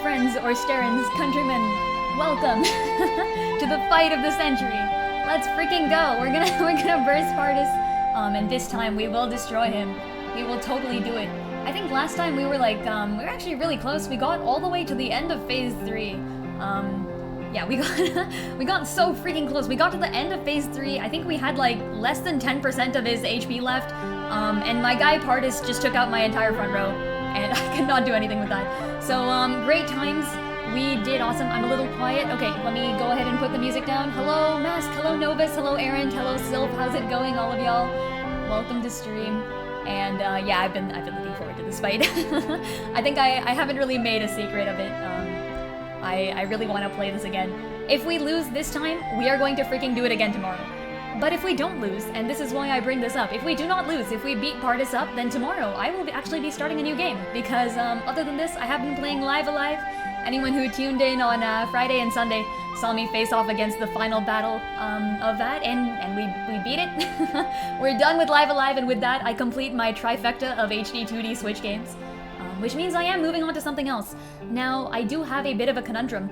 friends, Oysterans, countrymen, welcome to the fight of the century. Let's freaking go. We're gonna burst Pardis, and this time we will destroy him. We will totally do it. I think last time we were like, we were actually really close. We got all the way to the end of phase 3. Yeah, we got so freaking close. We got to the end of phase 3. I think we had like less than 10% of his HP left. And my guy Pardis just took out my entire front row, and I could not do anything with that. So, great times. We did awesome. I'm a little quiet. Okay, let me go ahead and put the music down. Hello, Mask. Hello, Novus. Hello, Aaron. Hello, Sylph. How's it going, all of y'all? Welcome to stream. And yeah, I've been looking forward to this fight. I think I haven't really made a secret of it. I really want to play this again. If we lose this time, we are going to freaking do it again tomorrow. But if we don't lose, and this is why I bring this up, if we do not lose, if we beat Pardis up, then tomorrow I will actually be starting a new game. Because other than this, I have been playing Live Alive. Anyone who tuned in on Friday and Sunday saw me face off against the final battle of that, and we beat it. We're done with Live Alive, and with that, I complete my trifecta of HD 2D Switch games. Which means I am moving on to something else. Now, I do have a bit of a conundrum.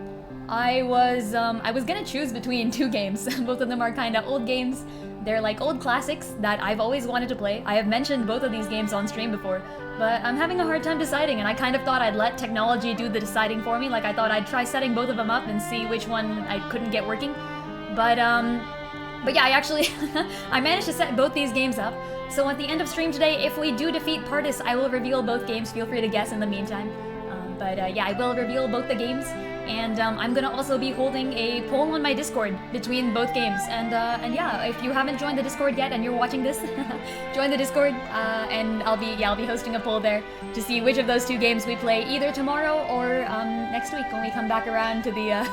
I was gonna choose between two games. Both of them are kinda old games. They're like old classics that I've always wanted to play. I have mentioned both of these games on stream before, but I'm having a hard time deciding, and I kind of thought I'd let technology do the deciding for me. Like, I thought I'd try setting both of them up and see which one I couldn't get working. But yeah, I actually, I managed to set both these games up. So at the end of stream today, if we do defeat Pardis, I will reveal both games. Feel free to guess in the meantime. Yeah, I will reveal both the games. And I'm gonna also be holding a poll on my Discord between both games. And yeah, if you haven't joined the Discord yet and you're watching this, join the Discord. And I'll be hosting a poll there to see which of those two games we play either tomorrow or next week when we come back around to the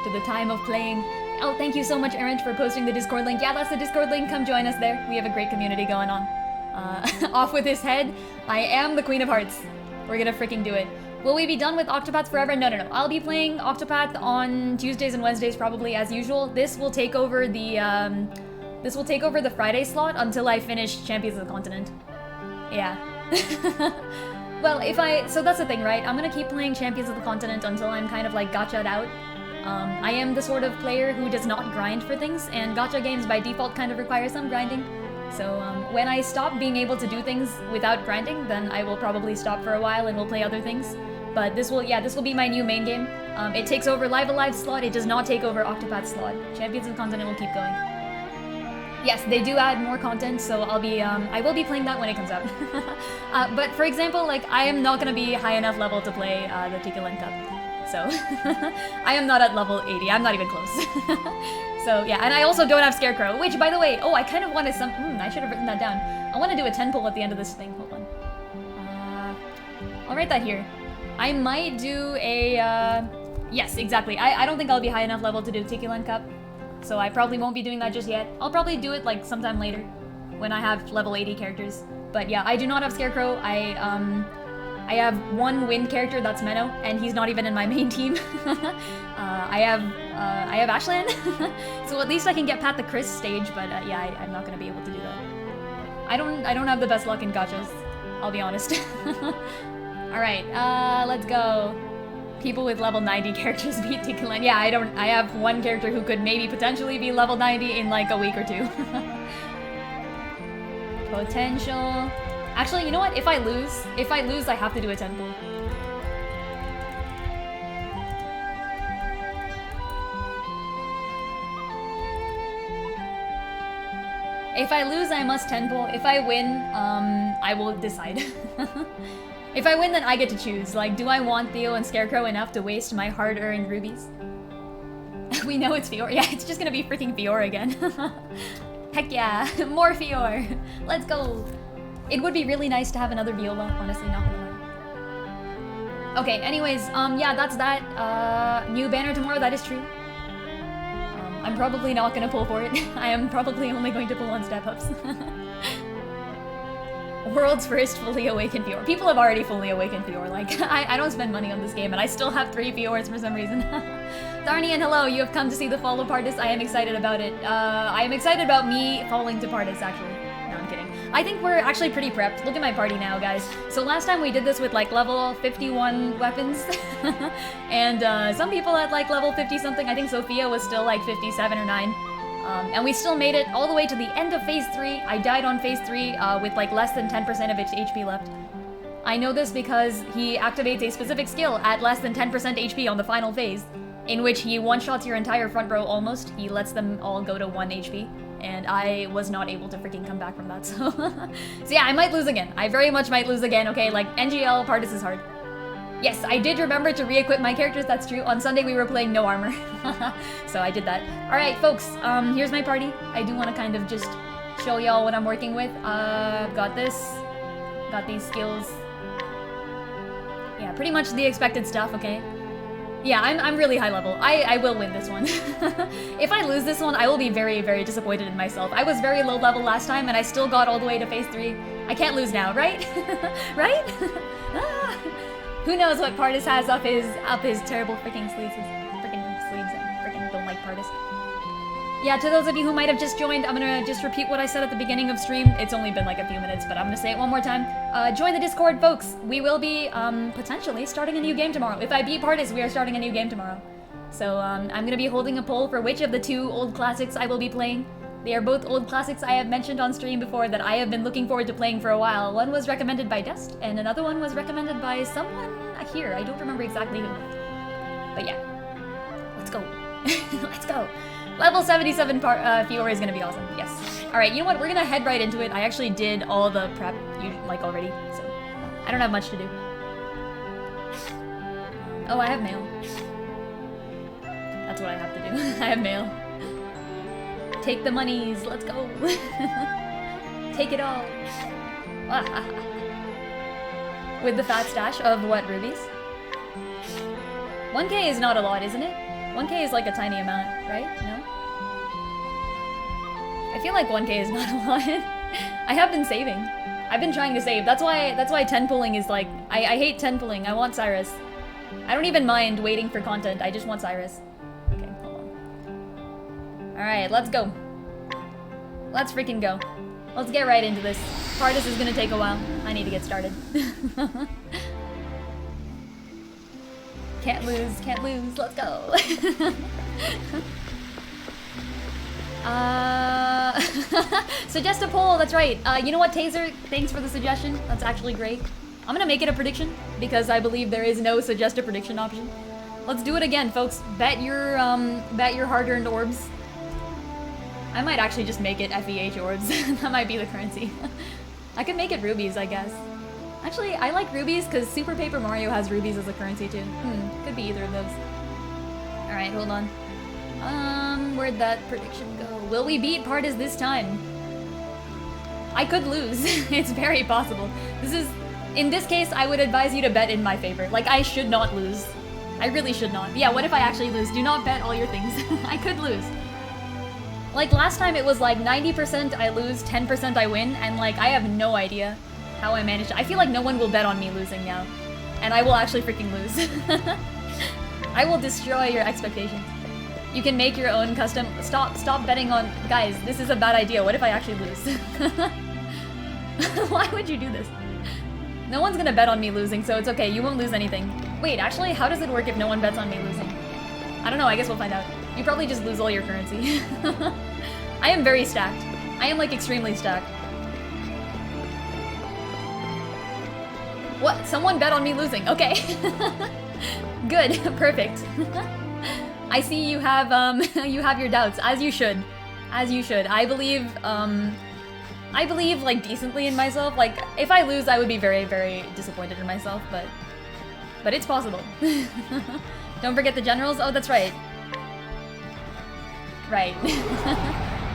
to the time of playing. Oh, thank you so much, Aaron, for posting the Discord link. Yeah, that's the Discord link. Come join us there. We have a great community going on. Off with his head. I am the Queen of Hearts. We're gonna freaking do it. Will we be done with Octopath forever? No. I'll be playing Octopath on Tuesdays and Wednesdays probably as usual. This will take over the Friday slot until I finish Champions of the Continent. Yeah. Well, so that's the thing, right? I'm gonna keep playing Champions of the Continent until I'm kind of like gacha'd out. I am the sort of player who does not grind for things, and gacha games by default kind of require some grinding. So when I stop being able to do things without grinding, then I will probably stop for a while and we'll play other things. But this will be my new main game. It takes over Live Alive slot, it does not take over Octopath slot. Champions of the Continent will keep going. Yes, they do add more content, so I will be playing that when it comes out. But for example, like, I am not gonna be high enough level to play the Tikulen Cup. So, I am not at level 80, I'm not even close. So yeah, and I also don't have Scarecrow, which by the way, I kind of wanted some, I should have written that down. I want to do a 10 pull at the end of this thing, hold on. I'll write that here. I might do a, yes, exactly. I don't think I'll be high enough level to do Tikulen Cup, so I probably won't be doing that just yet. I'll probably do it like sometime later, when I have level 80 characters. But yeah, I do not have Scarecrow. I have one wind character, that's Menno, and he's not even in my main team. I have Ashland, so at least I can get Pat the Chris stage, but yeah, I'm not gonna be able to do that. I don't have the best luck in gachas, I'll be honest. Alright, let's go. People with level 90 characters beat Tikulen. Yeah, I have one character who could maybe potentially be level 90 in like a week or two. Potential. Actually, you know what? If I lose, I have to do a 10 pull. If I lose, I must 10 pull. If I win, I will decide. If I win, then I get to choose. Like, do I want Theo and Scarecrow enough to waste my hard-earned rubies? We know it's Fior. Yeah, it's just gonna be freaking Fior again. Heck yeah, more Fior. Let's go. It would be really nice to have another Viola, honestly, not gonna lie. Okay, anyways, yeah, that's that. New banner tomorrow, that is true. I'm probably not gonna pull for it. I am probably only going to pull on step-ups. World's first fully awakened Fior. People have already fully awakened Fior. Like, I don't spend money on this game, and I still have 3 Fiors for some reason. Darnian, hello, you have come to see the fall of Pardis. I am excited about it. I am excited about me falling to Pardis, actually. No, I'm kidding. I think we're actually pretty prepped. Look at my party now, guys. So last time we did this with like level 51 weapons. And some people at like level 50 something. I think Sophia was still like 57 or 9. And we still made it all the way to the end of phase 3. I died on phase 3 with like less than 10% of its HP left. I know this because he activates a specific skill at less than 10% HP on the final phase, in which he one-shots your entire front row almost. He lets them all go to 1 HP. And I was not able to freaking come back from that, so... So yeah, I might lose again. I very much might lose again, okay? Like, NGL, Partis is hard. Yes, I did remember to re-equip my characters, that's true. On Sunday we were playing no armor. So I did that. Alright, folks, here's my party. I do want to kind of just show y'all what I'm working with. Got this. Got these skills. Yeah, pretty much the expected stuff, okay? Yeah, I'm really high level. I will win this one. If I lose this one, I will be very, very disappointed in myself. I was very low level last time, and I still got all the way to phase 3. I can't lose now, right? Right? Ah. Who knows what Partis has up his terrible freaking sleeves. I freaking don't like Partis. Yeah, to those of you who might have just joined, I'm gonna just repeat what I said at the beginning of stream. It's only been like a few minutes, but I'm gonna say it one more time. Join the Discord, folks. We will be, potentially starting a new game tomorrow. If I beat Partis, we are starting a new game tomorrow. So, I'm gonna be holding a poll for which of the 2 old classics I will be playing. They are both old classics I have mentioned on stream before that I have been looking forward to playing for a while. One was recommended by Dust, and another one was recommended by someone here. I don't remember exactly who. But yeah. Let's go. Let's go. Level 77 Fiora is gonna be awesome, yes. Alright, you know what, we're gonna head right into it. I actually did all the prep, already, so I don't have much to do. Oh, I have mail. That's what I have to do. I have mail. Take the monies, let's go. Take it all. With the fat stash of what, rubies? 1k is not a lot, isn't it? 1k is like a tiny amount, right? No? I feel like 1k is not a lot. I have been saving. I've been trying to save. That's why 10 pulling is like... I hate 10 pulling. I want Cyrus. I don't even mind waiting for content. I just want Cyrus. Okay, hold on. Alright, let's go. Let's freaking go. Let's get right into this. Partis is gonna take a while. I need to get started. Can't lose, let's go. Suggest a poll, that's right. You know what, Taser? Thanks for the suggestion. That's actually great. I'm gonna make it a prediction, because I believe there is no suggest a prediction option. Let's do it again, folks. Bet your hard-earned orbs. I might actually just make it FEH orbs. That might be the currency. I could make it rubies, I guess. Actually, I like rubies because Super Paper Mario has rubies as a currency too. Could be either of those. Alright, hold on. Where'd that prediction go? Will we beat Partis this time? I could lose. It's very possible. In this case, I would advise you to bet in my favor. Like, I should not lose. I really should not. Yeah, what if I actually lose? Do not bet all your things. I could lose. Like, last time it was like 90% I lose, 10% I win, and like, I have no idea how I managed to. I feel like no one will bet on me losing now. And I will actually freaking lose. I will destroy your expectations. You can make your own custom. Stop betting on. Guys, this is a bad idea. What if I actually lose? Why would you do this? No one's gonna bet on me losing, so it's okay. You won't lose anything. Wait, actually, how does it work if no one bets on me losing? I don't know. I guess we'll find out. You probably just lose all your currency. I am very stacked. I am like extremely stacked. What? Someone bet on me losing. Okay. Good. Perfect. I see you have you have your doubts, as you should. As you should. I believe like decently in myself. Like if I lose, I would be very, very disappointed in myself, but it's possible. Don't forget the generals. Oh, that's right. Right.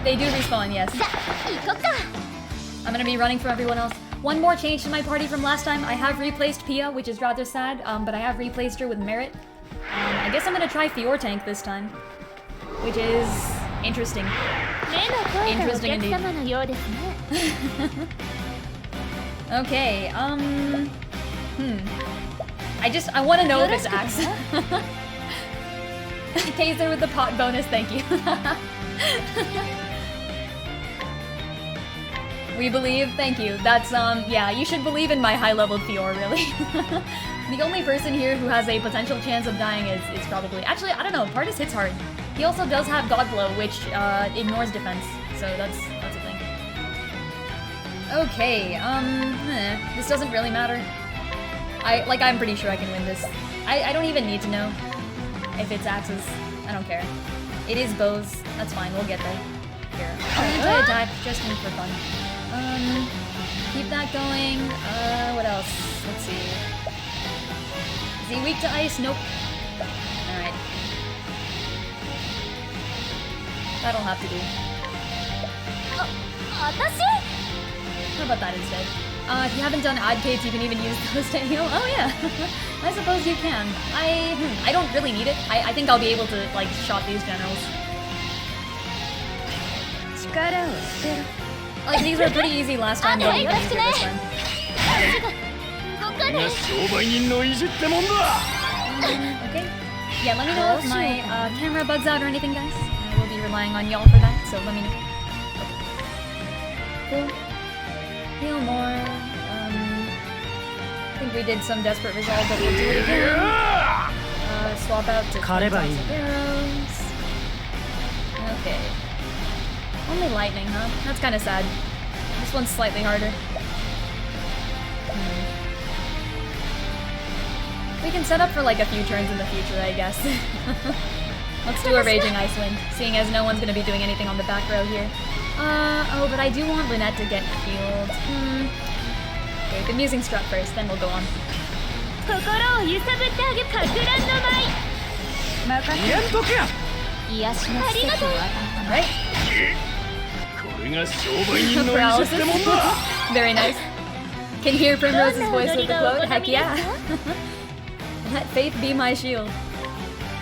They do respawn, yes. I'm gonna be running from everyone else. One more change to my party from last time. I have replaced Pia, which is rather sad, but I have replaced her with Merit. I guess I'm gonna try Fior Tank this time, which is interesting. Interesting indeed. Okay, I want to know this axe. Taser with the pot bonus, thank you. We believe. Thank you. That's yeah. You should believe in my high-leveled Fior, really. The only person here who has a potential chance of dying is probably actually I don't know. Partis hits hard. He also does have God Blow, which ignores defense. So that's a thing. Okay. This doesn't really matter. I'm pretty sure I can win this. I don't even need to know if it's axes. I don't care. It is bows. That's fine. We'll get there. Here. Anti-attack, just in for fun. Keep that going. What else? Let's see. Is he weak to ice? Nope. Alright. That'll have to do. How about that instead? If you haven't done adcates, you can even use those to heal. Oh yeah, I suppose you can. I don't really need it. I think I'll be able to like shot these generals. Like these were pretty easy last time, but even easier this time. Okay. Yeah, let me know if my camera bugs out or anything, guys. I will be relying on y'all for that, so let me know. Cool. Heal more. I think we did some desperate resolve, but we'll do it again. Swap out to toxic arrows. Okay. Only lightning, huh? That's kind of sad. This one's slightly harder. We can set up for like a few turns in the future, I guess. Let's do a Raging Ice Wind, seeing as no one's gonna be doing anything on the back row here. Oh, but I do want Lynette to get healed. Okay, the Musing Strut first, then we'll go on. Alright. Paralysis. Very nice. Can hear Primrose's voice with the quote. Heck yeah. Let faith be my shield.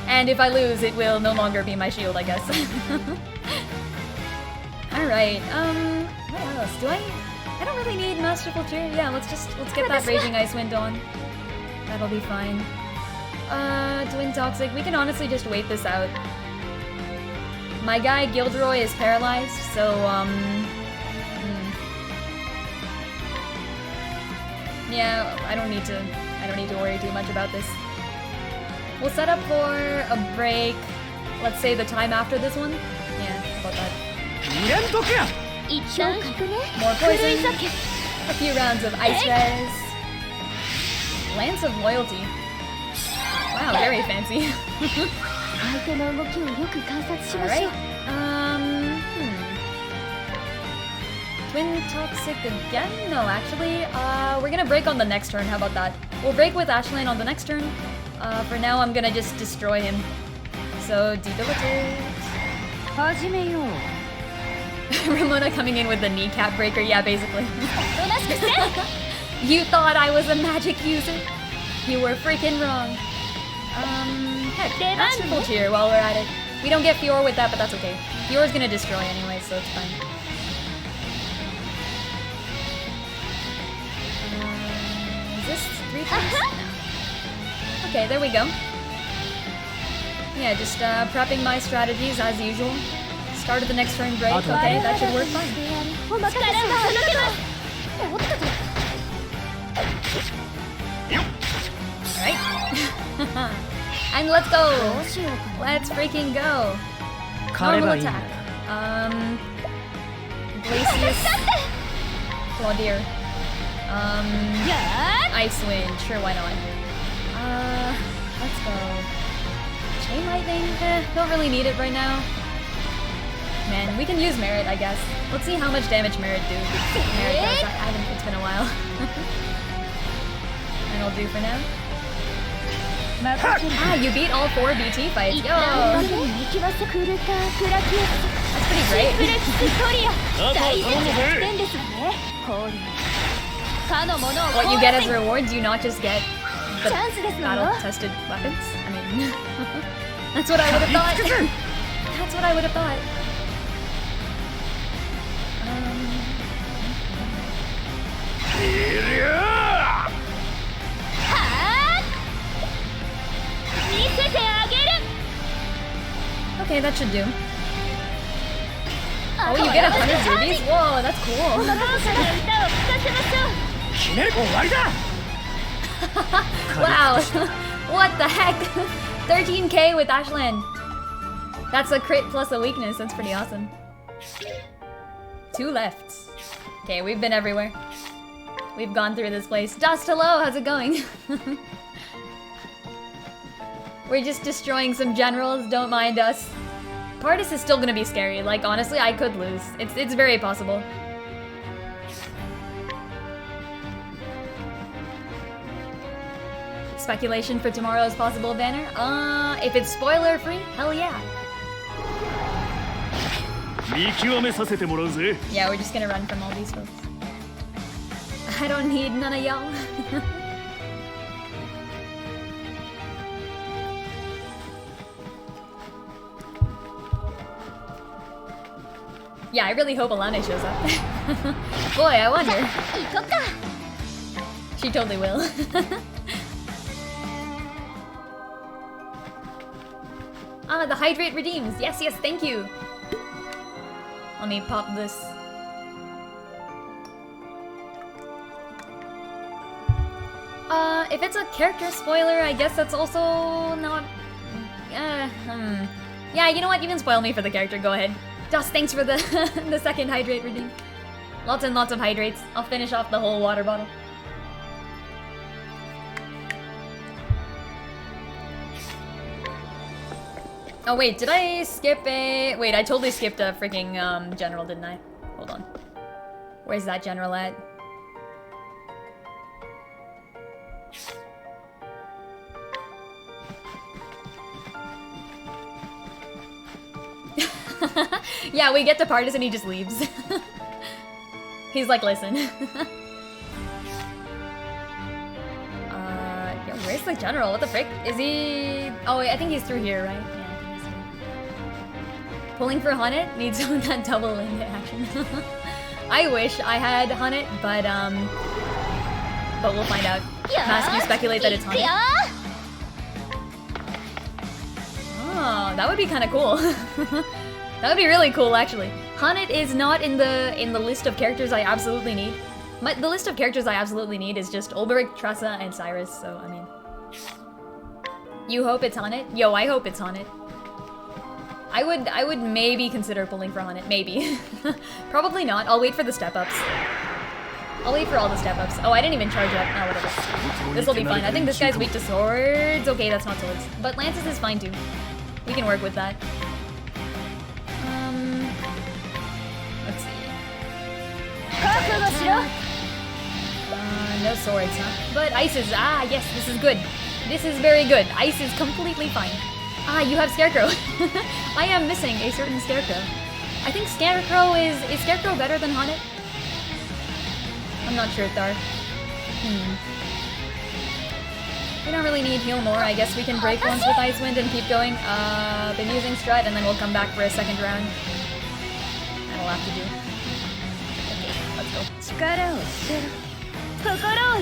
And if I lose, it will no longer be my shield, I guess. Alright, what else? Do I don't really need Masterful Cheer. Yeah, let's get that Raging Ice Wind on. That'll be fine. Twin Toxic, we can honestly just wait this out. My guy Gilderoy is paralyzed, so yeah, I don't need to worry too much about this. We'll set up for a break. Let's say the time after this one. Yeah, how about that? More poison. A few rounds of ice res. Lance of Loyalty. Wow, very fancy. Alright. Twin Toxic again? No, actually, we're gonna break on the next turn. How about that? We'll break with Ashlane on the next turn. For now, I'm gonna just destroy him. So, debilitate. Ramona coming in with the kneecap breaker. Yeah, basically. You thought I was a magic user? You were freaking wrong. Heck, Masterful Cheer while we're at it. We don't get Fior with that, but that's okay. Fior's gonna destroy anyway, so it's fine. Is this 3 times? No. Okay, there we go. Yeah, just prepping my strategies as usual. Start of the next turn break. Okay, that should work fine. Alright. And let's go! Let's freaking go! Normal attack. Glacius. Claudier. Ice Wind. Sure, why not? Let's go. Chain Lightning? Don't really need it right now. Man, we can use Merit, I guess. Let's see how much damage Merit does. It's been a while. And I'll do for now. Ah, you beat all 4 BT fights. Yo! That's pretty great. What you get as rewards, you not just get the battle-tested weapons? I mean, that's what I would have thought. That's what I would have thought. Okay, that should do. Oh, you get 100 rubies? Whoa, that's cool. Wow. What the heck? 13k with Ashland. That's a crit plus a weakness. That's pretty awesome. 2 left. Okay, we've been everywhere. We've gone through this place. Dust, hello, how's it going? We're just destroying some generals, don't mind us. Pardis is still gonna be scary. Like, honestly, I could lose. It's very possible. Speculation for tomorrow's possible banner? If it's spoiler free, hell yeah. Yeah, we're just gonna run from all these folks. I don't need none of y'all. Yeah, I really hope Alane shows up. Boy, I wonder. She totally will. Ah, the hydrate redeems. Yes, yes, thank you. Let me pop this. If it's a character spoiler, I guess that's also not... Yeah, you know what? You can spoil me for the character. Go ahead. Just thanks for the the second hydrate redeem. Lots and lots of hydrates. I'll finish off the whole water bottle. Oh wait, did I skip a... Wait, I totally skipped a freaking general, didn't I? Hold on. Where's that general at? Yeah, we get to Pardis and he just leaves. He's like, listen. Yeah, where's the general? What the frick? Is he... Oh wait, I think he's through here, right? Yeah, I think he's through. Pulling for Hunnet needs that double link action. I wish I had Hunnet, but we'll find out. Mask, you speculate that it's Hunnet. Oh, that would be kind of cool. That would be really cool, actually. Hunnet is not in the list of characters I absolutely need. The list of characters I absolutely need is just Ulberich, Tressa, and Cyrus. So I mean, you hope it's Hunnet? Yo, I hope it's Hunnet. I would maybe consider pulling for Hunnet, maybe. Probably not. I'll wait for the step-ups. I'll wait for all the step-ups. Oh, I didn't even charge up. Oh, whatever. This will be fine. I think this guy's weak to swords. Okay, that's not swords. But lances is fine too. We can work with that. Let's see. No swords, huh? But ice is... Ah, yes, this is good. This is very good. Ice is completely fine. Ah, you have Scarecrow. I am missing a certain Scarecrow. I think Scarecrow is Scarecrow better than Hunnet? I'm not sure, Thar. We don't really need heal more. I guess we can break once with Icewind and keep going. Been using Strut, and then we'll come back for a second round. That'll have to do. Okay, let's go.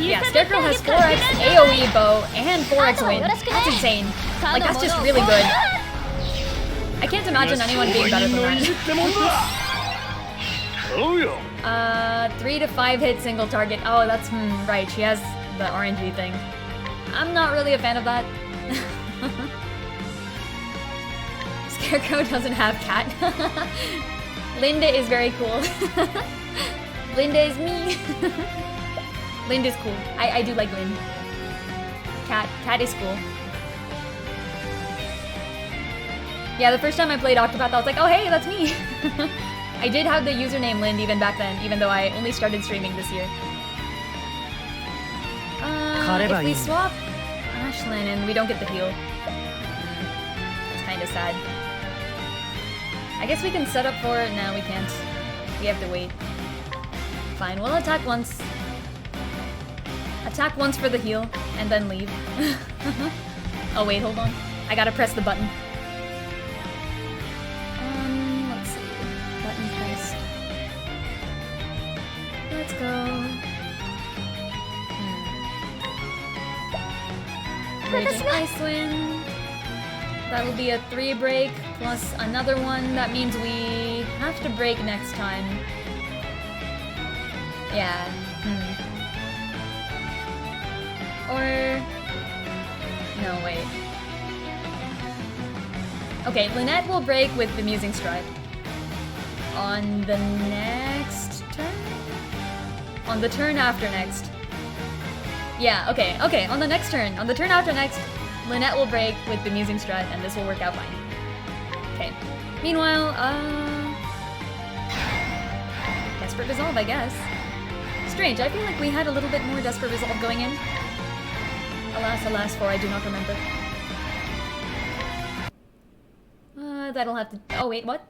Yeah, Scarecrow has 4x AoE bow and 4x wind. That's insane. Like, that's just really good. I can't imagine anyone being better than that. 3 to 5 hit single target. Oh, that's right. She has the RNG thing. I'm not really a fan of that. Scarecrow doesn't have cat. Linda is very cool. Linda is me. Linda's cool. I do like Lynn. Cat is cool. Yeah, the first time I played Octopath, I was like, oh hey, that's me. I did have the username Lind even back then, even though I only started streaming this year. If we swap Ashlyn and we don't get the heal, it's kind of sad. I guess we can set up for it. No, we can't. We have to wait. Fine, we'll attack once. Attack once for the heal, and then leave. Oh wait, hold on. I gotta press the button. Let's see. Button pressed. Let's go. Raging Icewind. That will be a 3 break plus another one. That means we have to break next time. Yeah. Or... No, wait. Okay, Lynette will break with the Musing Stride. On the next turn? On the turn after next. Yeah, okay, on the next turn. On the turn after next, Lynette will break with the Musing Stride, and this will work out fine. Okay. Meanwhile, Desperate Resolve, I guess. Strange, I feel like we had a little bit more Desperate Resolve going in. Alas, for I do not remember. That'll have to... Oh, wait, what?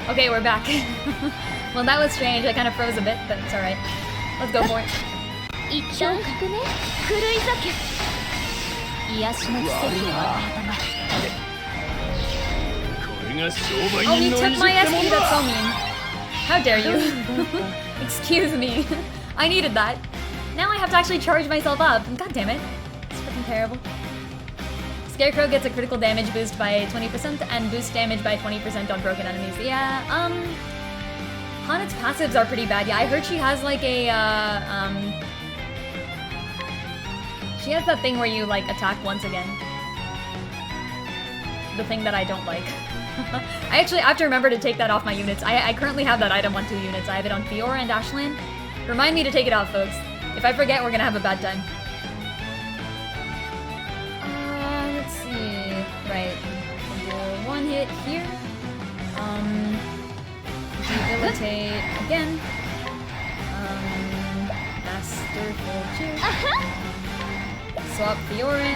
Okay, we're back. Well, that was strange. I kind of froze a bit, but it's alright. Let's go for it. Oh, you took my SP? That's so mean. How dare you? Excuse me. I needed that. Now I have to actually charge myself up. God damn it. It's freaking terrible. Scarecrow gets a critical damage boost by 20% and boost damage by 20% on broken enemies. Yeah, Hanet's passives are pretty bad. Yeah, I heard she has like a, she has that thing where you like attack once again. The thing that I don't like. I actually have to remember to take that off my units. I currently have that item on 2 units. I have it on Fiora and Ashland. Remind me to take it off, folks. If I forget, we're gonna have a bad time. Let's see. Right. We'll do 1 hit here. Debilitate again. Masterful Cheer. Swap Fiora.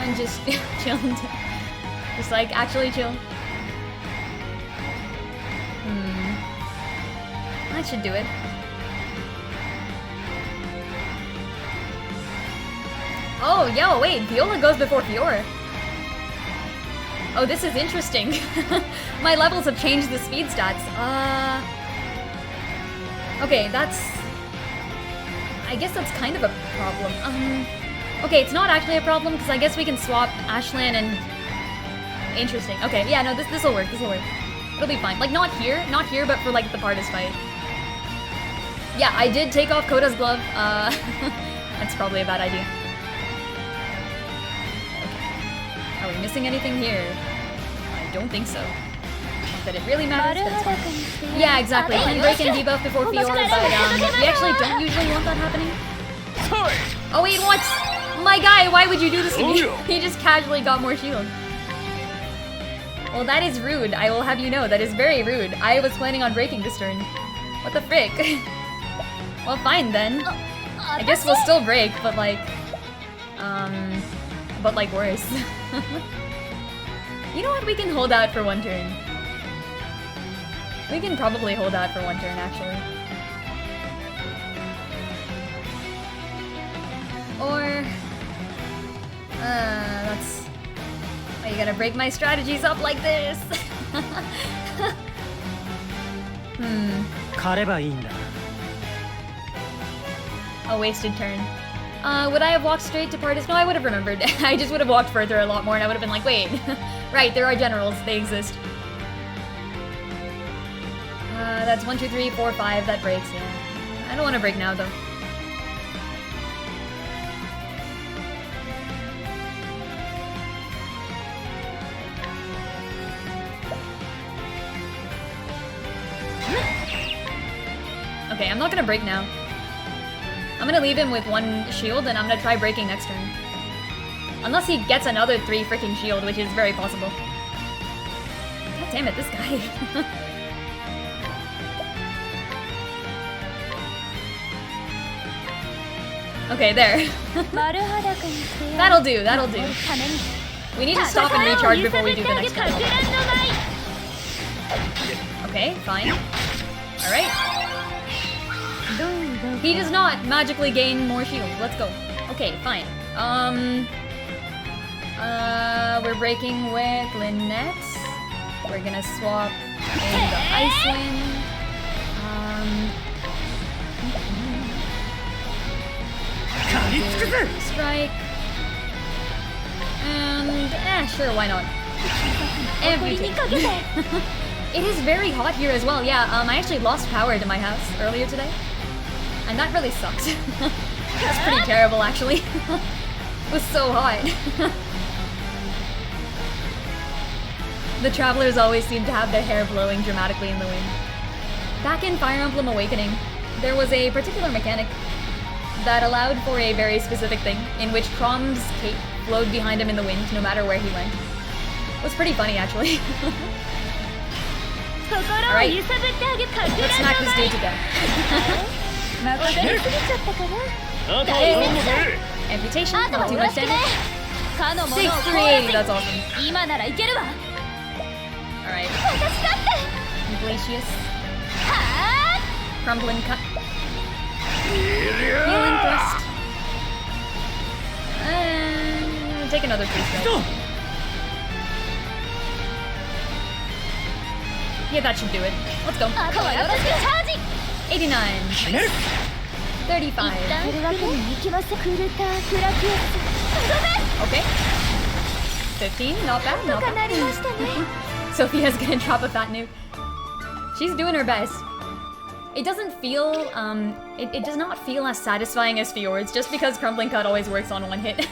And just chill. Just like, actually chill. That should do it. Oh, yo, wait, Viola goes before Fiora. Oh, this is interesting. My levels have changed the speed stats. Okay, that's... I guess that's kind of a problem. Okay, it's not actually a problem, because I guess we can swap Ashland and... Interesting. Okay, yeah, no, this'll work, this'll work. It'll be fine. Like, not here, but for, like, the Partis fight. Yeah, I did take off Koda's glove. That's probably a bad idea. Okay. Are we missing anything here? I don't think so. Not that it really matters, but it's fine. Yeah, exactly. Can break and debuff before Fiora, but we actually don't usually want that happening. Oh wait, what? My guy, why would you do this to me? He just casually got more shield. Well, that is rude. I will have you know, that is very rude. I was planning on breaking this turn. What the frick? Well, fine then. I guess we'll still break, but like worse. You know what? We can hold out for 1 turn. We can probably hold out for 1 turn, actually. Or... that's... Why you gotta break my strategies up like this? A wasted turn. Would I have walked straight to Partis? No, I would have remembered. I just would have walked further a lot more and I would have been like, wait. Right, there are generals. They exist. That's 1, 2, 3, 4, 5. That breaks, yeah. I don't want to break now, though. Okay, I'm not gonna break now. I'm gonna leave him with 1 shield, and I'm gonna try breaking next turn. Unless he gets another 3 freaking shield, which is very possible. God damn it, this guy. Okay, there. That'll do, that'll do. We need to stop and recharge before we do the next turn. Okay, fine. Alright. He does not magically gain more shield. Let's go. Okay, fine. We're breaking with Lynette. We're gonna swap in the Icewind. Strike. And, sure, why not? Amputate. It is very hot here as well, yeah. I actually lost power to my house earlier today. And that really sucks. That's pretty terrible, actually. It was so hot. The travelers always seem to have their hair blowing dramatically in the wind. Back in Fire Emblem Awakening, there was a particular mechanic that allowed for a very specific thing, in which Crom's cape flowed behind him in the wind, no matter where he went. It was pretty funny, actually. Alright, let's smack this dude to death. Amputation, not too much damage. 6-3, that's awesome. Alright. Glacius. Crumbling cut. Healing thrust. And take another free strike. Yeah, that should do it. Let's go. 89. 35. Okay. 15, not bad, not bad. Sophia's gonna drop a fat nuke. She's doing her best. It doesn't feel, it does not feel as satisfying as Fjord's, just because Crumbling Cut always works on one hit.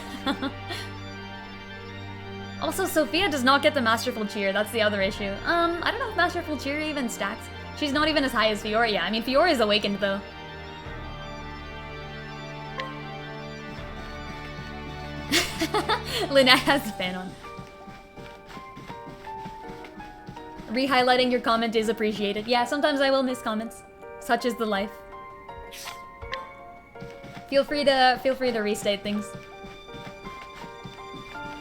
Also, Sophia does not get the Masterful Cheer, that's the other issue. I don't know if Masterful Cheer even stacks. She's not even as high as Fiora, yeah. I mean, Fiora is awakened, though. Lynette has the fan on. Re-highlighting your comment is appreciated. Yeah, sometimes I will miss comments. Such is the life. Feel free to restate things.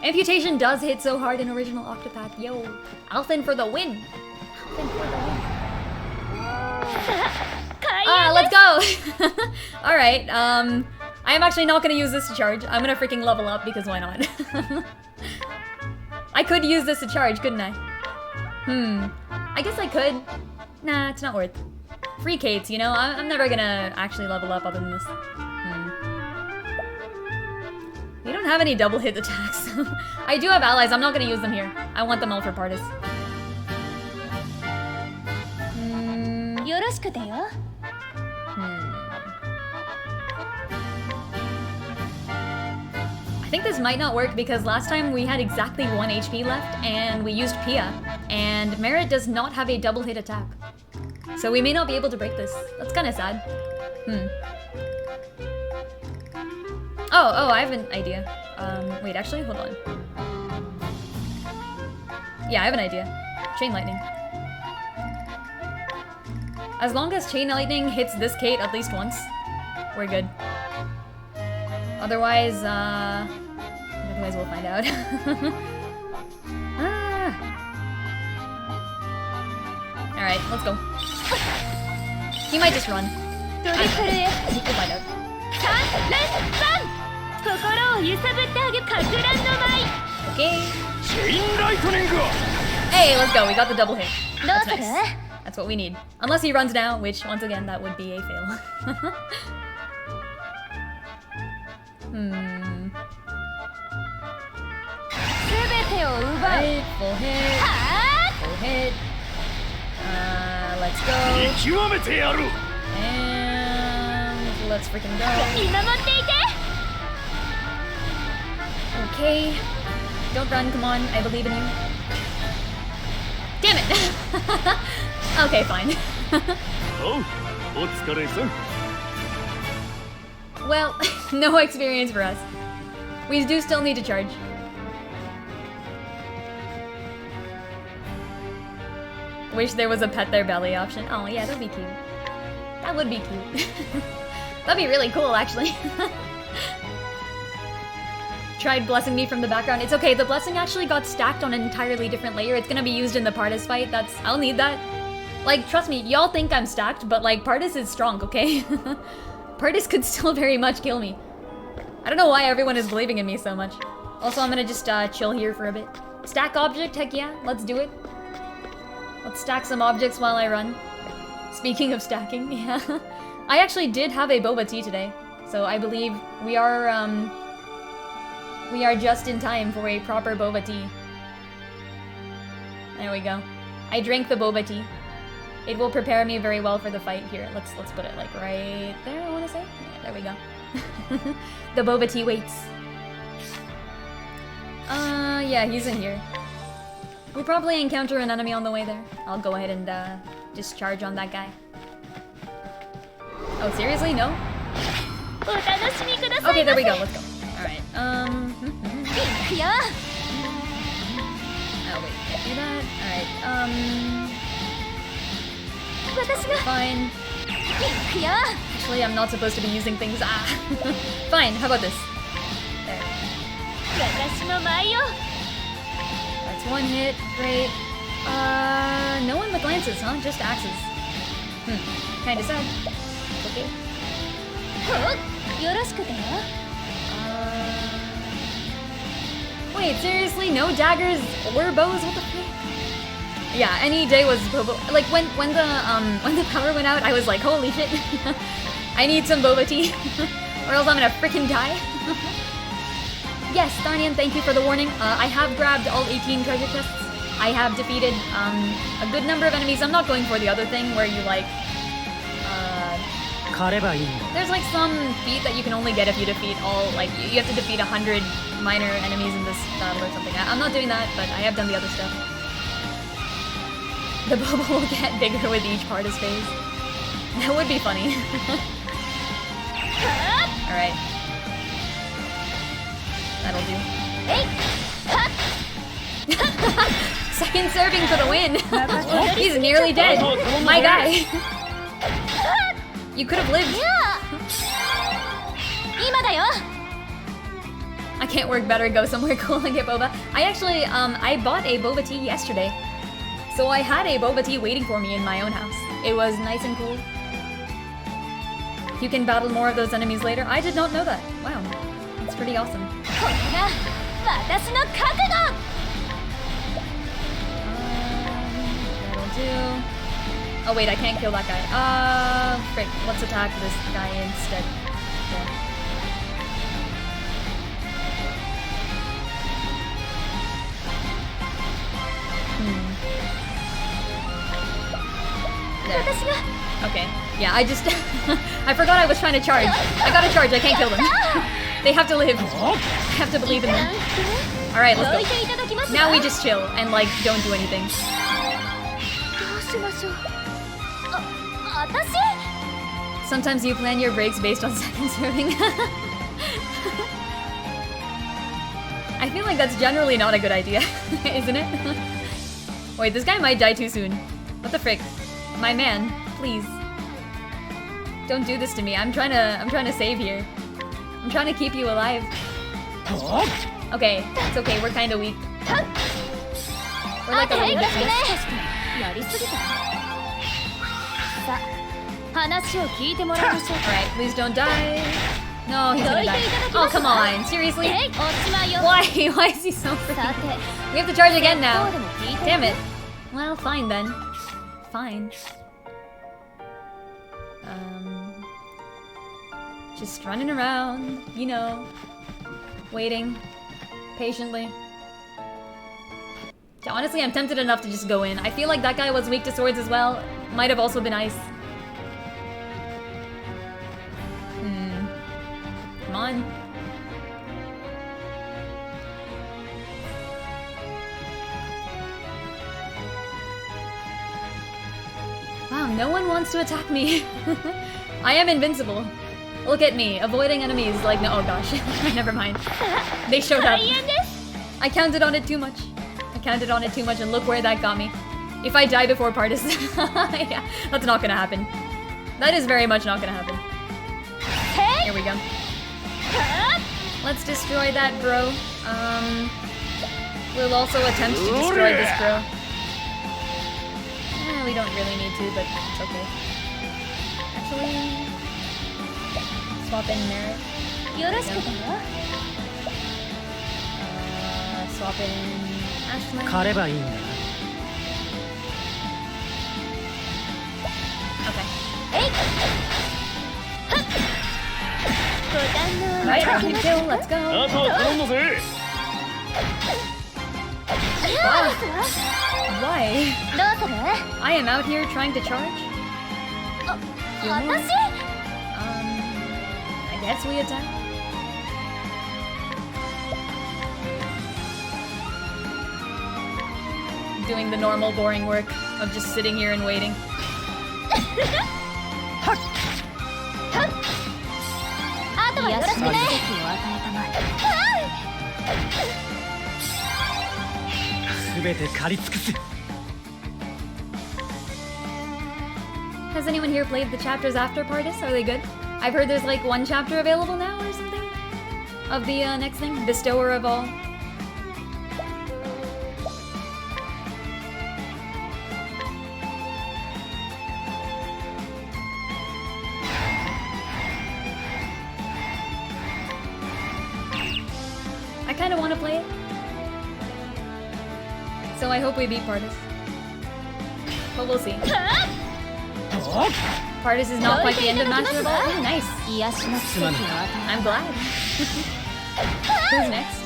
Amputation does hit so hard in original Octopath. Yo, Alphen for the win. Alphen for the win. Let's go. All right. I am actually not gonna use this to charge. I'm gonna freaking level up because why not? I could use this to charge, couldn't I? I guess I could. Nah, it's not worth. Free Ch8, you know? I'm never gonna actually level up other than this. We don't have any double hit attacks. I do have allies, I'm not gonna use them here. I want them all for Partis. I think this might not work because last time we had exactly 1 HP left and we used Pia, and Merit does not have a double hit attack. So we may not be able to break this. That's kind of sad. Oh, I have an idea. Wait, actually, hold on. Yeah, I have an idea. Chain Lightning. As long as Chain Lightning hits this Ch8 at least once, we're good. Otherwise we'll find out. Alright, let's go. He might just run. We'll find out. Okay. Hey, let's go. We got the double hit. That's nice. That's what we need. Unless he runs now, which, once again, that would be a fail. Right, full hit. Full hit. Let's go. And let's freaking go. Okay. Don't run, come on. I believe in you. Damn it! Okay, fine. Well, no experience for us. We do still need to charge. Wish there was a pet their belly option. Oh yeah, that'd be cute. That would be cute. That'd be really cool, actually. Tried blessing me from the background. It's okay, the blessing actually got stacked on an entirely different layer. It's gonna be used in the Partis fight. I'll need that. Like, trust me, y'all think I'm stacked, but like, Partis is strong, okay? Partis could still very much kill me. I don't know why everyone is believing in me so much. Also, I'm gonna just chill here for a bit. Stack object, heck yeah, let's do it. Let's stack some objects while I run. Speaking of stacking, yeah. I actually did have a boba tea today, So I believe we are just in time for a proper boba tea. There we go. I drank the boba tea. It will prepare me very well for the fight here. Let's put it like right there, I want to say. Yeah, there we go. The boba tea waits. Yeah, he's in here. We'll probably encounter an enemy on the way there. I'll go ahead and just charge on that guy. Oh, seriously? No? Okay, there we go. Let's go. Alright, Oh, wait, can't do that. Alright, fine. Actually, I'm not supposed to be using things. Ah. Fine, how about this? There. That's one hit. Great. No one with lances, huh? Just axes. Kinda sad. Okay. Wait, seriously? No daggers or bows? What the frick? Yeah, any day was boba. Like when the power went out, I was like, holy shit! I need some boba tea, or else I'm gonna freaking die. Yes, Tharnian, thank you for the warning. I have grabbed all 18 treasure chests. I have defeated a good number of enemies. I'm not going for the other thing where you like. There's like some feat that you can only get if you defeat all, like, you have to defeat 100 minor enemies in this battle or something. I'm not doing that, but I have done the other stuff. The boba will get bigger with each part of phase. That would be funny. Alright. That'll do. Second serving for the win! He's nearly dead! My guy! You could have lived. I can't work better, go somewhere cool and get boba. I actually, I bought a boba tea yesterday. So I had a boba tea waiting for me in my own house. It was nice and cool. You can battle more of those enemies later. I did not know that. Wow. That's pretty awesome. That'll do. Oh wait, I can't kill that guy. Frick, let's attack this guy instead. Yeah. There. Okay, yeah, I just... I forgot I was trying to charge. I gotta charge, I can't kill them. They have to live. I have to believe in them. Alright, let's go. Now we just chill and, like, don't do anything. Sometimes you plan your breaks based on second serving. I feel like that's generally not a good idea, isn't it? Wait, this guy might die too soon. What the frick? My man, please. Don't do this to me. I'm trying to save here. I'm trying to keep you alive. Okay, it's okay. We're kind of weak. We're like a little bit weak. Alright, please don't die. No, he's gonna die. Oh, come on. Seriously? Why? Why is he so freaking... We have to charge again now. Damn it. Well, fine then. Fine. Just running around, you know, waiting patiently. Honestly, I'm tempted enough to just go in. I feel like that guy was weak to swords as well. Might have also been ice. Come on. Wow, no one wants to attack me. I am invincible. Look at me, avoiding enemies like no. Oh gosh, never mind. They showed up. I counted on it too much. I counted on it too much, and look where that got me. If I die before Partis, yeah, that's not gonna happen. That is very much not gonna happen. Here we go. Let's destroy that bro. We'll also attempt to destroy this bro. We don't really need to, but it's okay. Actually, swap in Merit. Swap in Ashley. Okay. Right, team kill, let's go. Wow. Why? I am out here trying to charge. I guess we attack. Doing the normal boring work of just sitting here and waiting. Has anyone here played the chapters after Partis? Are they good? I've heard there's like one chapter available now or something? Of the next thing? Bestower of all? I kinda wanna play it. So I hope we beat Partis. But we'll see. Partis is not quite the end of Master of All. Oh, nice. I'm glad. Who's next?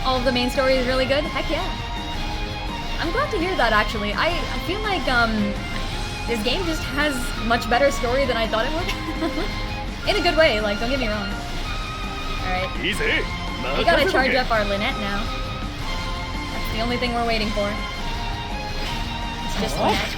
All of the main story is really good? Heck yeah. I'm glad to hear that, actually. I feel like, this game just has much better story than I thought it would. In a good way, like, don't get me wrong. Alright. We gotta charge up our Lynette now. That's the only thing we're waiting for. It's just Lynette.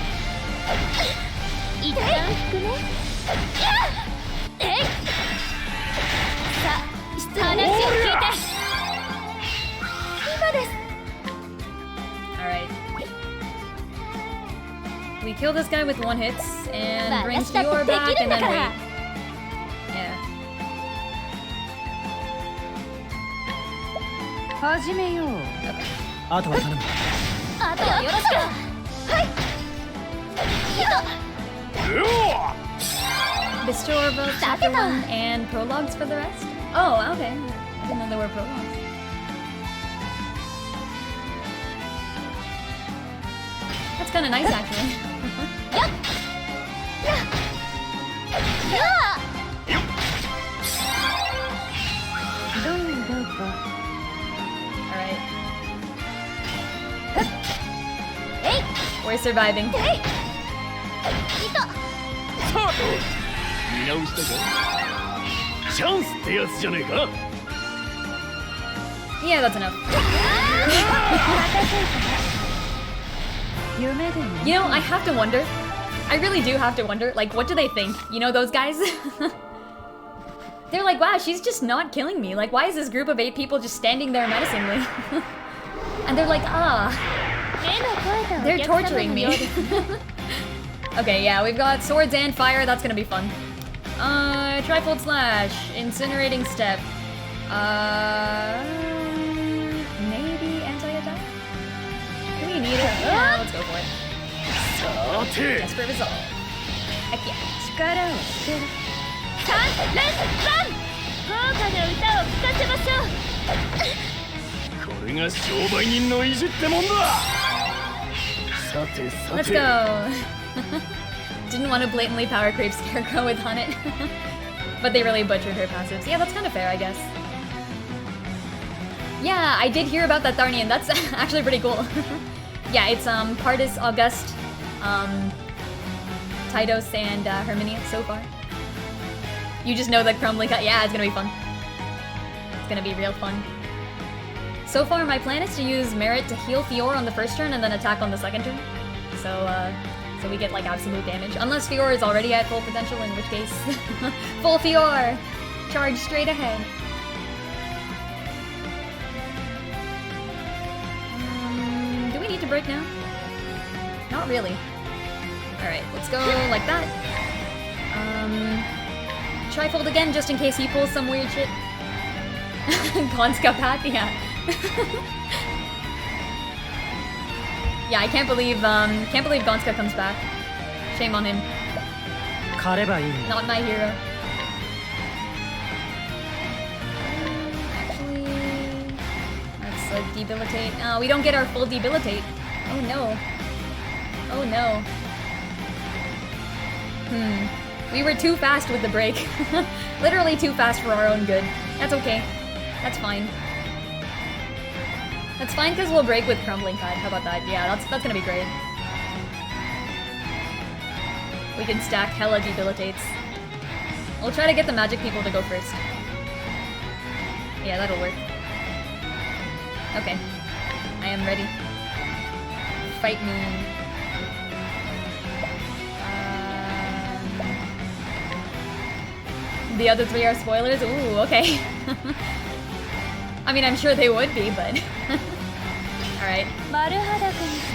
Alright. We kill this guy with one hit and bring Fior back and then wait. Yeah. Bestower of Chapter 1 and prologues for the rest? Oh, okay. I didn't know there were prologues. That's kind of nice, actually. Alright. We're surviving. Yeah, that's enough. You know, I have to wonder. I really do have to wonder, like, what do they think? You know, those guys? They're like, wow, she's just not killing me. Like, why is this group of 8 people just standing there menacingly? And they're like, ah. They're torturing me. Okay, yeah, we've got swords and fire. That's gonna be fun. Trifold slash, incinerating step. Maybe anti-attack? Do we need it? Yeah, let's go for it. Desperate resolve. Heck yeah. Let's go. Didn't want to blatantly power creep Scarecrow with Hunnet. But they really butchered her passives. Yeah, that's kind of fair, I guess. Yeah, I did hear about that Tharnian. That's actually pretty cool. Yeah, it's Partis, August, Tydos, and Herminia so far. You just know that Crumbly cut. Yeah, it's gonna be fun. It's gonna be real fun. So far, my plan is to use Merit to heal Fior on the first turn and then attack on the second turn. So we get like absolute damage. Unless Fior is already at full potential, in which case, full Fior! Charge straight ahead. Do we need to break now? Not really. Alright, let's go like that. Trifold again, just in case he pulls some weird shit. Gachapath, yeah. Yeah, I can't believe Gonska comes back. Shame on him. Not my hero. Actually, But debilitate. We don't get our full debilitate. Oh no. Oh no. We were too fast with the break. Literally too fast for our own good. That's okay. That's fine. That's fine because we'll break with Crumbling Tide. How about that? Yeah, that's gonna be great. We can stack hella debilitates. We'll try to get the magic people to go first. Yeah, that'll work. Okay. I am ready. Fight me. The other three are spoilers? Ooh, okay. I mean, I'm sure they would be, but... Alright.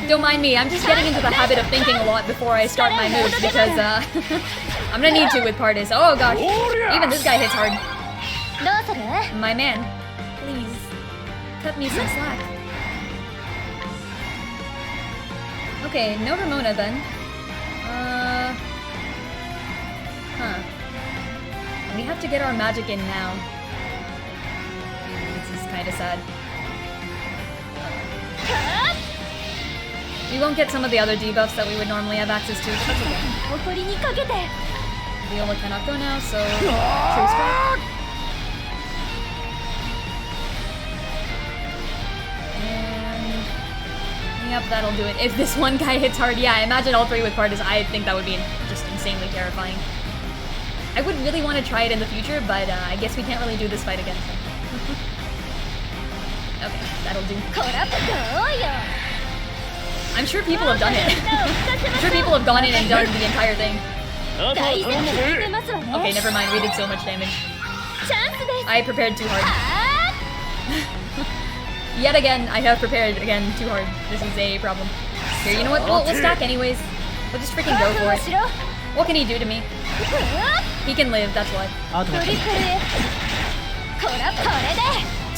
Don't mind me, I'm just getting into the habit of thinking a lot before I start my moves because, I'm gonna need to with Pardis. Oh gosh, even this guy hits hard. My man, please, cut me some slack. Okay, no Ramona then. We have to get our magic in now. This is kinda sad. We won't get some of the other debuffs that we would normally have access to, but that's okay. Viola cannot go now, so... True spot. And... Yep, that'll do it. If this one guy hits hard, yeah, I imagine all three with Pardis, I think that would be just insanely terrifying. I would really want to try it in the future, but I guess we can't really do this fight again, so... Okay, that'll do. I'm sure people have done it. I'm sure people have gone in and done the entire thing. Okay, never mind. We did so much damage. I prepared too hard. Yet again, I have prepared again too hard. This is a problem. Here, you know what? We'll stack anyways. We'll just freaking go for it. What can he do to me? He can live, that's what.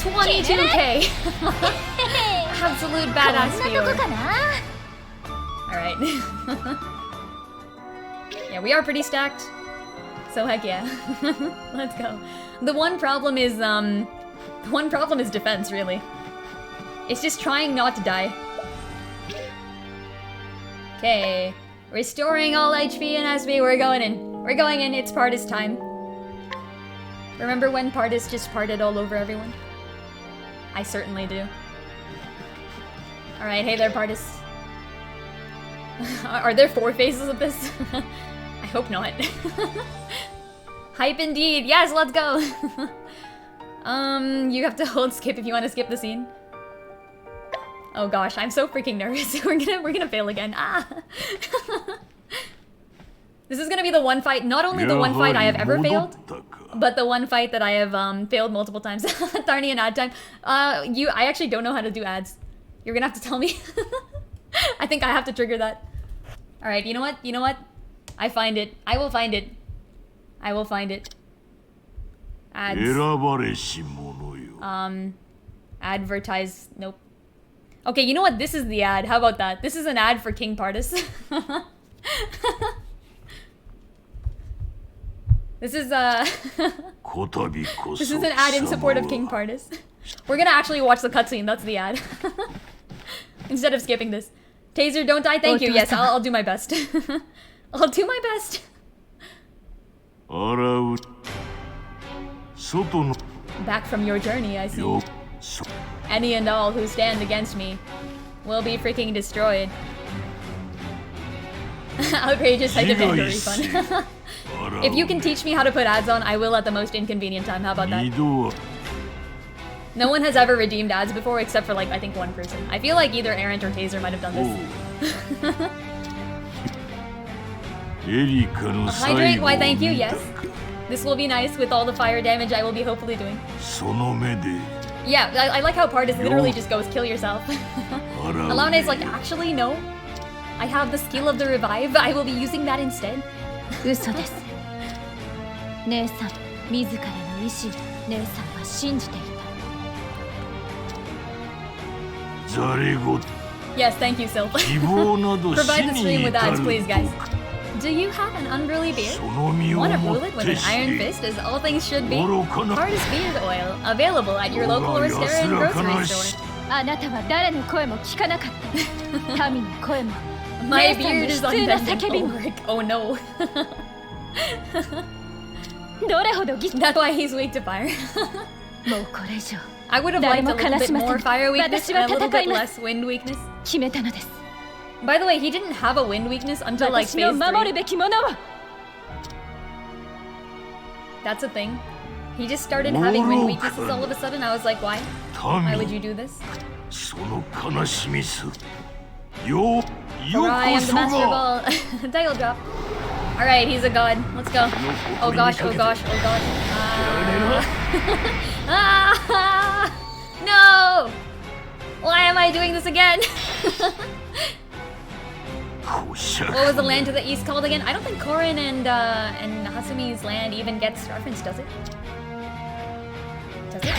22k! Absolute badass Fior. Alright. Yeah, we are pretty stacked. So heck yeah. Let's go. The one problem is defense, really. It's just trying not to die. Okay. Restoring all HP and SP, we're going in. We're going in, it's Pardis time. Remember when Pardis just parted all over everyone? I certainly do. Alright, hey there, Pardis. Are there 4 phases of this? I hope not. Hype indeed! Yes, let's go! You have to hold skip if you want to skip the scene. Oh gosh, I'm so freaking nervous. We're gonna fail again. Ah! This is gonna be the one fight, not only the one fight I have ever failed, but the one fight that I have failed multiple times. Tarny and ad time. I actually don't know how to do ads. You're gonna have to tell me. I think I have to trigger that. Alright, you know what? You know what? I find it. I will find it. I will find it. Ads. Advertise. Nope. Okay, you know what? This is the ad. How about that? This is an ad for King Pardis. This is this is an ad in support of King Pardis. We're gonna actually watch the cutscene. That's the ad. Instead of skipping this. Taser, don't die. Thank you. Yes, I'll do my best. I'll do my best. Back from your journey, I see. Any and all who stand against me will be freaking destroyed. Outrageous, I demand a refund. If you can teach me how to put ads on, I will at the most inconvenient time. How about that? No one has ever redeemed ads before except for, like, I think one person. I feel like either Errant or Taser might have done this. Hydrate, why thank you, yes. This will be nice with all the fire damage I will be hopefully doing. Yeah, I like how Pardis literally just goes, kill yourself. Alana is like, actually, no. I have the skill of the revive. I will be using that instead. Yes, thank you, Sylph. Provide the stream with ads, please, guys. Do you have an unruly beard? Want to rule it with an iron fist, as all things should be? Pardis beard oil, available at your local Orsteria grocery store. My beard is unbending. Oh no. That's why he's weak to fire. I would have liked a little bit more fire weakness and a little bit less wind weakness. By the way, he didn't have a wind weakness until like phase 3. That's a thing. He just started having wind weaknesses all of a sudden. I was like, why? Why would you do this? Hurrah, I am the master of all. Title drop. Alright, he's a god. Let's go. Oh gosh, oh gosh, oh gosh. No! Why am I doing this again? What was the land to the east called again? I don't think Korin and Hasumi's land even gets referenced, does it? Does it?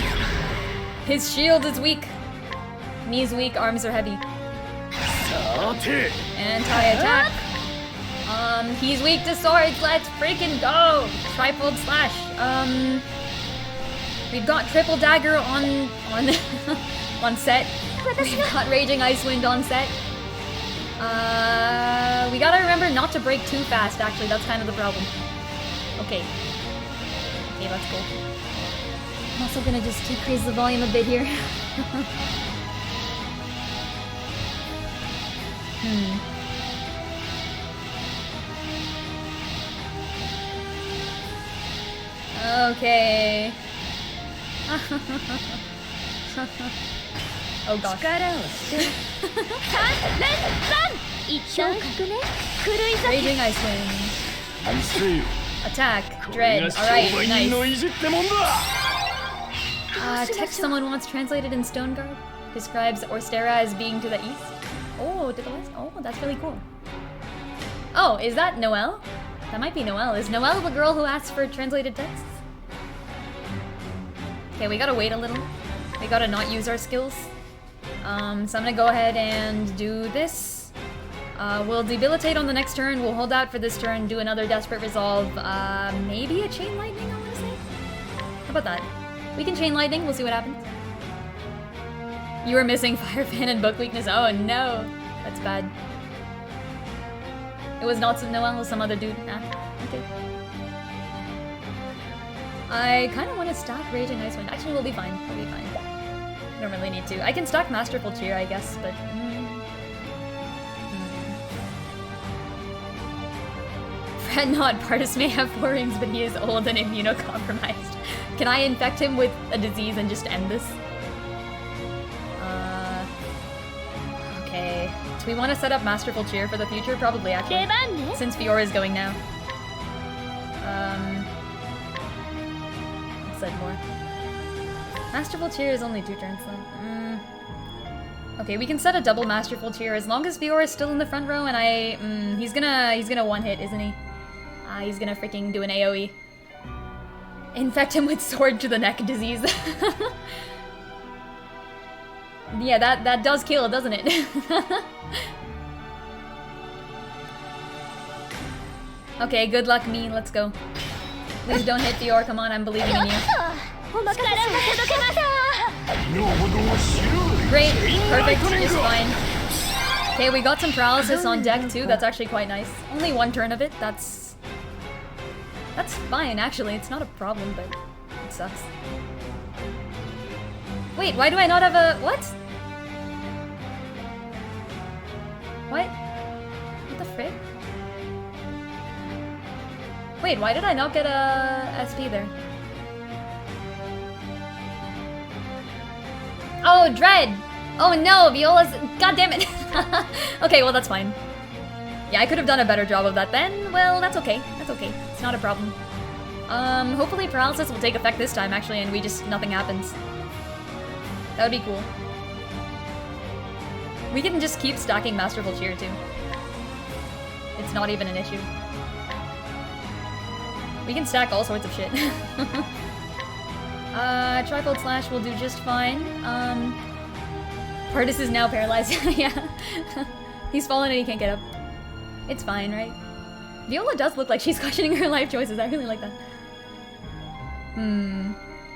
His shield is weak. Knees weak, arms are heavy. Anti-attack. He's weak to swords. Let's freaking go! Trifold slash. We've got triple dagger on on set. We've got raging ice wind on set. We gotta remember not to break too fast. Actually, that's kind of the problem. Okay. Okay, let's go. I'm also gonna just decrease the volume a bit here. Okay. Oh gosh. Raging ice wind. Attack. Dread. Alright, nice. Text someone wants translated in Stone Guard. Describes Orstera as being to the east. Oh, to the west? Oh, that's really cool. Oh, is that Noelle? That might be Noelle. Is Noelle the girl who asks for translated texts? Okay, we gotta wait a little. We gotta not use our skills. So I'm gonna go ahead and do this. We'll debilitate on the next turn. We'll hold out for this turn, do another Desperate Resolve. Maybe a Chain Lightning, I wanna say? How about that? We can Chain Lightning, we'll see what happens. You were missing Fire Fan and Book Weakness. Oh no, that's bad. It was not some Noelle, it was some other dude. Nah, okay. I kind of want to stack Raging Ice Wind. Actually, we'll be fine. We'll be fine. I don't really need to. I can stack Masterful Cheer, I guess, but... Fred Not Partis may have 4 rings, but he is old and immunocompromised. Can I infect him with a disease and just end this? Okay. Do we want to set up Masterful Cheer for the future? Probably, actually. Since Fiora is going now. Said more. Masterful Cheer is only 2 turns though. Okay, we can set a double Masterful Cheer as long as Fiora is still in the front row and I... he's gonna one hit, isn't he? He's gonna freaking do an AoE. Infect him with sword to the neck disease. Yeah, that does kill, doesn't it? Okay, good luck me, let's go. Please don't hit Fiora, come on, I'm believing in you. Great, perfect, just fine. Okay, we got some paralysis on deck too, that's actually quite nice. Only 1 turn of it, that's fine actually, it's not a problem, but it sucks. Wait, why do I not have a... what? What? What the frick? Wait, why did I not get a SP there? Oh, Dread! Oh no, Viola's... god damn it! Okay, well that's fine. Yeah, I could have done a better job of that then. Well, that's okay. That's okay. It's not a problem. Hopefully paralysis will take effect this time actually and we just... nothing happens. That would be cool. We can just keep stacking Masterful Cheer too. It's not even an issue. We can stack all sorts of shit. Trifold Slash will do just fine. Partis is now paralyzed. Yeah. He's fallen and he can't get up. It's fine, right? Viola does look like she's questioning her life choices. I really like that.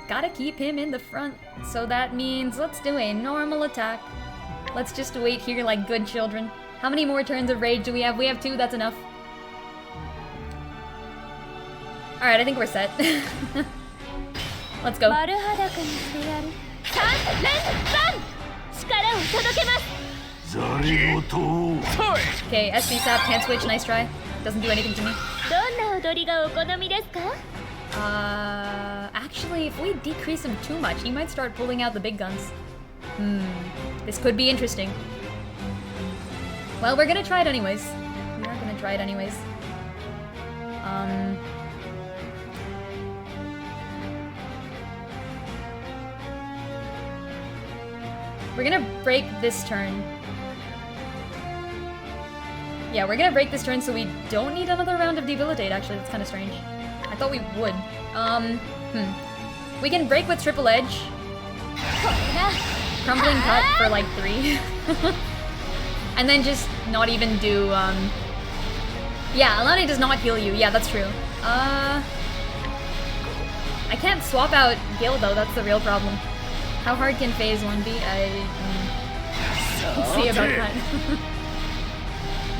Gotta keep him in the front. So that means let's do a normal attack. Let's just wait here like good children. How many more turns of rage do we have? We have 2, that's enough. Alright, I think we're set. Let's go. Okay, SP sap, can't switch, nice try. Doesn't do anything to me. Actually, if we decrease him too much, he might start pulling out the big guns. This could be interesting. Well, we're gonna try it anyways. We are gonna try it anyways. We're gonna break this turn. Yeah, we're gonna break this turn so we don't need another round of debilitate, actually. That's kind of strange. I thought we would. We can break with triple edge. Crumbling cut for like 3. And then just not even do, yeah, Alani does not heal you. Yeah, that's true. I can't swap out Gil though, that's the real problem. How hard can phase 1 be? Let's see about that.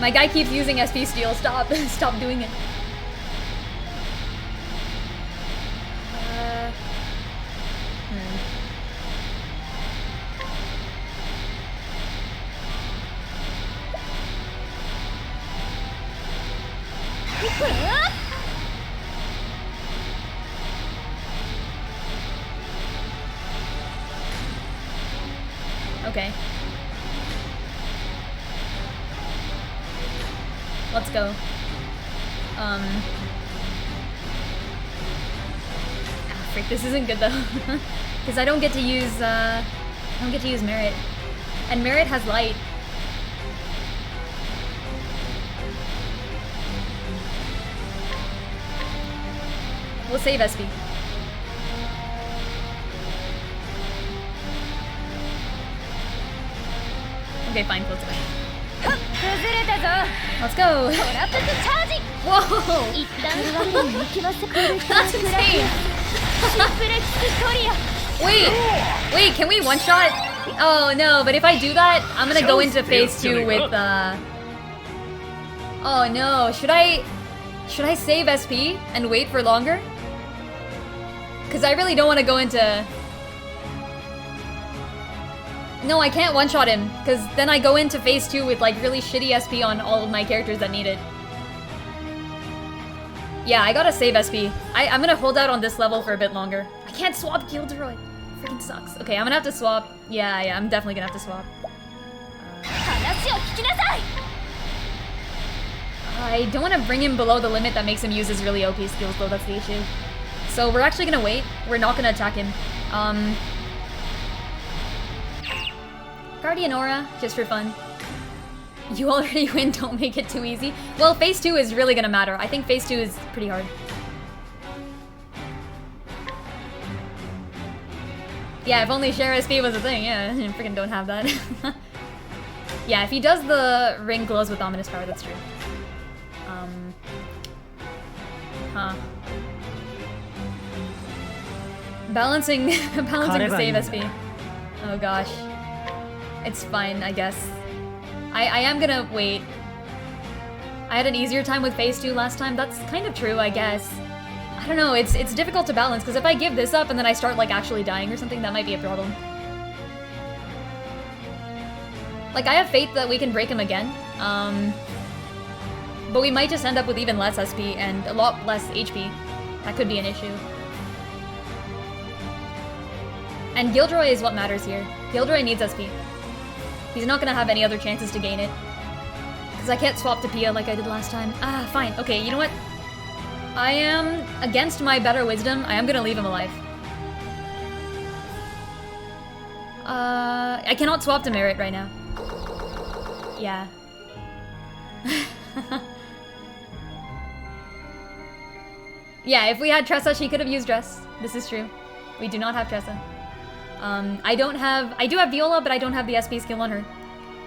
My guy keeps using SP steal. Stop. Stop doing it. Okay. Let's go. Freak, this isn't good though. Because I don't get to use Merit. And Merit has light. We'll save SP. Okay, fine, close it. Let's go! Whoa! That's insane! Wait, can we one-shot? Oh no, but if I do that, I'm gonna go into phase 2 with, Oh no, should I save SP and wait for longer? Because I really don't want to go into... No, I can't one-shot him, because then I go into phase 2 with like really shitty SP on all of my characters that need it. Yeah, I gotta save SP. I'm gonna hold out on this level for a bit longer. I can't swap Gilderoy. Freaking sucks. Okay, I'm gonna have to swap. Yeah, I'm definitely gonna have to swap. I don't want to bring him below the limit that makes him use his really OP skills though, that's the issue. So we're actually gonna wait. We're not gonna attack him. Guardian Aura, just for fun. You already win, don't make it too easy. Well, phase 2 is really gonna matter. I think phase 2 is pretty hard. Yeah, if only share SP was a thing, yeah, I freaking don't have that. Yeah, if he does the ring glows with Ominous Power, that's true. Balancing to save SP. Oh gosh. It's fine, I guess. I am gonna wait. I had an easier time with phase 2 last time. That's kind of true, I guess. I don't know, it's difficult to balance, because if I give this up and then I start like actually dying or something, that might be a problem. Like, I have faith that we can break him again. But we might just end up with even less SP and a lot less HP. That could be an issue. And Gilderoy is what matters here. Gilderoy needs SP. He's not gonna have any other chances to gain it. Because I can't swap to Pia like I did last time. Ah, fine. Okay, you know what? I am, against my better wisdom, I am gonna leave him alive. I cannot swap to Merit right now. Yeah. Yeah, if we had Tressa, she could have used Dress. This is true. We do not have Tressa. I do have Viola, but I don't have the SP skill on her.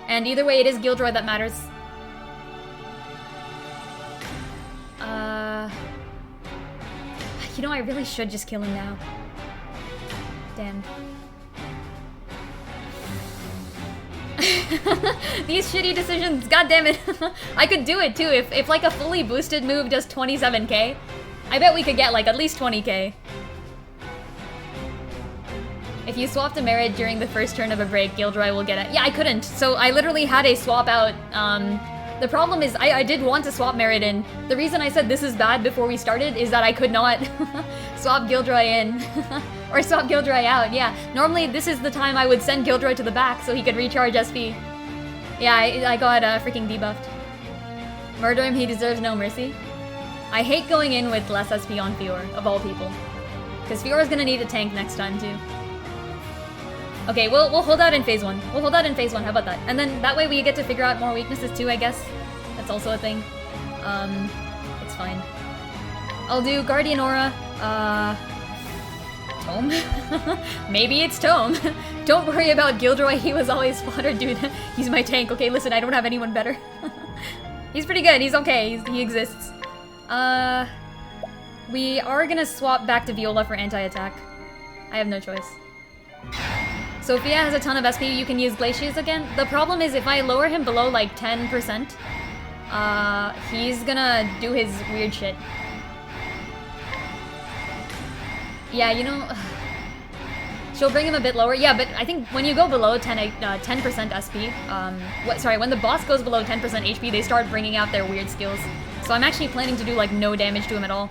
And either way, it is Gilderoy that matters. You know, I really should just kill him now. Damn. These shitty decisions, god damn it. I could do it too if like a fully boosted move does 27k. I bet we could get like at least 20k. If you swapped a merit during the first turn of a break, Gilderoy will get it. Yeah, I couldn't. So I literally had a swap out. The problem is I did want to swap merit in. The reason I said this is bad before we started is that I could not swap Gilderoy in. Or swap Gilderoy out, yeah. Normally this is the time I would send Gilderoy to the back so he could recharge SP. Yeah, I got freaking debuffed. Murder him, he deserves no mercy. I hate going in with less SP on Fior, of all people. Because Fior's gonna need a tank next time too. Okay, we'll hold out in phase 1. We'll hold out in phase 1, how about that? And then that way we get to figure out more weaknesses too, I guess. That's also a thing. It's fine. I'll do Guardian Aura, Tome? Maybe it's Tome. Don't worry about Gilderoy, he was always fodder, dude. He's my tank. Okay, listen, I don't have anyone better. He's pretty good, he's okay, he exists. We are gonna swap back to Viola for anti-attack. I have no choice. Sophia has a ton of SP, you can use Glaciers again. The problem is if I lower him below like 10%, he's gonna do his weird shit. Yeah, you know, she'll bring him a bit lower. Yeah, but I think when you go below 10% SP, when the boss goes below 10% HP, they start bringing out their weird skills. So I'm actually planning to do like no damage to him at all.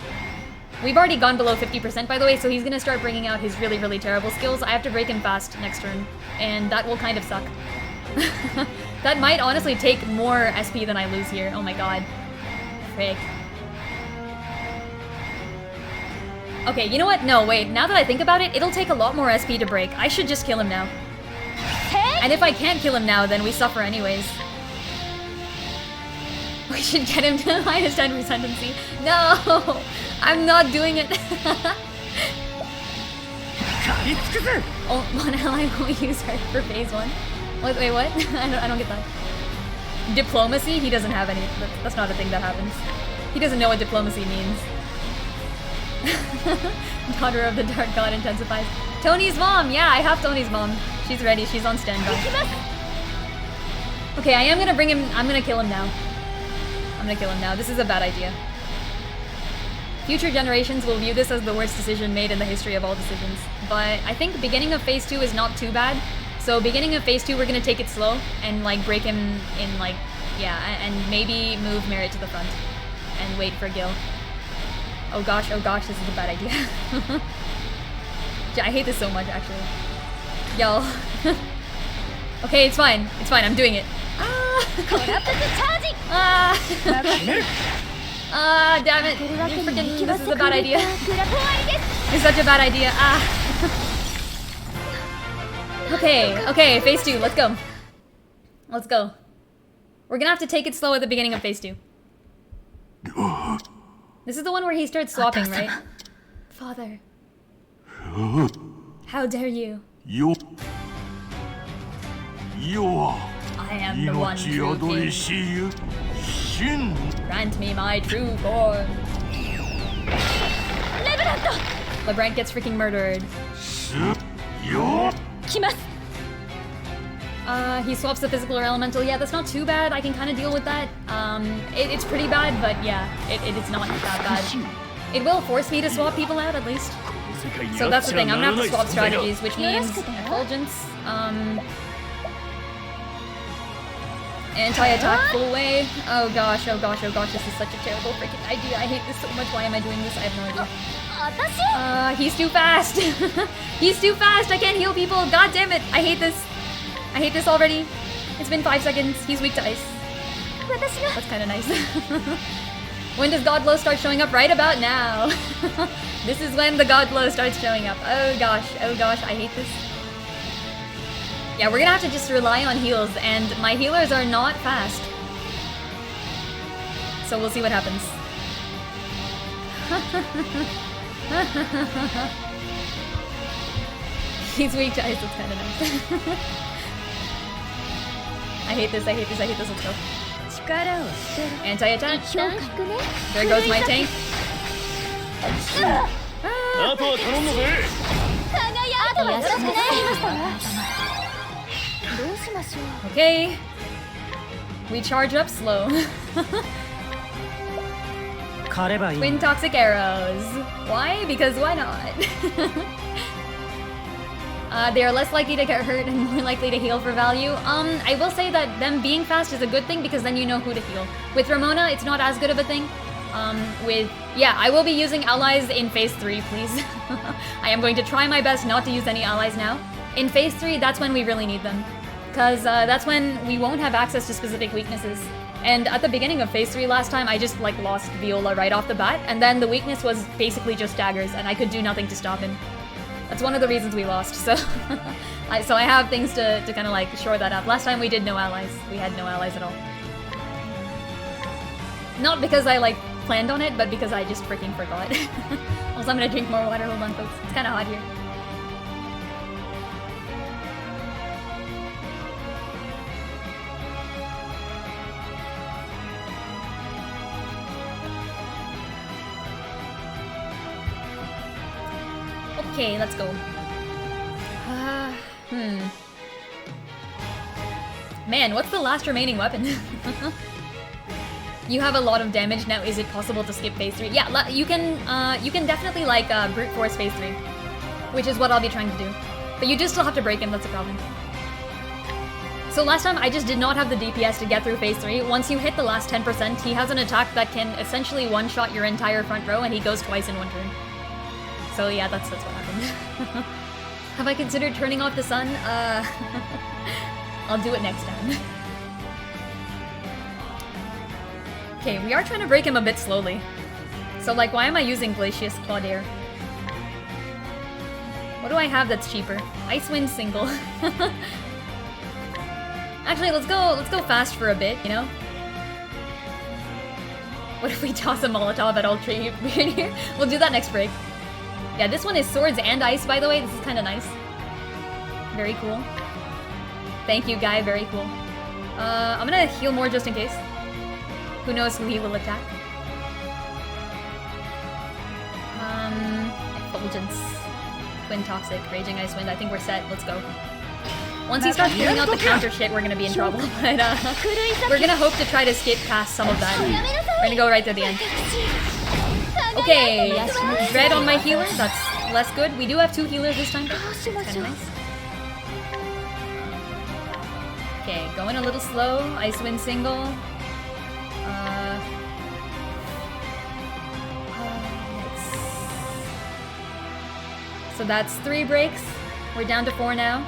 We've already gone below 50% by the way, so he's gonna start bringing out his really, really terrible skills. I have to break him fast next turn, and that will kind of suck. That might honestly take more SP than I lose here. Oh my god. Frick. Okay, you know what? No, wait. Now that I think about it, it'll take a lot more SP to break. I should just kill him now. And if I can't kill him now, then we suffer anyways. We should get him to minus 10 resiliency. No! I'm not doing it. Oh, one ally won't use her for phase 1. Wait, what? I don't get that. Diplomacy? He doesn't have any. That's not a thing that happens. He doesn't know what diplomacy means. Daughter of the Dark God intensifies. Tony's mom! Yeah, I have Tony's mom. She's ready, she's on standby. Okay, I am gonna bring him. I'm gonna kill him now. I'm gonna kill him now. This is a bad idea. Future generations will view this as the worst decision made in the history of all decisions. But I think beginning of phase 2 is not too bad. So beginning of phase 2, we're gonna take it slow and like break him in like, yeah, and maybe move Merit to the front and wait for Gil. Oh gosh, this is a bad idea. I hate this so much actually. Yo. Okay, it's fine, I'm doing it. Damn it. Freaking, this is a bad idea. It's such a bad idea. Okay, phase 2, let's go. Let's go. We're gonna have to take it slow at the beginning of phase 2. This is the one where he starts swapping, right? Father. How dare you? I am the one true king. Grant me my true form. LeBranc gets freaking murdered. He swaps the physical or elemental. Yeah, that's not too bad. I can kind of deal with that. It's pretty bad, but yeah, it's not that bad. It will force me to swap people out, at least. So that's the thing. I'm gonna have to swap strategies, which means Effulgence, anti-attack full way. Oh gosh, this is such a terrible freaking idea. I hate this so much. Why am I doing this? I have no idea. He's too fast. He's too fast. I can't heal people. God damn it. I hate this. I hate this already. It's been 5 seconds. He's weak to ice. That's kind of nice. When does God Glow start showing up? Right about now. This is when the God Glow starts showing up. Oh gosh, I hate this. Yeah, we're gonna have to just rely on heals, and my healers are not fast. So we'll see what happens. He's weak to ice, that's kind of nice. I hate this, let's go. Anti-attack. There goes my tank. Okay. We charge up slow. Twin toxic arrows. Why? Because why not? They are less likely to get hurt and more likely to heal for value. I will say that them being fast is a good thing because then you know who to heal. With Ramona, it's not as good of a thing. Yeah, I will be using allies in phase 3, please. I am going to try my best not to use any allies now. In phase 3, that's when we really need them. Because that's when we won't have access to specific weaknesses. And at the beginning of phase 3 last time, I just like lost Viola right off the bat, and then the weakness was basically just daggers, and I could do nothing to stop him. That's one of the reasons we lost, so... so I have things to kind of like shore that up. Last time we did no allies. We had no allies at all. Not because I like planned on it, but because I just freaking forgot. Also, I'm gonna drink more water. Hold on, folks. It's kind of hot here. Okay, let's go. Man, what's the last remaining weapon? You have a lot of damage now. Is it possible to skip phase 3? Yeah, you can definitely like brute force phase 3, which is what I'll be trying to do. But you do still have to break him. That's a problem. So last time I just did not have the DPS to get through phase 3. Once you hit the last 10%, he has an attack that can essentially one-shot your entire front row, and he goes twice in one turn. So yeah, that's what happened. Have I considered turning off the sun? I'll do it next time. Okay, we are trying to break him a bit slowly. So like, why am I using Glacius Claudaire? What do I have that's cheaper? Icewind single. Actually, let's go fast for a bit, you know? What if we toss a Molotov at all three here? We'll do that next break. Yeah, this one is swords and ice, by the way. This is kind of nice. Very cool. Thank you, Guy. Very cool. I'm gonna heal more just in case. Who knows who he will attack? Effulgence. Twin Toxic. Raging Ice Wind. I think we're set. Let's go. Once he starts pulling out the counter shit, we're gonna be in trouble. But we're gonna hope to try to skip past some of that. We're gonna go right to the end. Okay, Dread on my healer. That's less good. We do have 2 healers this time. That's kinda nice. Okay, going a little slow. Icewind single. So that's 3 breaks. We're down to 4 now.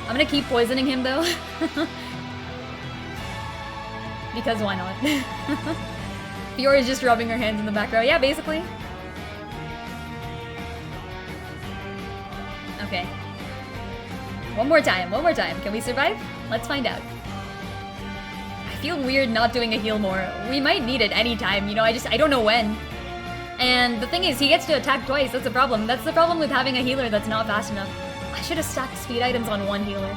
I'm gonna keep poisoning him though. Because why not? Fiora's just rubbing her hands in the back row. Yeah, basically. Okay. One more time. Can we survive? Let's find out. I feel weird not doing a heal more. We might need it anytime, you know, I don't know when. And the thing is, he gets to attack twice, that's the problem. That's the problem with having a healer that's not fast enough. I should have stacked speed items on 1 healer.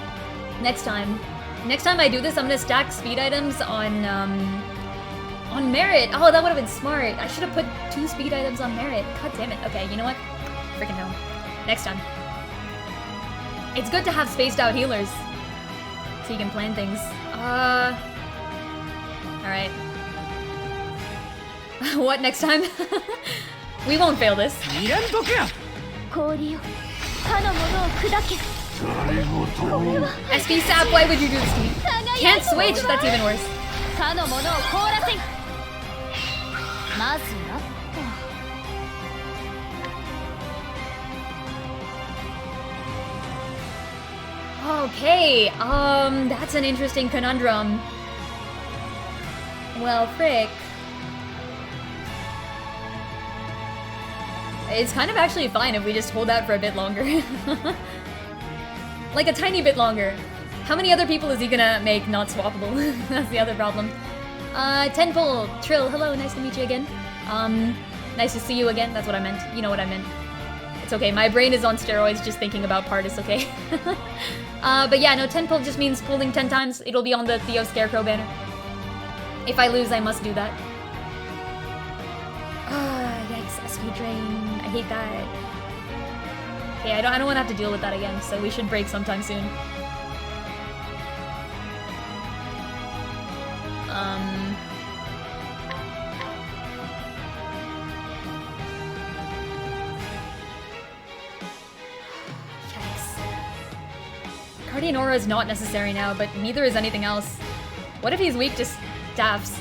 Next time I do this, I'm gonna stack speed items on merit. Oh, that would have been smart. I should have put 2 speed items on merit. God damn it. Okay, you know what? Freaking hell. Next time. It's good to have spaced out healers. So you can plan things. Alright. What next time? We won't fail this. SP Sap, why would you do this to me? Can't switch, that's even worse. Okay, that's an interesting conundrum. Well, frick. It's kind of actually fine if we just hold out for a bit longer. Like a tiny bit longer. How many other people is he gonna make not swappable? That's the other problem. Tenfold, Trill, hello, nice to meet you again. Nice to see you again, that's what I meant. You know what I meant. It's okay, my brain is on steroids just thinking about Partis, okay? But yeah, no, Tenfold just means pulling 10 times. It'll be on the Theo Scarecrow banner. If I lose, I must do that. Yikes, SP Drain. I hate that. Okay, I don't want to have to deal with that again, so we should break sometime soon. Yikes. Guardian Aura is not necessary now, but neither is anything else. What if he's weak to staffs?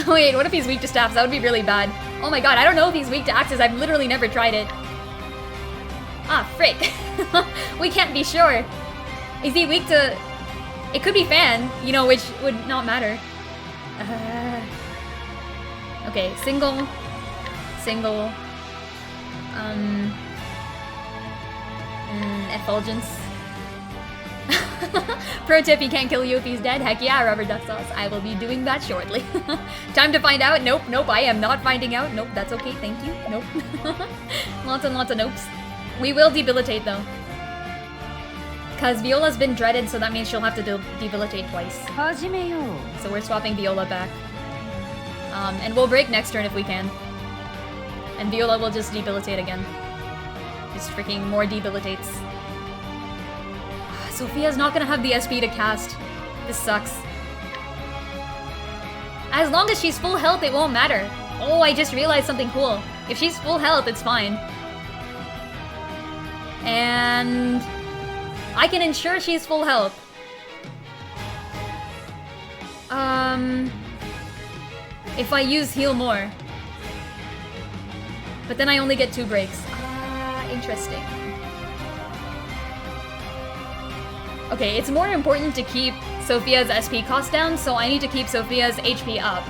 Wait, what if he's weak to staffs? That would be really bad. Oh my god, I don't know if he's weak to axes. I've literally never tried it. Ah, frick. We can't be sure. Is he weak to... It could be fan, you know, which would not matter. Okay, single. Single. Effulgence. Pro tip, he can't kill you if he's dead. Heck yeah, rubber duck sauce. I will be doing that shortly. Time to find out. Nope, nope, I am not finding out. Nope, that's okay, thank you. Nope. Lots and lots of nopes. We will debilitate though. Because Viola's been dreaded, so that means she'll have to debilitate twice. So we're swapping Viola back. And we'll break next turn if we can. And Viola will just debilitate again. Just freaking more debilitates. Sophia's not gonna have the SP to cast. This sucks. As long as she's full health, it won't matter. Oh, I just realized something cool. If she's full health, it's fine. And... I can ensure she's full health. If I use heal more. But then I only get 2 breaks. Interesting. Okay, it's more important to keep Sophia's SP cost down, so I need to keep Sophia's HP up.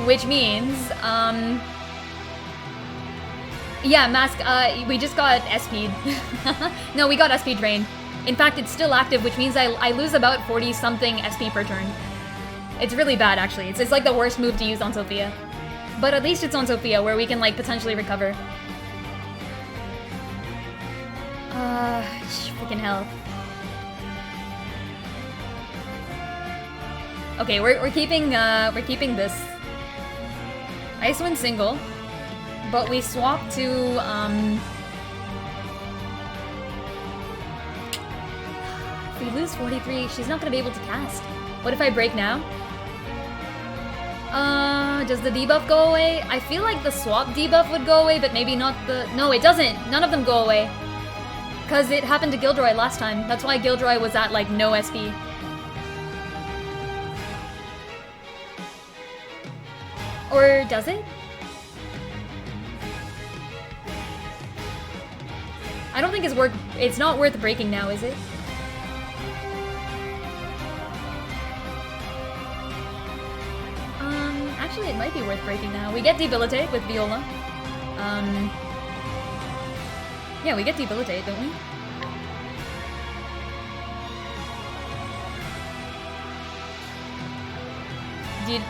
Which means, yeah, Mask, we just got SP'd. No, we got SP drained. In fact, it's still active, which means I lose about 40-something SP per turn. It's really bad, actually. It's like the worst move to use on Sophia. But at least it's on Sophia, where we can, like, potentially recover. Freaking hell. Okay, we're keeping this. Icewind single, but we swap to, if we lose 43, she's not gonna be able to cast. What if I break now? Does the debuff go away? I feel like the swap debuff would go away, but maybe not the... No, it doesn't! None of them go away. Because it happened to Gilderoy last time. That's why Gilderoy was at, like, no SP. Or does it? I don't think it's not worth breaking now, is it? Actually, it might be worth breaking now. We get Debilitate with Viola. Yeah, we get Debilitate, don't we?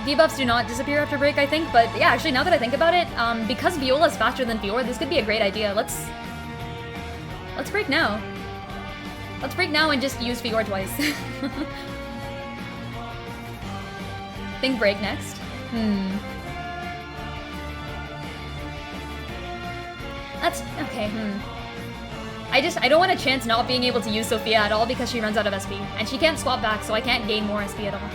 Debuffs do not disappear after break, I think, but yeah, actually, now that I think about it, because Viola's faster than Fiora, this could be a great idea. Let's break now. Let's break now and just use Fiora twice. Think break next. That's okay. I don't want to chance not being able to use Sophia at all because she runs out of SP, and she can't swap back, so I can't gain more SP at all.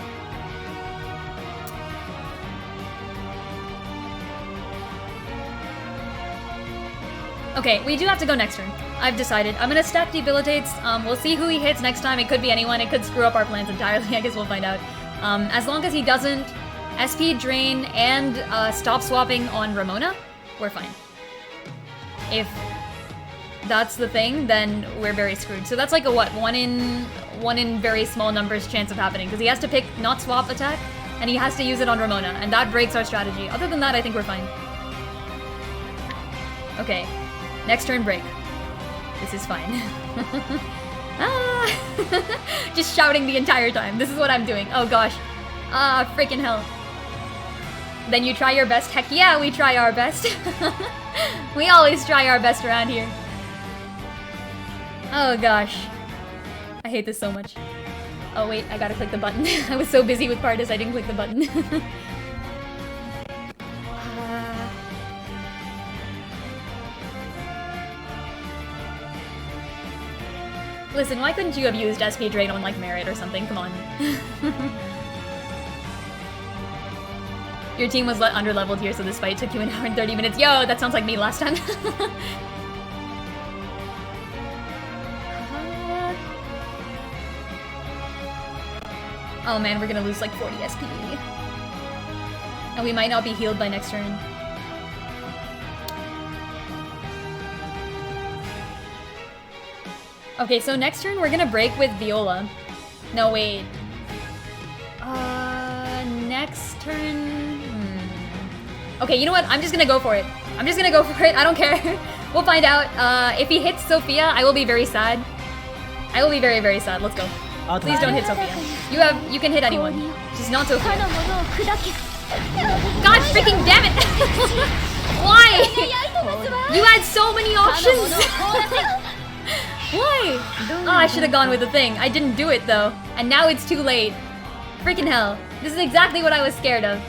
Okay, we do have to go next turn. I've decided. I'm gonna stack Debilitates. We'll see who he hits next time. It could be anyone. It could screw up our plans entirely. I guess we'll find out. As long as he doesn't SP drain and stop swapping on Ramona, we're fine. If that's the thing, then we're very screwed. So that's like a what? One in very small numbers chance of happening, because he has to pick not swap attack, and he has to use it on Ramona, and that breaks our strategy. Other than that, I think we're fine. Okay. Next turn break. This is fine. Just shouting the entire time. This is what I'm doing. Oh gosh. Freaking hell. Then you try your best. Heck yeah, we try our best. We always try our best around here. Oh gosh. I hate this so much. Oh wait, I gotta click the button. I was so busy with Pardis, I didn't click the button. Listen, why couldn't you have used SP Drain on, like, Merit or something? Come on. Your team was under-leveled here, so this fight took you an hour and 30 minutes. Yo, that sounds like me last time. Oh man, we're gonna lose like 40 SP. And we might not be healed by next turn. Okay, so next turn we're gonna break with Viola. No, wait. Next turn... Okay, you know what? I'm just gonna go for it. I'm just gonna go for it. I don't care. We'll find out. If he hits Sophia, I will be very sad. I will be very, very sad. Let's go. Please don't hit Sophia. You can hit anyone. Just not Sophia. God freaking damn it! Why? You had so many options! Why? Oh, I should have gone with the thing. I didn't do it though. And now it's too late. Freaking hell. This is exactly what I was scared of.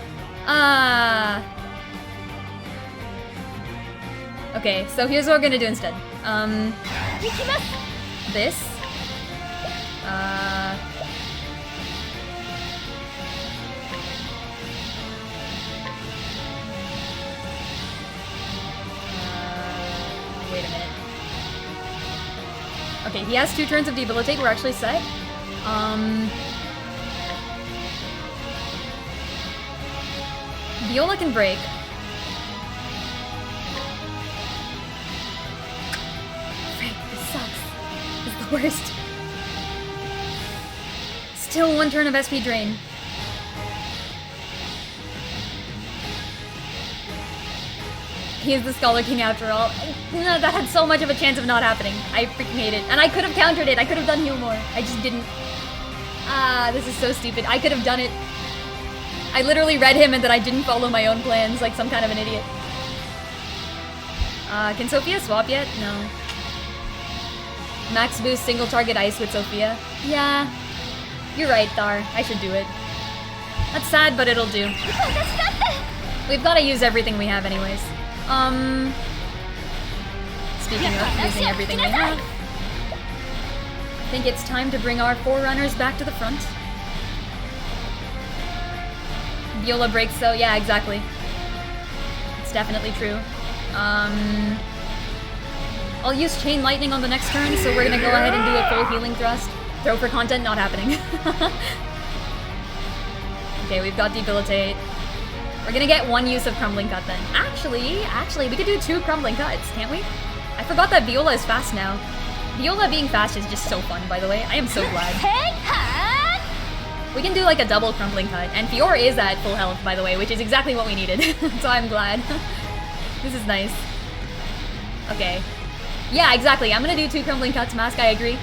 Okay, so here's what we're gonna do instead. This. Wait a minute. Okay, he has 2 turns of debilitate. We're actually set. Viola can break. Frick, this sucks. This is the worst. Still 1 turn of SP drain. He is the Scholar King after all. That had so much of a chance of not happening. I freaking hate it. And I could have countered it. I could have done heal more. I just didn't. This is so stupid. I could have done it. I literally read him and then I didn't follow my own plans like some kind of an idiot. Can Sophia swap yet? No. Max boost single target ice with Sophia. Yeah. You're right, Thar. I should do it. That's sad, but it'll do. We've got to use everything we have anyways. Speaking of using everything we have, I think it's time to bring our Forerunners back to the front. Viola breaks, so yeah, exactly. It's definitely true. I'll use Chain Lightning on the next turn, so we're gonna go ahead and do a full healing thrust. Throw for content, not happening. Okay, we've got Debilitate. We're gonna get 1 use of Crumbling Cut then. Actually, we could do 2 Crumbling Cuts, can't we? I forgot that Viola is fast now. Viola being fast is just so fun, by the way. I am so glad. We can do like a double Crumbling Cut, and Fiora is at full health, by the way, which is exactly what we needed. So I'm glad. This is nice. Okay. Yeah, exactly. I'm gonna do 2 Crumbling Cuts, Mask, I agree.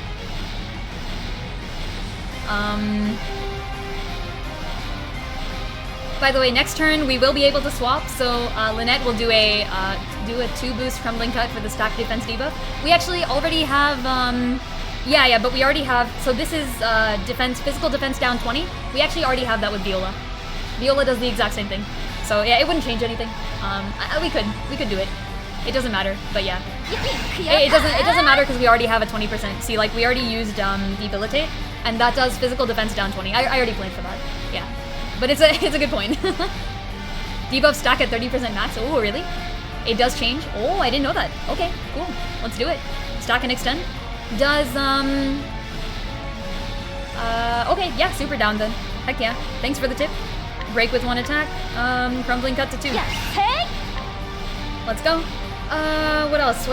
By the way, next turn we will be able to swap, so Lynette will do a 2-boost Crumbling Cut for the stack defense debuff. We actually already have, yeah, but we already have, so this is physical defense down 20. We actually already have that with Viola. Viola does the exact same thing. So yeah, it wouldn't change anything. We could do it. It doesn't matter, but yeah. It doesn't matter because we already have a 20%. See, like we already used Debilitate, and that does physical defense down 20. I already planned for that. Yeah. But it's a good point. Debuff stack at 30% max. Oh, really? It does change? Oh, I didn't know that. Okay, cool. Let's do it. Stack and extend. Does, okay, yeah, super down then. Heck yeah. Thanks for the tip. Break with 1 attack. Crumbling Cut to 2. Let's go. What else?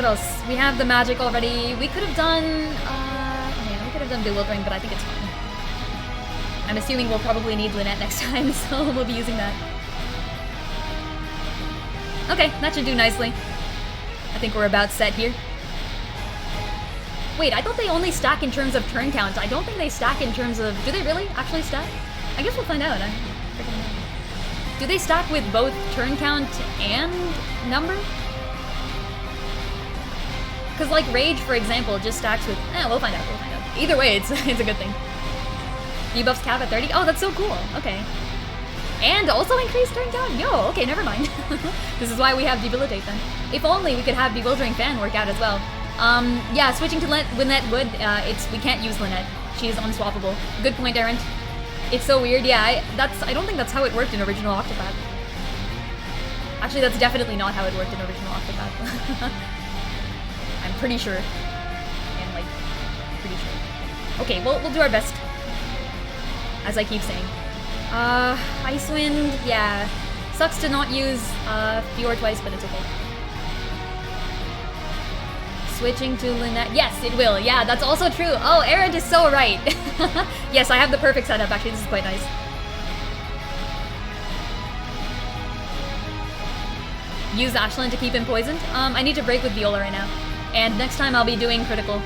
We have the magic already. We could have done, yeah, we could have done Bewildering, but I think it's fine. I'm assuming we'll probably need Lynette next time, so we'll be using that. Okay, that should do nicely. I think we're about set here. Wait, I thought they only stack in terms of turn count. I don't think they stack in terms of... Do they really actually stack? I guess we'll find out. Do they stack with both turn count and number? Because like Rage, for example, just stacks with... we'll find out. Either way, it's a good thing. Debuffs cap at 30? Oh, that's so cool. Okay. And also increased turn count? Yo, okay, never mind. This is why we have Debilitate then. If only we could have Bewildering Fan work out as well. Yeah, switching to Lynette would, we can't use Lynette. She is unswappable. Good point, Errant. It's so weird, yeah, I don't think that's how it worked in original Octopath. Actually, that's definitely not how it worked in original Octopath. I'm pretty sure. And, like, pretty sure. Okay, we'll do our best. As I keep saying. Icewind, yeah. Sucks to not use, Fior twice, but it's okay. Switching to Lynette. Yes, it will. Yeah, that's also true. Oh, Errant is so right. Yes, I have the perfect setup. Actually, this is quite nice. Use Ashland to keep him poisoned. I need to break with Viola right now. And next time I'll be doing critical.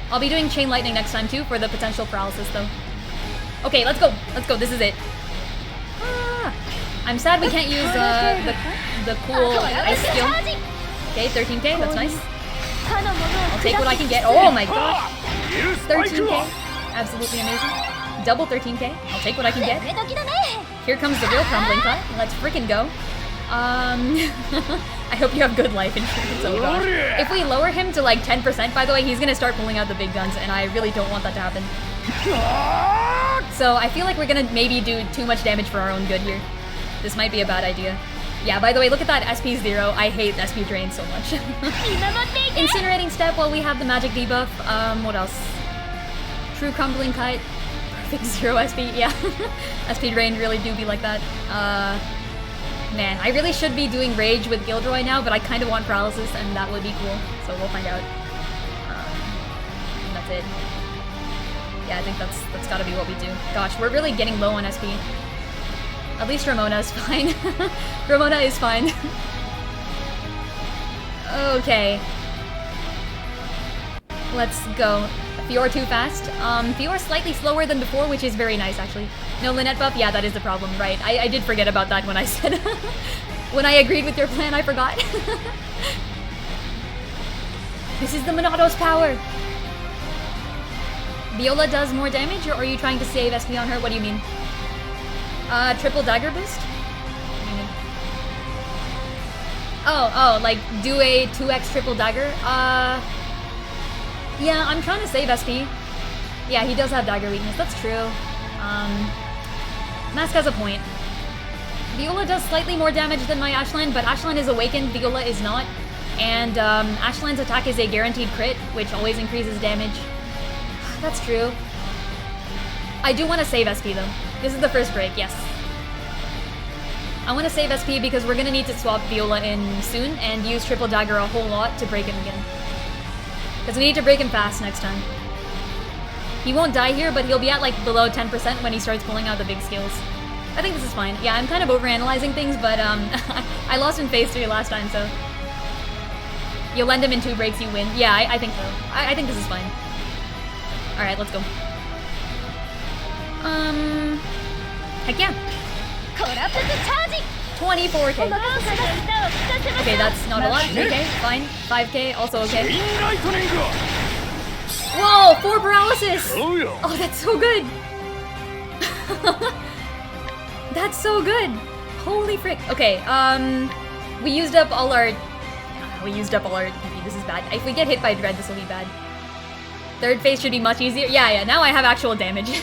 I'll be doing Chain Lightning next time too for the potential paralysis though. Okay, let's go. Let's go. This is it. I'm sad we can't use the cool ice skill. Okay, 13k, that's nice. I'll take what I can get. Oh my gosh. 13k. Absolutely amazing. Double 13k. I'll take what I can get. Here comes the real crumbling cut. Let's freaking go. I hope you have good life insurance. Oh gosh. If we lower him to like 10%, by the way, he's gonna start pulling out the big guns, and I really don't want that to happen. So I feel like we're gonna maybe do too much damage for our own good here. This might be a bad idea. Yeah, by the way, look at that SP0. I hate SP drain so much. Incinerating step while we have the magic debuff. What else? True crumbling cut. Perfect 0 SP. Yeah. SP drain really do be like that. Man, I really should be doing rage with Gilderoy now, but I kind of want paralysis, and that would be cool. So we'll find out. And that's it. Yeah, I think that's gotta be what we do. Gosh, we're really getting low on SP. At least Ramona is fine. Ramona is fine. Okay. Let's go. Fior too fast. Fior slightly slower than before, which is very nice, actually. No Lynette buff? Yeah, that is the problem, right. I did forget about that when I said... when I agreed with your plan, I forgot. This is the Monado's power! Viola does more damage, or are you trying to save SP on her? What do you mean? Triple dagger boost? What do you mean? Oh, like do a 2x triple dagger? Yeah, I'm trying to save SP. Yeah, he does have dagger weakness, that's true. Mask has a point. Viola does slightly more damage than my Ashland, but Ashland is awakened, Viola is not. And Ashland's attack is a guaranteed crit, which always increases damage. That's true. I do want to save SP though. This is the first break, yes. I want to save SP because we're gonna need to swap Viola in soon and use triple dagger a whole lot to break him again. Because we need to break him fast next time. He won't die here, but he'll be at like below 10% when he starts pulling out the big skills. I think this is fine. Yeah, I'm kind of overanalyzing things, but I lost in phase 3 last time, so... You lend him in 2 breaks, you win. Yeah, I think so. I think this is fine. Alright, let's go. Heck yeah. 24k. Okay, that's not a lot. 3k, fine. 5k, also okay. Whoa, 4 paralysis! Oh, that's so good! That's so good! Holy frick. Okay, we used up all our... PP, this is bad. If we get hit by Dread, this will be bad. Third phase should be much easier. Yeah, now I have actual damage.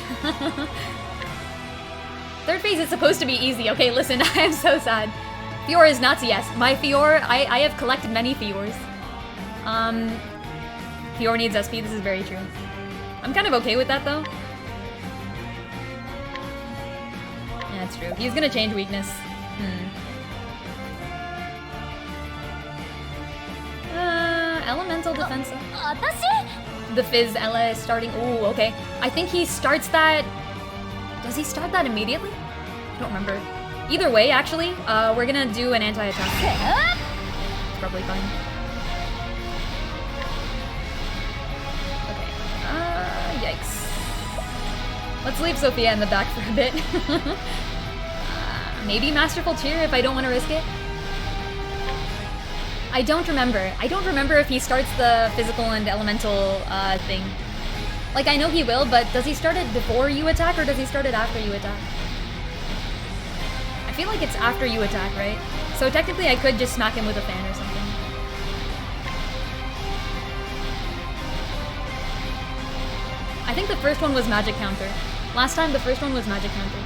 Third phase is supposed to be easy. Okay, listen, I am so sad. Fior is nuts, yes. My Fior, I have collected many Fiors. Fior needs SP, this is very true. I'm kind of okay with that, though. Yeah, that's true. He's gonna change weakness. Elemental defense. The Fizz Ella is starting. Ooh, okay. I think he starts that... Does he start that immediately? I don't remember. Either way, actually, we're gonna do an anti-attack. It's probably fine. Okay. Yikes. Let's leave Sophia in the back for a bit. Maybe Masterful Cheer if I don't want to risk it. I don't remember. I don't remember if he starts the physical and elemental thing. Like, I know he will, but does he start it before you attack, or does he start it after you attack? I feel like it's after you attack, right? So technically I could just smack him with a fan or something. I think the first one was magic counter. Last time the first one was magic counter.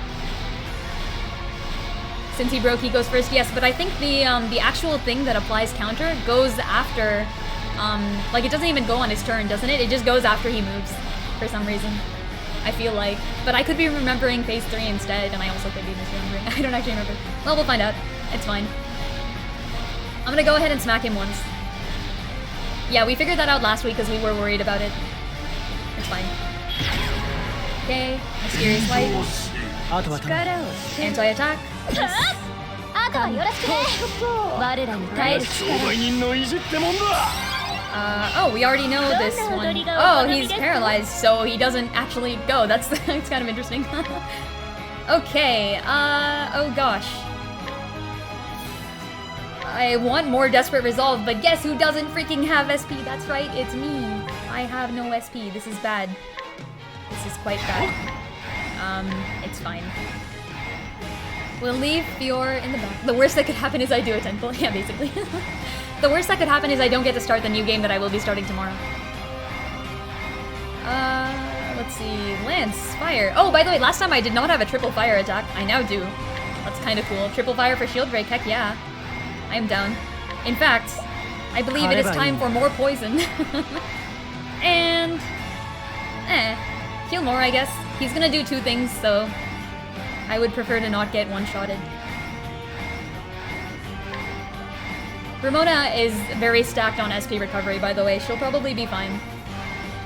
Since he broke, he goes first. Yes, but I think the actual thing that applies counter goes after, like it doesn't even go on his turn, doesn't it? It just goes after he moves, for some reason. I feel like. But I could be remembering phase 3 instead, and I also could be misremembering. I don't actually remember. Well, we'll find out. It's fine. I'm gonna go ahead and smack him once. Yeah, we figured that out last week because we were worried about it. It's fine. Okay, mysterious light. Anti-attack. Oh, we already know this one. Oh, he's paralyzed, so he doesn't actually go. That's kind of interesting. Okay, oh gosh. I want more Desperate Resolve, but guess who doesn't freaking have SP? That's right, it's me. I have no SP. This is bad. This is quite bad. It's fine. We'll leave Fior in the back. The worst that could happen is I do a 10-pull. Yeah, basically. The worst that could happen is I don't get to start the new game that I will be starting tomorrow. Let's see. Lance, fire. Oh, by the way, last time I did not have a triple fire attack. I now do. That's kind of cool. Triple fire for shield break, heck yeah. I am down. In fact, I believe it is time for more poison. And... heal more, I guess. He's gonna do 2 things, so... I would prefer to not get one-shotted. Ramona is very stacked on SP recovery, by the way. She'll probably be fine.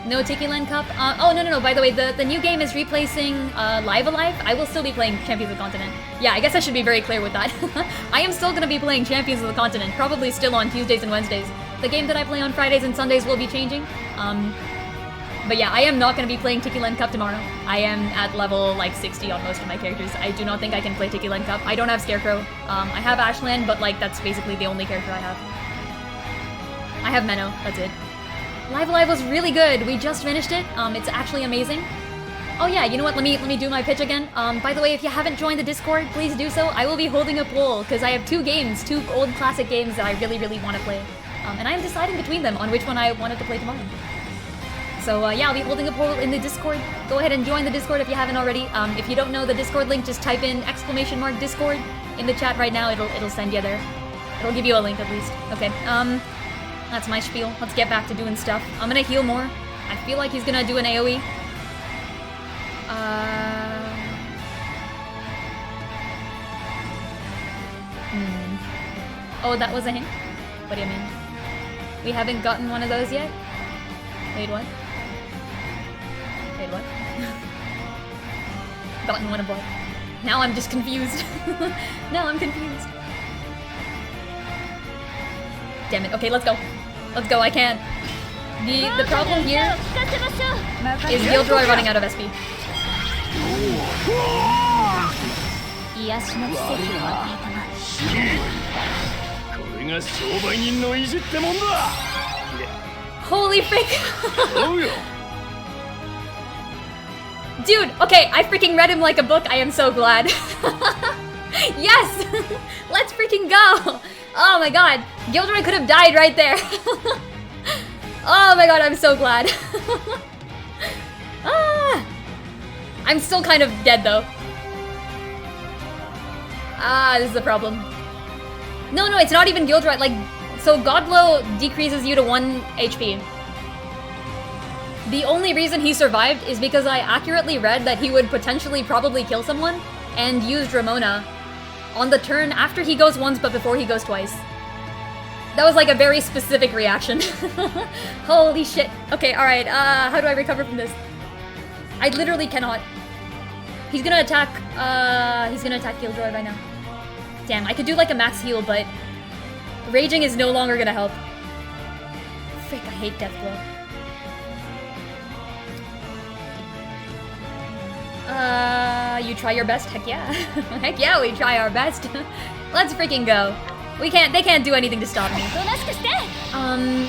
No Tiki Land Cup? Oh, no. By the way, the new game is replacing Live Alive. I will still be playing Champions of the Continent. Yeah, I guess I should be very clear with that. I am still gonna be playing Champions of the Continent, probably still on Tuesdays and Wednesdays. The game that I play on Fridays and Sundays will be changing. But yeah, I am not gonna be playing Tiki Land Cup tomorrow. I am at level, like, 60 on most of my characters. I do not think I can play Tiki Land Cup. I don't have Scarecrow. I have Ashland, but, like, that's basically the only character I have. I have Menno, that's it. Live Alive was really good. We just finished it. It's actually amazing. Oh yeah, you know what? Let me do my pitch again. By the way, if you haven't joined the Discord, please do so. I will be holding a poll because I have 2 games, 2 old classic games that I really, really want to play. And I am deciding between them on which one I wanted to play tomorrow. So yeah, I'll be holding a poll in the Discord. Go ahead and join the Discord if you haven't already. If you don't know the Discord link, just type in !Discord in the chat right now. It'll send you there. It'll give you a link at least. Okay. That's my spiel. Let's get back to doing stuff. I'm gonna heal more. I feel like he's gonna do an AoE. Oh, that was a hint? What do you mean? We haven't gotten one of those yet? Wait, what? Wait, what? Gotten one of what? Now I'm just confused. Now I'm confused. Damn it. Okay, let's go. Let's go, I can't. The problem here is Gilderoy running out of SP. Holy frick! Dude, okay, I freaking read him like a book. I am so glad. Yes! Let's freaking go! Oh my god, Gilderoy could have died right there. Oh my god, I'm so glad. Ah! I'm still kind of dead though. Ah, this is the problem. No, it's not even Gilderoy. Like, so Godblow decreases you to 1 HP. The only reason he survived is because I accurately read that he would potentially probably kill someone and used Ramona on the turn after he goes once but before he goes twice. That was like a very specific reaction. Holy shit. Okay, alright, how do I recover from this? I literally cannot. He's gonna attack Gilderoy right now. Damn, I could do like a max heal, but raging is no longer gonna help. Frick, I hate Deathblow. You try your best? Heck yeah. Heck yeah, we try our best. Let's freaking go. They can't do anything to stop me.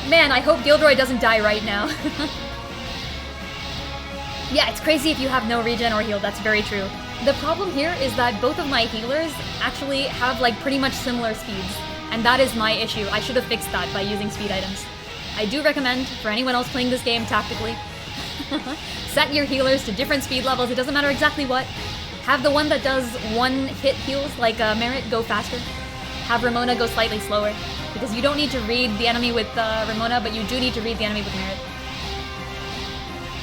Man, I hope Gilderoy doesn't die right now. Yeah, it's crazy if you have no regen or heal, that's very true. The problem here is that both of my healers actually have like pretty much similar speeds, and that is my issue. I should have fixed that by using speed items. I do recommend, for anyone else playing this game tactically, Set your healers to different speed levels, it doesn't matter exactly what. Have the one that does one hit heals, like Merit, go faster. Have Ramona go slightly slower. Because you don't need to read the enemy with Ramona, but you do need to read the enemy with Merit.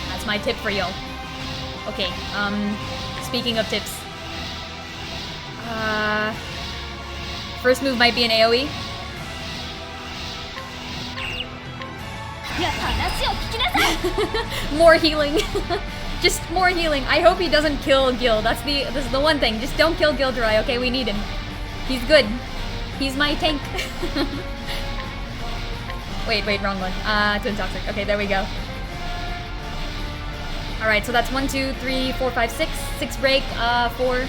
That's my tip for y'all. Okay, speaking of tips. First move might be an AoE. More healing. Just more healing. I hope he doesn't kill Gil. This is the one thing. Just don't kill Gilderoy, okay? We need him. He's good. He's my tank. Wait, wrong one. Twin Toxic. Okay, there we go. Alright, so that's 1, 2, 3, 4, 5, 6. 6 break, 4.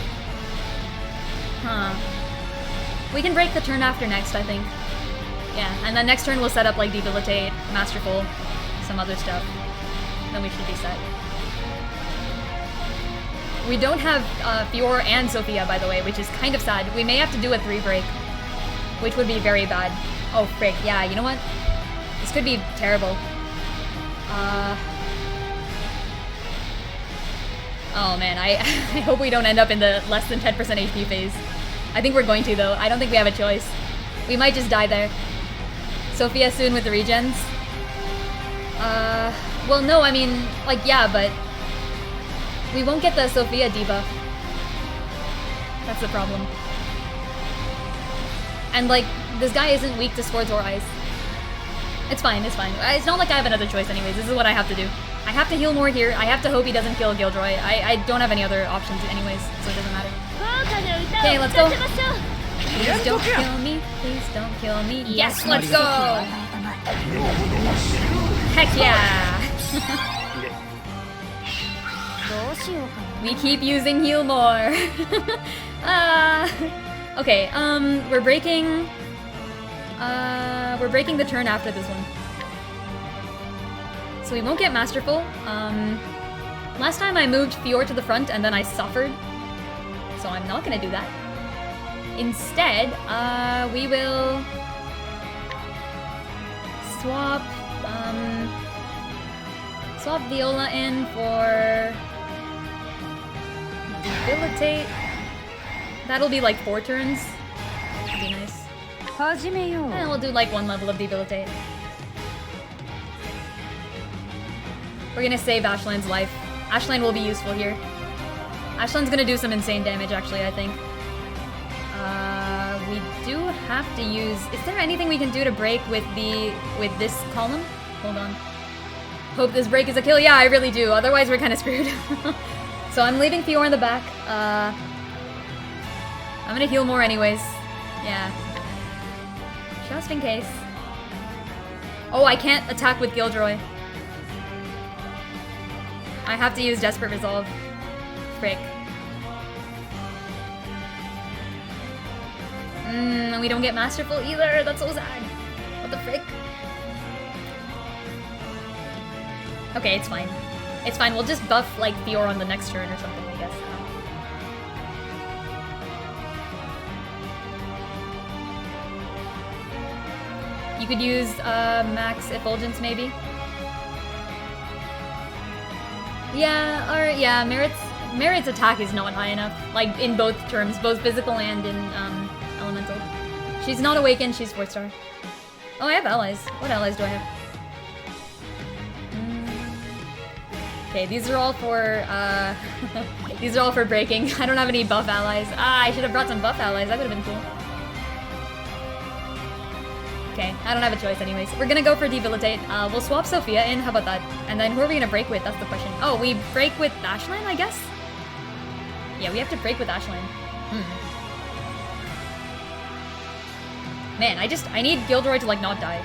Huh. We can break the turn after next, I think. Yeah, and then next turn we'll set up like Debilitate, Masterful, some other stuff. Then we should be set. We don't have Fior and Sophia, by the way, which is kind of sad. We may have to do a 3-break, which would be very bad. Oh, frick, yeah, you know what? This could be terrible. Oh man, I hope we don't end up in the less than 10% HP phase. I think we're going to, though. I don't think we have a choice. We might just die there. Sophia soon with the regens. Well, no, I mean, like, yeah, but we won't get the Sophia debuff. That's the problem. And, like, this guy isn't weak to Swords or Ice. It's fine, it's fine. It's not like I have another choice anyways. This is what I have to do. I have to heal more here. I have to hope he doesn't kill Gilderoy. I don't have any other options anyways, so it doesn't matter. Okay, let's go. Please don't kill me. Please don't kill me. Yes, let's go! Heck yeah! We keep using heal more. Okay, we're breaking the turn after this one. So we won't get Masterful. Last time I moved Fior to the front and then I suffered. So I'm not gonna do that. Instead, we will swap Viola in for Debilitate. That'll be like 4 turns. That'd be nice. And we'll do like 1 level of Debilitate. We're gonna save Ashland's life. Ashland will be useful here. Ashland's gonna do some insane damage, actually, I think. We do have to use... Is there anything we can do to break with this column? Hold on. Hope this break is a kill. Yeah, I really do. Otherwise, we're kind of screwed. So I'm leaving Fior in the back. I'm gonna heal more anyways. Yeah. Just in case. Oh, I can't attack with Gilderoy. I have to use Desperate Resolve. Frick. We don't get Masterful either. That's so sad. What the frick? Okay, it's fine. It's fine. We'll just buff like Fior on the next turn or something, I guess. You could use Max Effulgence maybe. Yeah, or yeah, Merit's attack is not high enough. Like in both terms, both physical and in elemental. She's not awakened, she's 4-star. Oh, I have allies. What allies do I have? Okay, these are all for these are all for breaking. I don't have any buff allies. Ah, I should have brought some buff allies. That would have been cool. Okay, I don't have a choice anyways. We're gonna go for Debilitate. We'll swap Sophia in, how about that? And then who are we gonna break with? That's the question. Oh, we break with Ashland, I guess? Yeah, we have to break with Ashland. Man, I need Gilderoy to, like, not die.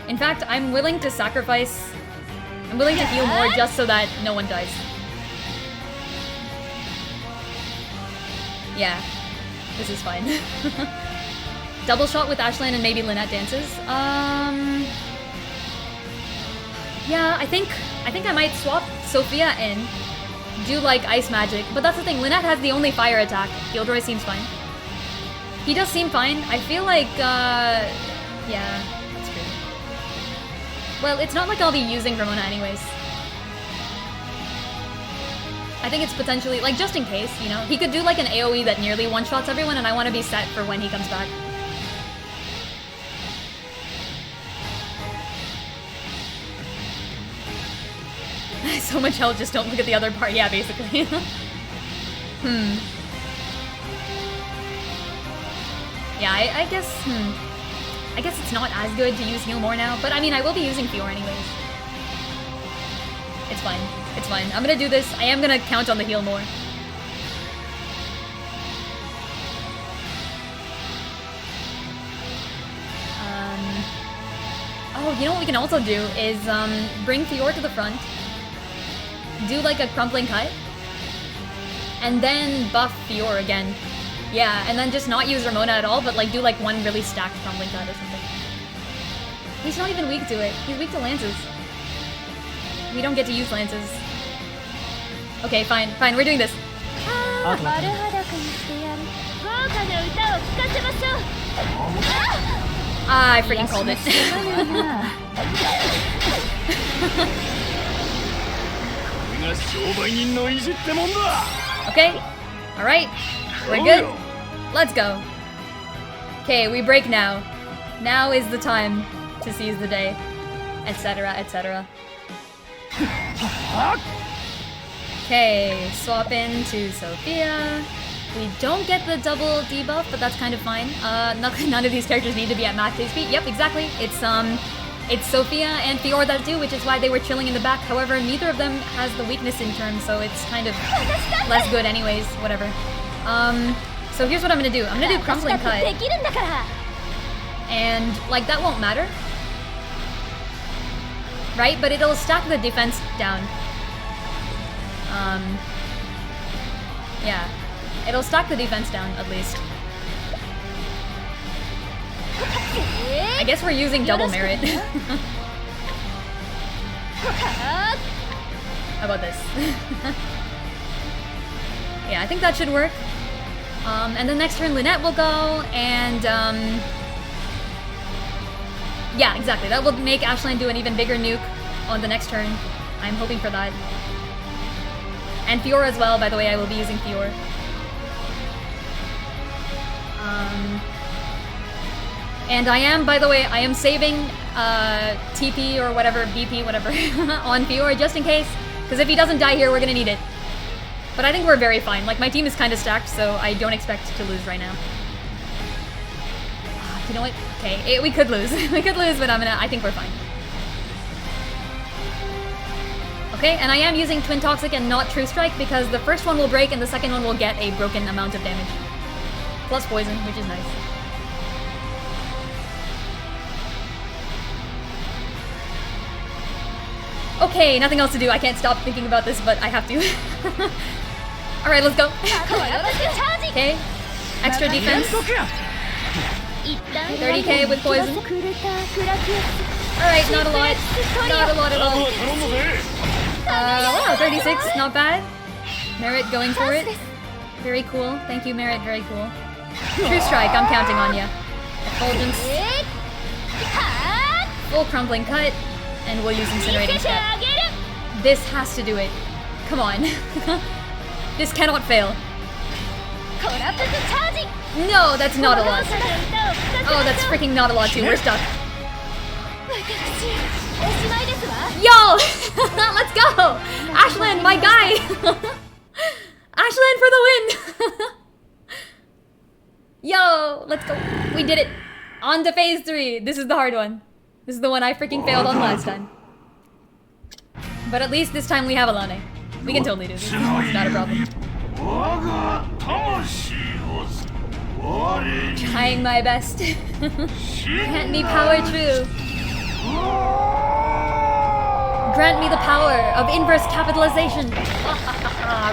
In fact, I'm willing to sacrifice... I'm willing to heal more just so that no one dies. Yeah. This is fine. Double shot with Ashland and maybe Lynette dances. Yeah, I think I might swap Sophia in. Do like ice magic, but that's the thing, Lynette has the only fire attack. Gilderoy seems fine. He does seem fine. I feel like, yeah, that's true. Well, it's not like I'll be using Ramona anyways. I think it's potentially, like, just in case, you know? He could do, like, an AoE that nearly one-shots everyone, and I want to be set for when he comes back. So much health, just don't look at the other part. Yeah, basically. Yeah, I guess, I guess it's not as good to use heal more now, but I mean, I will be using Fior anyways. It's fine. It's fine. I'm gonna do this. I am gonna count on the heal more. Oh, you know what we can also do is bring Fior to the front, do like a crumpling cut, and then buff Fior again. Yeah, and then just not use Ramona at all, but like do like one really stacked crumbling cut or something. He's not even weak to it. He's weak to lances. We don't get to use lances. Okay, fine, fine, we're doing this. I freaking called it. Okay, alright, we're good. Let's go. Okay, we break now. Now is the time to seize the day, etc., etc. Okay, swap into Sophia. We don't get the double debuff, but that's kind of fine. None of these characters need to be at max HP. Yep, exactly. It's Sophia and Fior that do, which is why they were chilling in the back. However, neither of them has the weakness in turn, so it's kind of less good anyways, whatever. So here's what I'm gonna do. I'm gonna do Crumpling Cut. And, like, that won't matter. Right? But it'll stack the defense down. Yeah. It'll stack the defense down, at least. I guess we're using double merit. How about this? Yeah, I think that should work. And then next turn Lynette will go, and yeah, exactly. That will make Ashland do an even bigger nuke on the next turn. I'm hoping for that. And Fior as well, by the way, I will be using Fior. And I am, by the way, I am saving TP or whatever, BP, whatever, on Fior just in case, because if he doesn't die here, we're gonna need it. But I think we're very fine. Like, my team is kind of stacked, so I don't expect to lose right now. You know what? Okay, we could lose. We could lose, but I think we're fine. Okay, and I am using Twin Toxic and not True Strike because the first one will break and the second one will get a broken amount of damage. Plus poison, which is nice. Okay, nothing else to do. I can't stop thinking about this, but I have to. Alright, let's go. Okay, extra defense. 30k with poison. Alright, not a lot. Not a lot at all. Wow, 36, not bad. Merit going for it. Very cool. Thank you, Merit, very cool. True Strike, I'm counting on ya. Effulgence. Full Crumpling Cut. And we'll use Incinerating Step. This has to do it. Come on. This cannot fail. No, that's not a lot. Oh, that's freaking not a lot too. We're stuck. Yo! Let's go! Ashland, my guy! Ashland for the win! Yo, let's go. We did it. On to phase 3. This is the hard one. This is the one I freaking failed on last time. But at least this time we have Alane. We can totally do this. It's not a problem. Trying my best. Grant me power true. Grant me the power of inverse capitalization.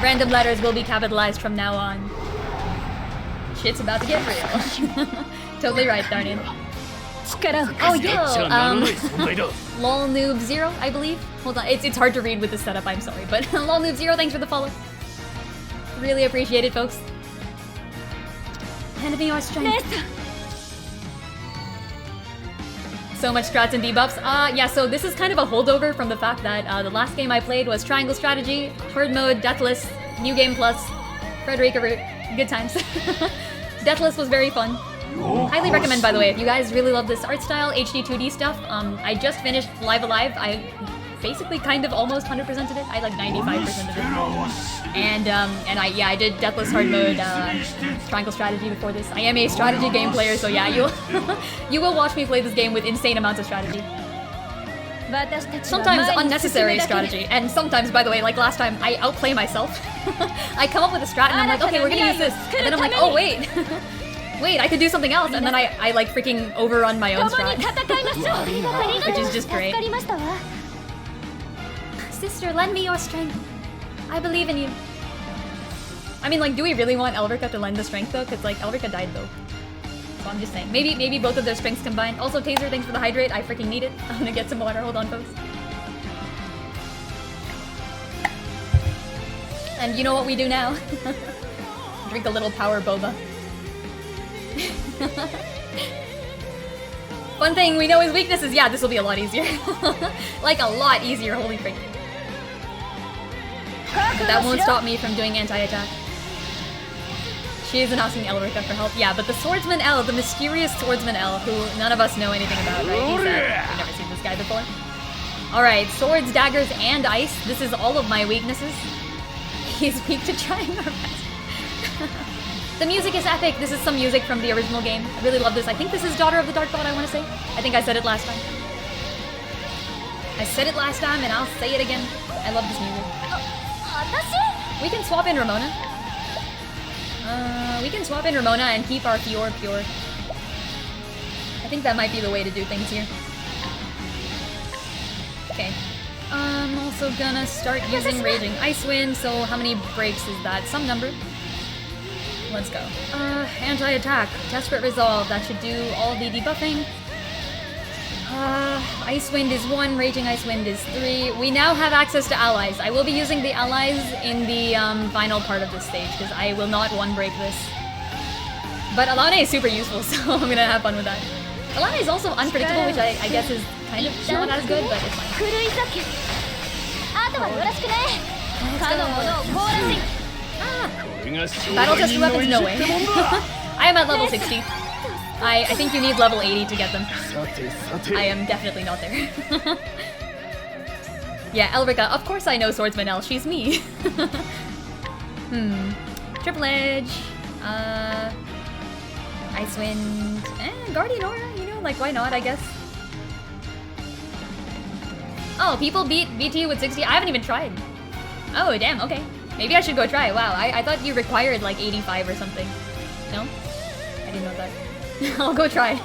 Random letters will be capitalized from now on. Shit's about to get real. Totally right, Darnin. Oh, yo, lol noob 0, I believe. Hold on, it's hard to read with the setup, I'm sorry, but lol noob 0, thanks for the follow. Really appreciate it, folks. Hand me your strength. So much strats and debuffs. Yeah, so this is kind of a holdover from the fact that the last game I played was Triangle Strategy, Horde Mode, Deathless, New Game Plus, Frederica, good times. Deathless was very fun. Highly recommend, by the way, if you guys really love this art style, HD 2D stuff. I just finished Live Alive. I basically kind of almost 100%ed it. I like 95% of it. And I did Deathless Hard Mode, Triangle Strategy before this. I am a strategy game player, so yeah, you will watch me play this game with insane amounts of strategy. Sometimes unnecessary strategy, and sometimes, by the way, like last time, I outplay myself. I come up with a strat and I'm like, okay, we're gonna use this, and then I'm like, oh wait, wait, I could do something else, and then I like freaking overrun my own strat, which is just great. Sister, lend me your strength. I believe in you. I mean, like, do we really want Elrica to lend the strength though? Because like Elrica died though. So I'm just saying, maybe both of their strengths combined. Also, Taser, thanks for the hydrate. I freaking need it. I'm gonna get some water. Hold on, folks. And you know what we do now? Drink a little power boba. Fun thing, we know his weaknesses. Yeah, this will be a lot easier. Like a lot easier. Holy frick. But that won't stop me from doing anti-attack. She isn't asking Elrica for help. Yeah, but the Swordsman L, the mysterious Swordsman L, who none of us know anything about, right? He's we've never seen this guy before. Alright, swords, daggers, and ice. This is all of my weaknesses. He's weak to trying our best. The music is epic. This is some music from the original game. I really love this. I think this is Daughter of the Dark God, I want to say. I think I said it last time. I said it last time, and I'll say it again. I love this music. We can swap in Ramona. We can swap in Ramona and keep our Fior pure. I think that might be the way to do things here. Okay. I'm also gonna start using Raging Ice Wind, so how many breaks is that? Some number. Let's go. Anti-attack. Desperate Resolve. That should do all the debuffing. Ice Wind is 1, Raging Ice Wind is 3. We now have access to allies. I will be using the allies in the final part of this stage, because I will not one-break this. But Alane is super useful, so I'm gonna have fun with that. Alane is also unpredictable, which I guess is kind of not as good, but it's fine. Battle tested weapons? No way. I am at level 60. I think you need level 80 to get them. I am definitely not there. Yeah, Elrica, of course I know Swordsman L, she's me. Triple Edge, Icewind, Guardian Aura, you know, like why not, I guess. Oh, people beat BT with 60? I haven't even tried. Oh, damn, okay. Maybe I should go try. Wow, I thought you required like 85 or something. No? I didn't know that. I'll go try.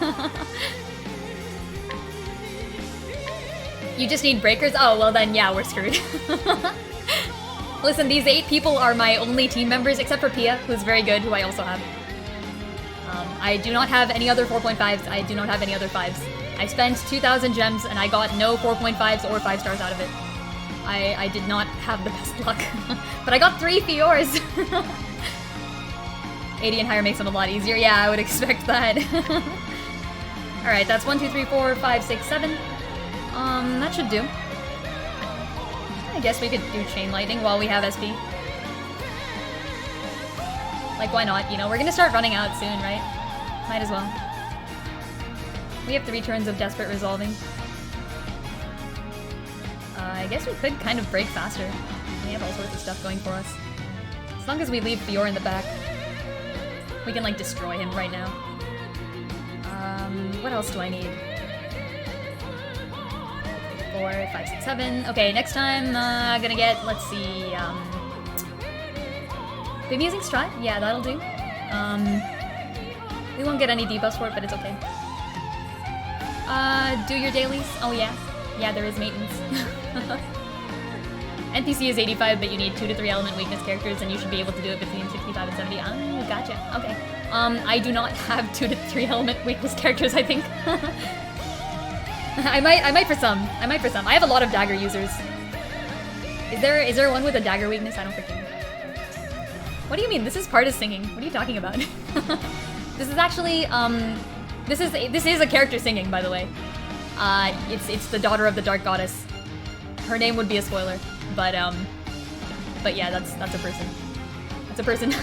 You just need breakers? Oh, well then, yeah, we're screwed. Listen, these 8 people are my only team members, except for Pia, who's very good, who I also have. I do not have any other 4.5s. I do not have any other 5s. I spent 2,000 gems, and I got no 4.5s or 5 stars out of it. I did not have the best luck. But I got 3 Fiors! 80 and higher makes them a lot easier. Yeah, I would expect that. Alright, that's 1, 2, 3, 4, 5, 6, 7. That should do. I guess we could do Chain Lightning while we have SP. Like, why not? You know, we're gonna start running out soon, right? Might as well. We have 3 turns of Desperate Resolving. I guess we could kind of break faster. We have all sorts of stuff going for us. As long as we leave Fior in the back. We can, like, destroy him right now. What else do I need? 4, 5, 6, 7. Okay, next time, gonna get, let's see, Big Musing Strat? Yeah, that'll do. We won't get any debuffs for it, but it's okay. Do your dailies? Oh, yeah. Yeah, there is maintenance. NPC is 85, but you need 2 to 3 element weakness characters, and you should be able to do it between 65 and 70. Oh, gotcha. Okay. I do not have 2 to 3 element weakness characters, I think. I might for some. I might for some. I have a lot of dagger users. Is there one with a dagger weakness? I don't freaking know. What do you mean? This is part of singing. What are you talking about? This is actually, this is a character singing, by the way. It's the daughter of the Dark Goddess. Her name would be a spoiler, but yeah, that's a person. That's a person.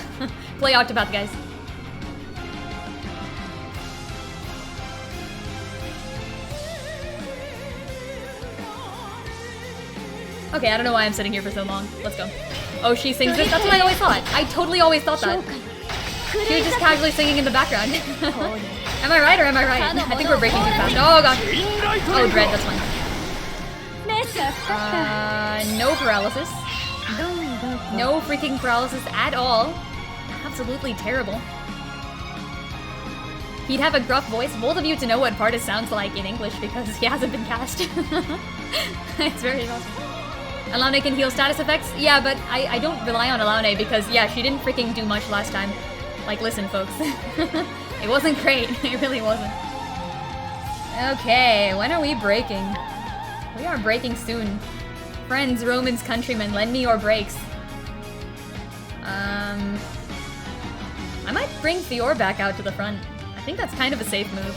Play Octopath, guys. Okay, I don't know why I'm sitting here for so long. Let's go. Oh, she sings this? That's what I always thought. I totally always thought that. She was just casually singing in the background. Am I right or am I right? I think we're breaking too fast. Oh god. Oh, Dread, that's fine. No paralysis. No freaking paralysis at all. Absolutely terrible. He'd have a gruff voice. Both of you to know what Pardis sounds like in English because he hasn't been cast. It's very awesome. Alaune can heal status effects? Yeah, but I don't rely on Alaune because, yeah, she didn't freaking do much last time. Like, listen, folks. It wasn't great. It really wasn't. Okay, when are we breaking? We are breaking soon. Friends, Romans, countrymen, lend me your breaks. I might bring Fior back out to the front. I think that's kind of a safe move.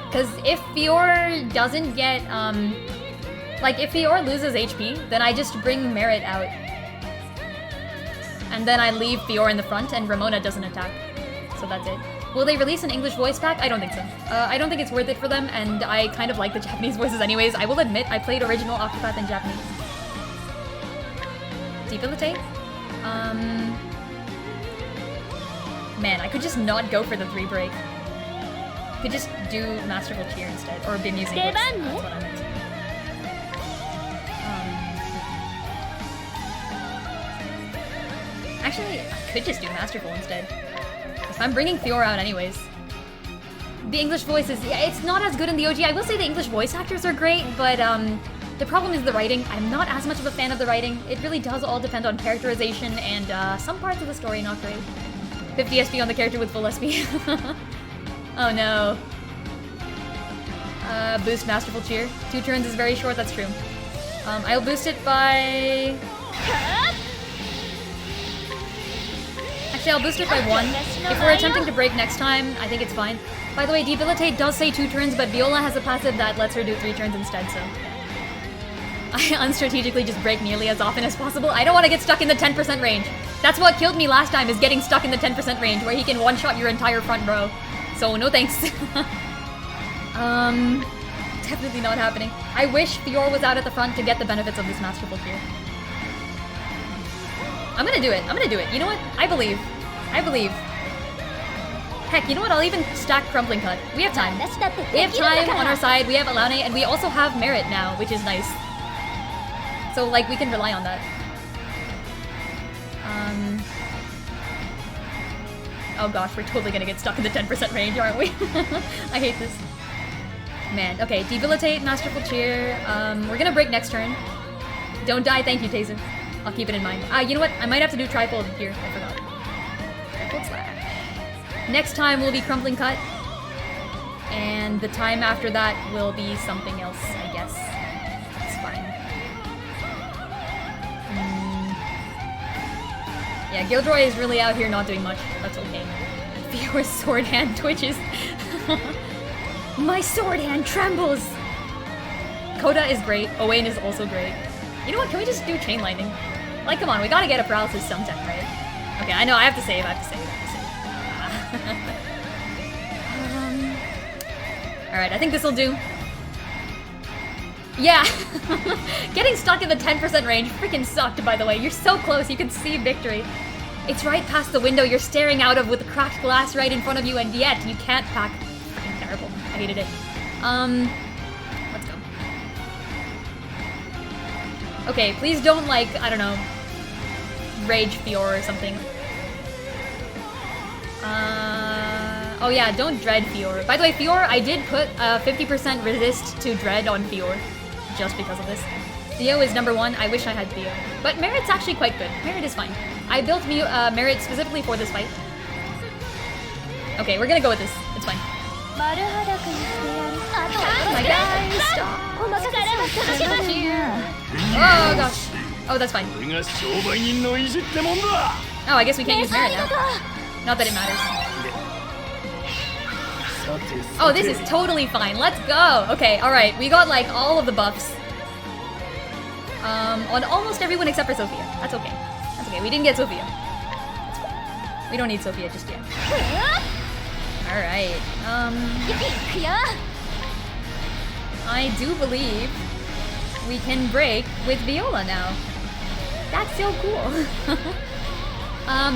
Because if Fior doesn't get, like, if Fior loses HP, then I just bring Merit out. And then I leave Fior in the front and Ramona doesn't attack. So that's it. Will they release an English voice pack? I don't think so. I don't think it's worth it for them, and I kind of like the Japanese voices anyways. I will admit, I played original Octopath in Japanese. Debilitate? Man, I could just not go for the 3 break. Could just do Masterful Cheer instead, or Bim using Blitz. That's what I meant. Actually, I could just do Masterful instead. If I'm bringing Fior out anyways. The English voices, yeah, it's not as good in the OG. I will say the English voice actors are great, but the problem is the writing. I'm not as much of a fan of the writing. It really does all depend on characterization and some parts of the story not great. 50 SP on the character with full SP. Oh no. Boost Masterful Cheer. 2 turns is very short, that's true. I'll boost it by... Actually, I'll boost it by 1. If we're attempting to break next time, I think it's fine. By the way, Debilitate does say 2 turns, but Viola has a passive that lets her do 3 turns instead, so... I unstrategically just break nearly as often as possible. I don't want to get stuck in the 10% range. That's what killed me last time, is getting stuck in the 10% range, where he can one-shot your entire front row. So, no thanks. Definitely not happening. I wish Fior was out at the front to get the benefits of this Masterful Cheer. I'm gonna do it. I'm gonna do it. You know what? I believe. I believe. Heck, you know what? I'll even stack Crumpling Cut. We have time. We have time on our side. We have Alaune, and we also have Merit now, which is nice. So, like, we can rely on that. Oh gosh, we're totally gonna get stuck in the 10% range, aren't we? I hate this. Man, okay. Debilitate, Masterful Cheer. We're gonna break next turn. Don't die, thank you, Taser. I'll keep it in mind. You know what? I might have to do Trifold here. I forgot. Trifold Slash. Next time will be Crumpling Cut. And the time after that will be something else, I guess. It's fine. Yeah, Gilderoy is really out here not doing much. That's okay. Fior's sword hand twitches. My sword hand trembles! Coda is great. Owain is also great. You know what? Can we just do Chain Lightning? Like, come on, we gotta get a paralysis sometime, right? Okay, I know, I have to save, Alright, I think this'll do. Yeah! Getting stuck in the 10% range freaking sucked, by the way. You're so close, you can see victory. It's right past the window you're staring out of with the cracked glass right in front of you, and yet you can't pack. Freaking terrible. I hated it. Let's go. Okay, please don't, like, I don't know, Rage Fior or something. Oh yeah, don't Dread Fior. By the way, Fior, I did put 50% resist to Dread on Fior, just because of this. Theo is number 1. I wish I had Theo. But Merit's actually quite good. Merit is fine. I built Merit specifically for this fight. Okay, we're gonna go with this. It's fine. Oh my god, stop. Oh gosh. Oh, that's fine. Oh, I guess we can't use Merit now. Not that it matters. Oh, this is totally fine. Let's go. Okay, alright. We got like all of the buffs. On almost everyone except for Sophia. That's okay. That's okay. We didn't get Sophia. That's fine. We don't need Sophia just yet. Alright. I do believe we can break with Viola now. That's so cool.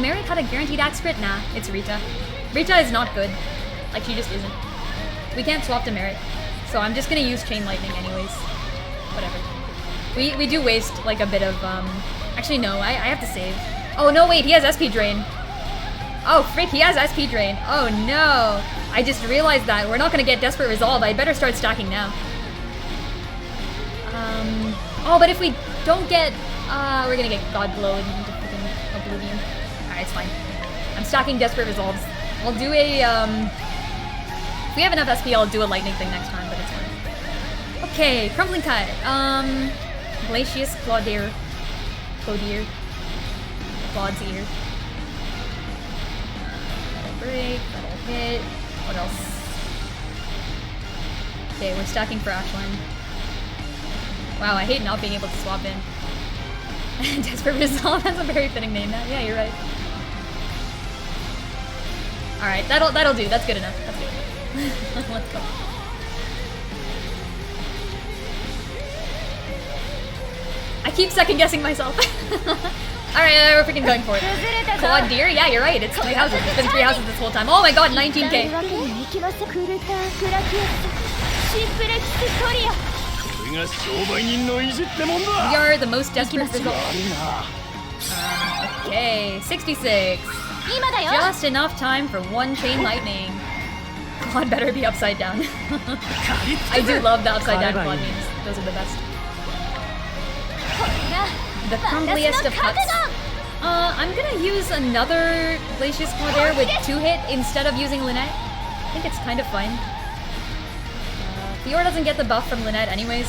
Merit had a guaranteed axe crit? Nah, it's Rita. Rita is not good. Like, she just isn't. We can't swap to Merit. So I'm just gonna use Chain Lightning anyways. Whatever. We do waste, like, a bit of, Actually, no, I have to save. Oh, no, wait, he has SP Drain. Oh, frick, he has SP Drain. Oh, no. I just realized that. We're not gonna get Desperate Resolve. I better start stacking now. Oh, but if we don't get... we're gonna get God Blow into freaking Oblivion. Alright, it's fine. I'm stacking Desperate Resolves. I'll do a, If we have enough SP, I'll do a lightning thing next time, but it's fine. Okay, Crumbling Cut. Glacius Claudier. Claude's Ear. That'll break, that'll hit. What else? Okay, we're stacking for Ashland. Wow, I hate not being able to swap in. Desperate Resolve, that's a very fitting name now. Yeah, you're right. Alright, that'll do. That's good enough. That's good. Let's go. I keep second guessing myself. Alright, we're freaking going for it. Claude Deer? Yeah, you're right. It's 3 houses. It's been 3 houses this whole time. Oh my god, 19k. We are the most desperate result. Okay, 66. Just enough time for one Chain Lightning. Claude better be upside down. I do love the upside down Claude memes. Those are the best. The crumbliest of cuts. I'm gonna use another Glacius Claudair with 2-hit instead of using Lynette. I think it's kind of fine. Fiora doesn't get the buff from Lynette anyways.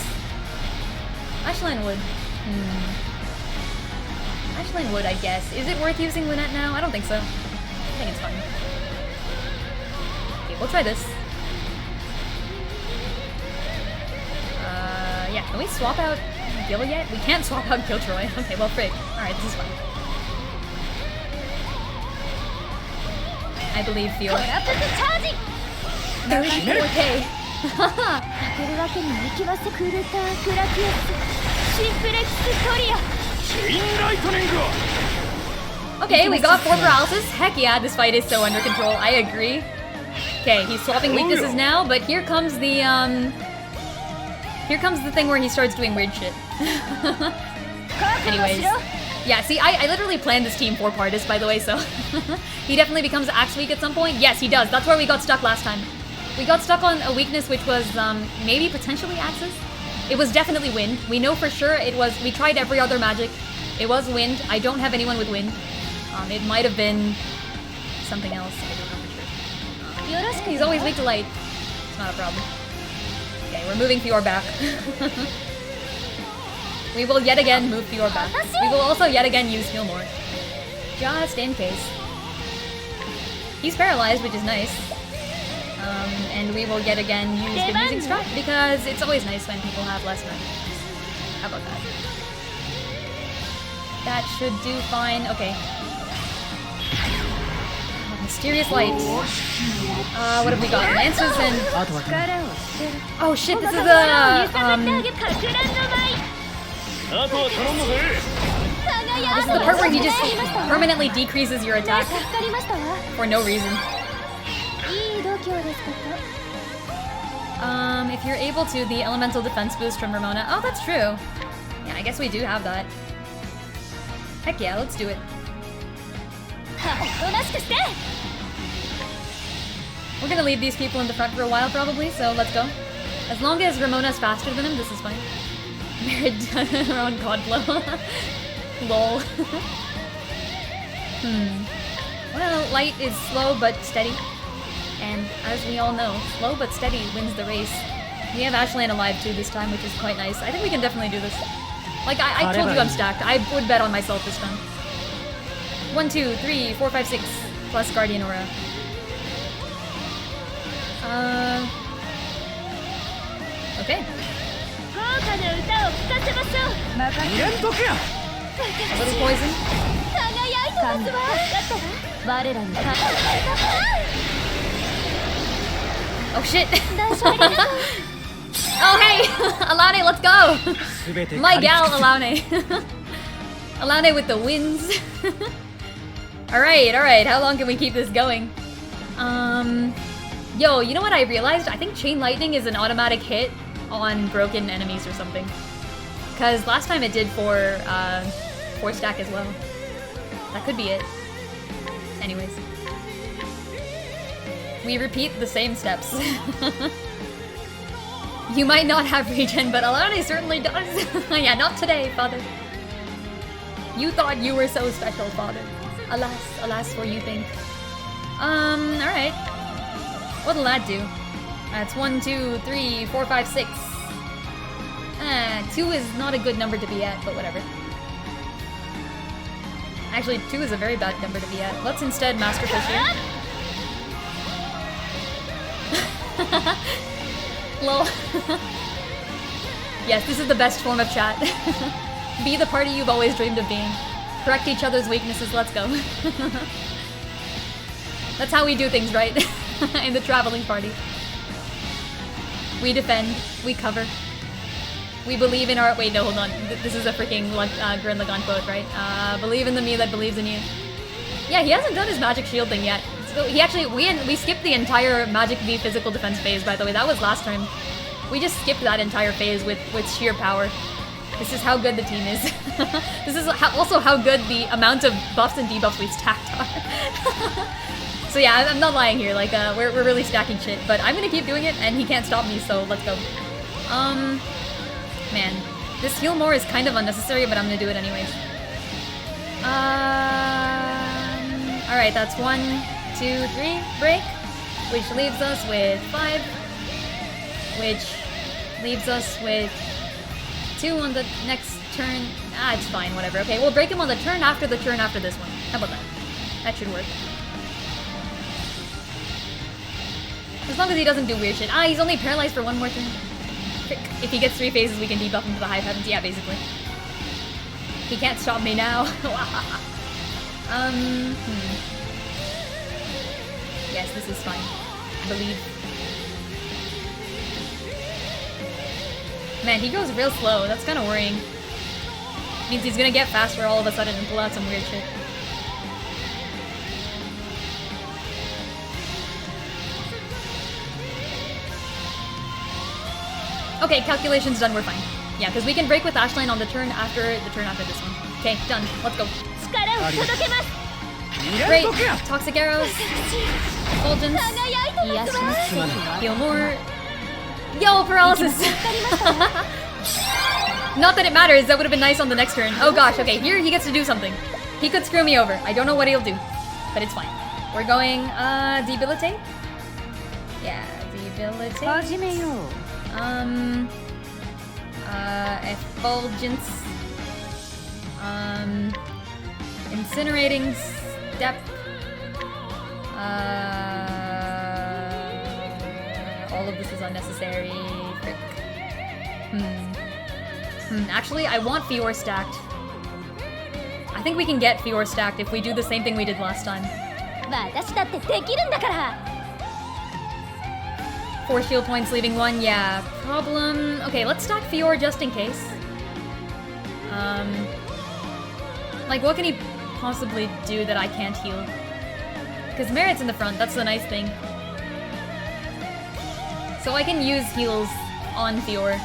Ashland would. Ashland would, I guess. Is it worth using Lynette now? I don't think so. I think it's fine. Okay, we'll try this. Yeah, can we swap out Gil yet? We can't swap out Giltroy. Okay, well, frig. Alright, this is fine. I believe Fiora. 34k. Okay, we got 4 paralysis. Heck yeah, this fight is so under control. I agree. Okay, he's swapping weaknesses now, but here comes the thing where he starts doing weird shit. Anyways. Yeah, see, I literally planned this team for Pardis, by the way, so... He definitely becomes Axe weak at some point. Yes, he does. That's where we got stuck last time. We got stuck on a weakness which was, maybe potentially Axes? It was definitely Wind. We know for sure it was... We tried every other magic. It was Wind. I don't have anyone with Wind. It might have been... something else. I don't know for sure. He's always weak to light. It's not a problem. Okay, we're moving Fior back. We will yet again move Fior back. We will also yet again use Heal More. Just in case. He's paralyzed, which is nice. And we will yet again use the Musing Strut because it's always nice when people have less money. How about that? That should do fine. Okay. Mysterious Light. What have we got? Lances and... Oh shit, this is a... This is the part where he just permanently decreases your attack for no reason. If you're able to, the elemental defense boost from Ramona. Oh, that's true. Yeah, I guess we do have that. Heck yeah, let's do it. We're gonna leave these people in the front for a while probably, so let's go. As long as Ramona's faster than him, this is fine. Merit around Godblow. Lol. Well, Light is slow but steady. And as we all know, slow but steady wins the race. We have Ashland alive too this time, which is quite nice. I think we can definitely do this. Like, I told you I'm stacked. I would bet on myself this time. 1, 2, 3, 4, 5, 6, plus Guardian Aura. Okay. A little poison. Oh shit! Oh hey! Alane, let's go! My gal, Alane. Alane with the wins. Alright, how long can we keep this going? Yo, you know what I realized? I think Chain Lightning is an automatic hit on broken enemies or something. Because last time it did for 4-stack as well. That could be it. Anyways. We repeat the same steps. You might not have regen, but Alane certainly does. Yeah, not today, father. You thought you were so special, father. Alas for you think. Alright. What'll that do? That's 1, 2, 3, 4, 5, 6. 2 is not a good number to be at, but whatever. Actually, 2 is a very bad number to be at. Let's instead Master Fish here. Lol. Yes, this is the best form of chat. Be the party you've always dreamed of being. Correct each other's weaknesses, let's go. That's how we do things, right? In the traveling party. We defend, we cover. We believe in our- wait, no, hold on. This is a freaking Gurren Lagann quote, right? Believe in the me that believes in you. Yeah, he hasn't done his magic shield thing yet. So he actually- we skipped the entire Magic V physical defense phase, by the way. That was last time. We just skipped that entire phase with sheer power. This is how good the team is. This is also how good the amount of buffs and debuffs we stacked are. So yeah, I'm not lying here, like, we're really stacking shit, but I'm gonna keep doing it, and he can't stop me, so let's go. Man, this heal more is kind of unnecessary, but I'm gonna do it anyways. Alright, that's 1, 2, 3, break, which leaves us with 5, which leaves us with 2 on the next turn. Ah, it's fine, whatever. Okay, we'll break him on the turn after this one. How about that? That should work. As long as he doesn't do weird shit. Ah, he's only paralyzed for 1 more turn. If he gets 3 phases, we can debuff him to the high heavens. Yeah, basically. He can't stop me now. Yes, this is fine. I believe. Man, he goes real slow. That's kind of worrying. Means he's gonna get faster all of a sudden and pull out some weird shit. Okay, calculation's done, we're fine. Yeah, because we can break with Ashline on the turn after this one. Okay, done. Let's go. Great. Toxic arrows. Effulgence. Heal more. Yo, paralysis! Not that it matters, that would have been nice on the next turn. Oh gosh, okay, here he gets to do something. He could screw me over. I don't know what he'll do, but it's fine. We're going, debilitate? Yeah, debilitate. Effulgence. Incinerating step. All of this is unnecessary. Frick. Actually, I want Fior stacked. I think we can get Fior stacked if we do the same thing we did last time. 4 shield points, leaving 1. Yeah, problem. Okay, let's stack Fior just in case. Like, what can he possibly do that I can't heal? Because Merit's in the front, that's the nice thing. So I can use heals on Fior.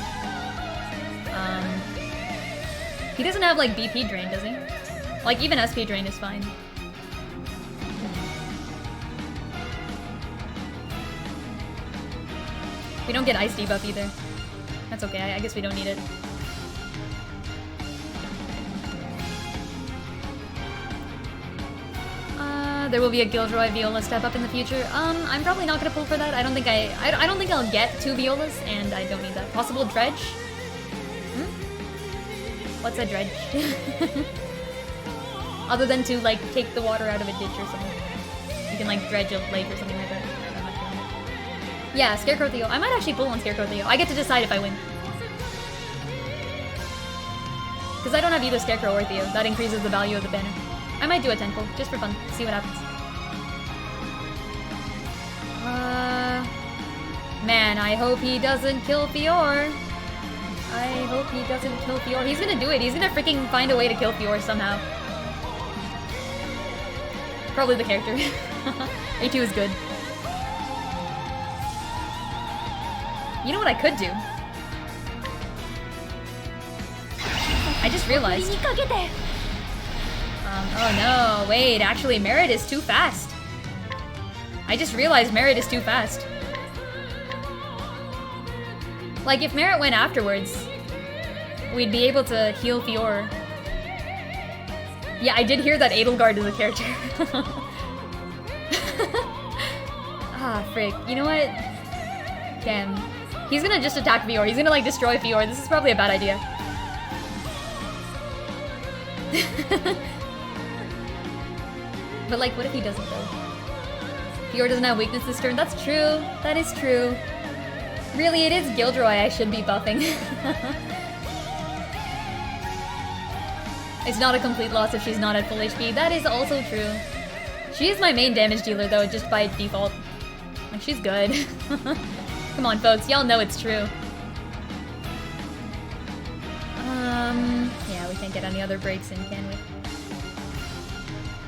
He doesn't have, like, BP drain, does he? Like, even SP drain is fine. We don't get ice debuff either. That's okay, I guess we don't need it. There will be a Gilderoy Viola step up in the future. I'm probably not gonna pull for that. I don't think I'll get 2 Violas, and I don't need that. Possible dredge? What's a dredge? Other than to, like, take the water out of a ditch or something. You can, like, dredge a lake or something like that. I'm not sure. Yeah, Scarecrow Theo. I might actually pull on Scarecrow Theo. I get to decide if I win. Because I don't have either Scarecrow or Theo. That increases the value of the banner. I might do a 10 pull, just for fun. See what happens. Man, I hope he doesn't kill Fior. I hope he doesn't kill Fior. He's gonna do it. He's gonna freaking find a way to kill Fior somehow. Probably the character. A2 is good. You know what I could do? I just realized. Oh no, wait, actually Merit is too fast. I just realized Merit is too fast. Like, if Merit went afterwards, we'd be able to heal Fior. Yeah, I did hear that Edelgard is a character. Ah, frick. You know what? Damn. He's gonna just attack Fior. He's gonna, like, destroy Fior. This is probably a bad idea. But, like, what if he doesn't, though? Fior doesn't have weakness this turn. That's true. That is true. Really, it is Gilderoy I should be buffing. It's not a complete loss if she's not at full HP. That is also true. She is my main damage dealer, though, just by default. Like, she's good. Come on, folks. Y'all know it's true. Yeah, we can't get any other breaks in, can we?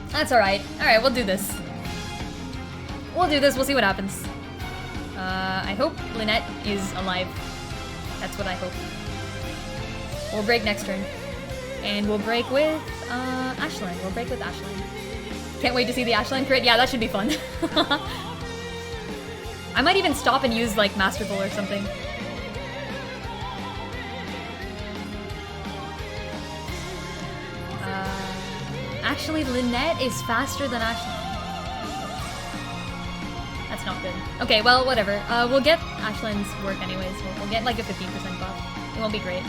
That's alright. Alright, we'll do this. We'll do this. We'll see what happens. I hope Lynette is alive. That's what I hope. We'll break next turn. And we'll break with, Ashland. We'll break with Ashland. Can't wait to see the Ashland crit. Yeah, that should be fun. I might even stop and use, like, Masterful or something. Actually, Lynette is faster than Ashland. That's not good. Okay, well, whatever. We'll get Ashland's work anyways. We'll get, like, a 15% buff. It won't be great.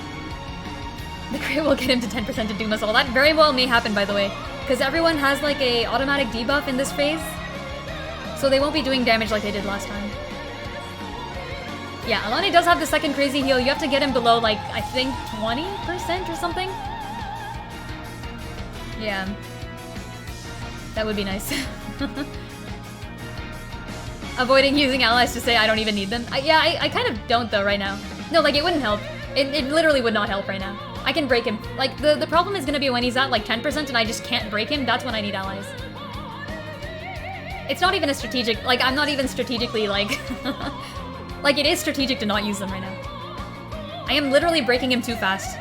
The crit will get him to 10% to Doom us all. That very well may happen, by the way. Because everyone has, like, a automatic debuff in this phase. So they won't be doing damage like they did last time. Yeah, Alani does have the second crazy heal. You have to get him below, like, I think 20% or something? Yeah. That would be nice. Avoiding using allies to say I don't even need them. I kind of don't, though, right now. No, like, it wouldn't help. It literally would not help right now. I can break him. Like, the problem is gonna be when he's at, like, 10% and I just can't break him. That's when I need allies. It's not even a strategic... Like, I'm not even strategically, like... Like, it is strategic to not use them right now. I am literally breaking him too fast.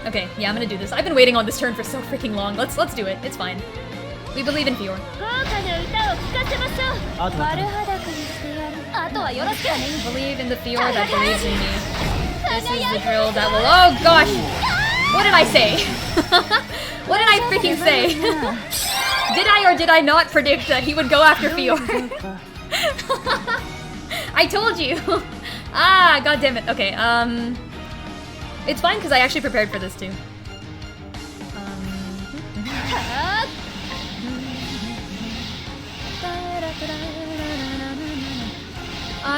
Okay, yeah, I'm gonna do this. I've been waiting on this turn for so freaking long. Let's do it. It's fine. We believe in Fior. Believe in the Fior that believes in me. This is the drill that will... Oh gosh! What did I say? What did I freaking say? Did I or did I not predict that he would go after Fior? I told you! Ah, god damn it. Okay, it's fine because I actually prepared for this too.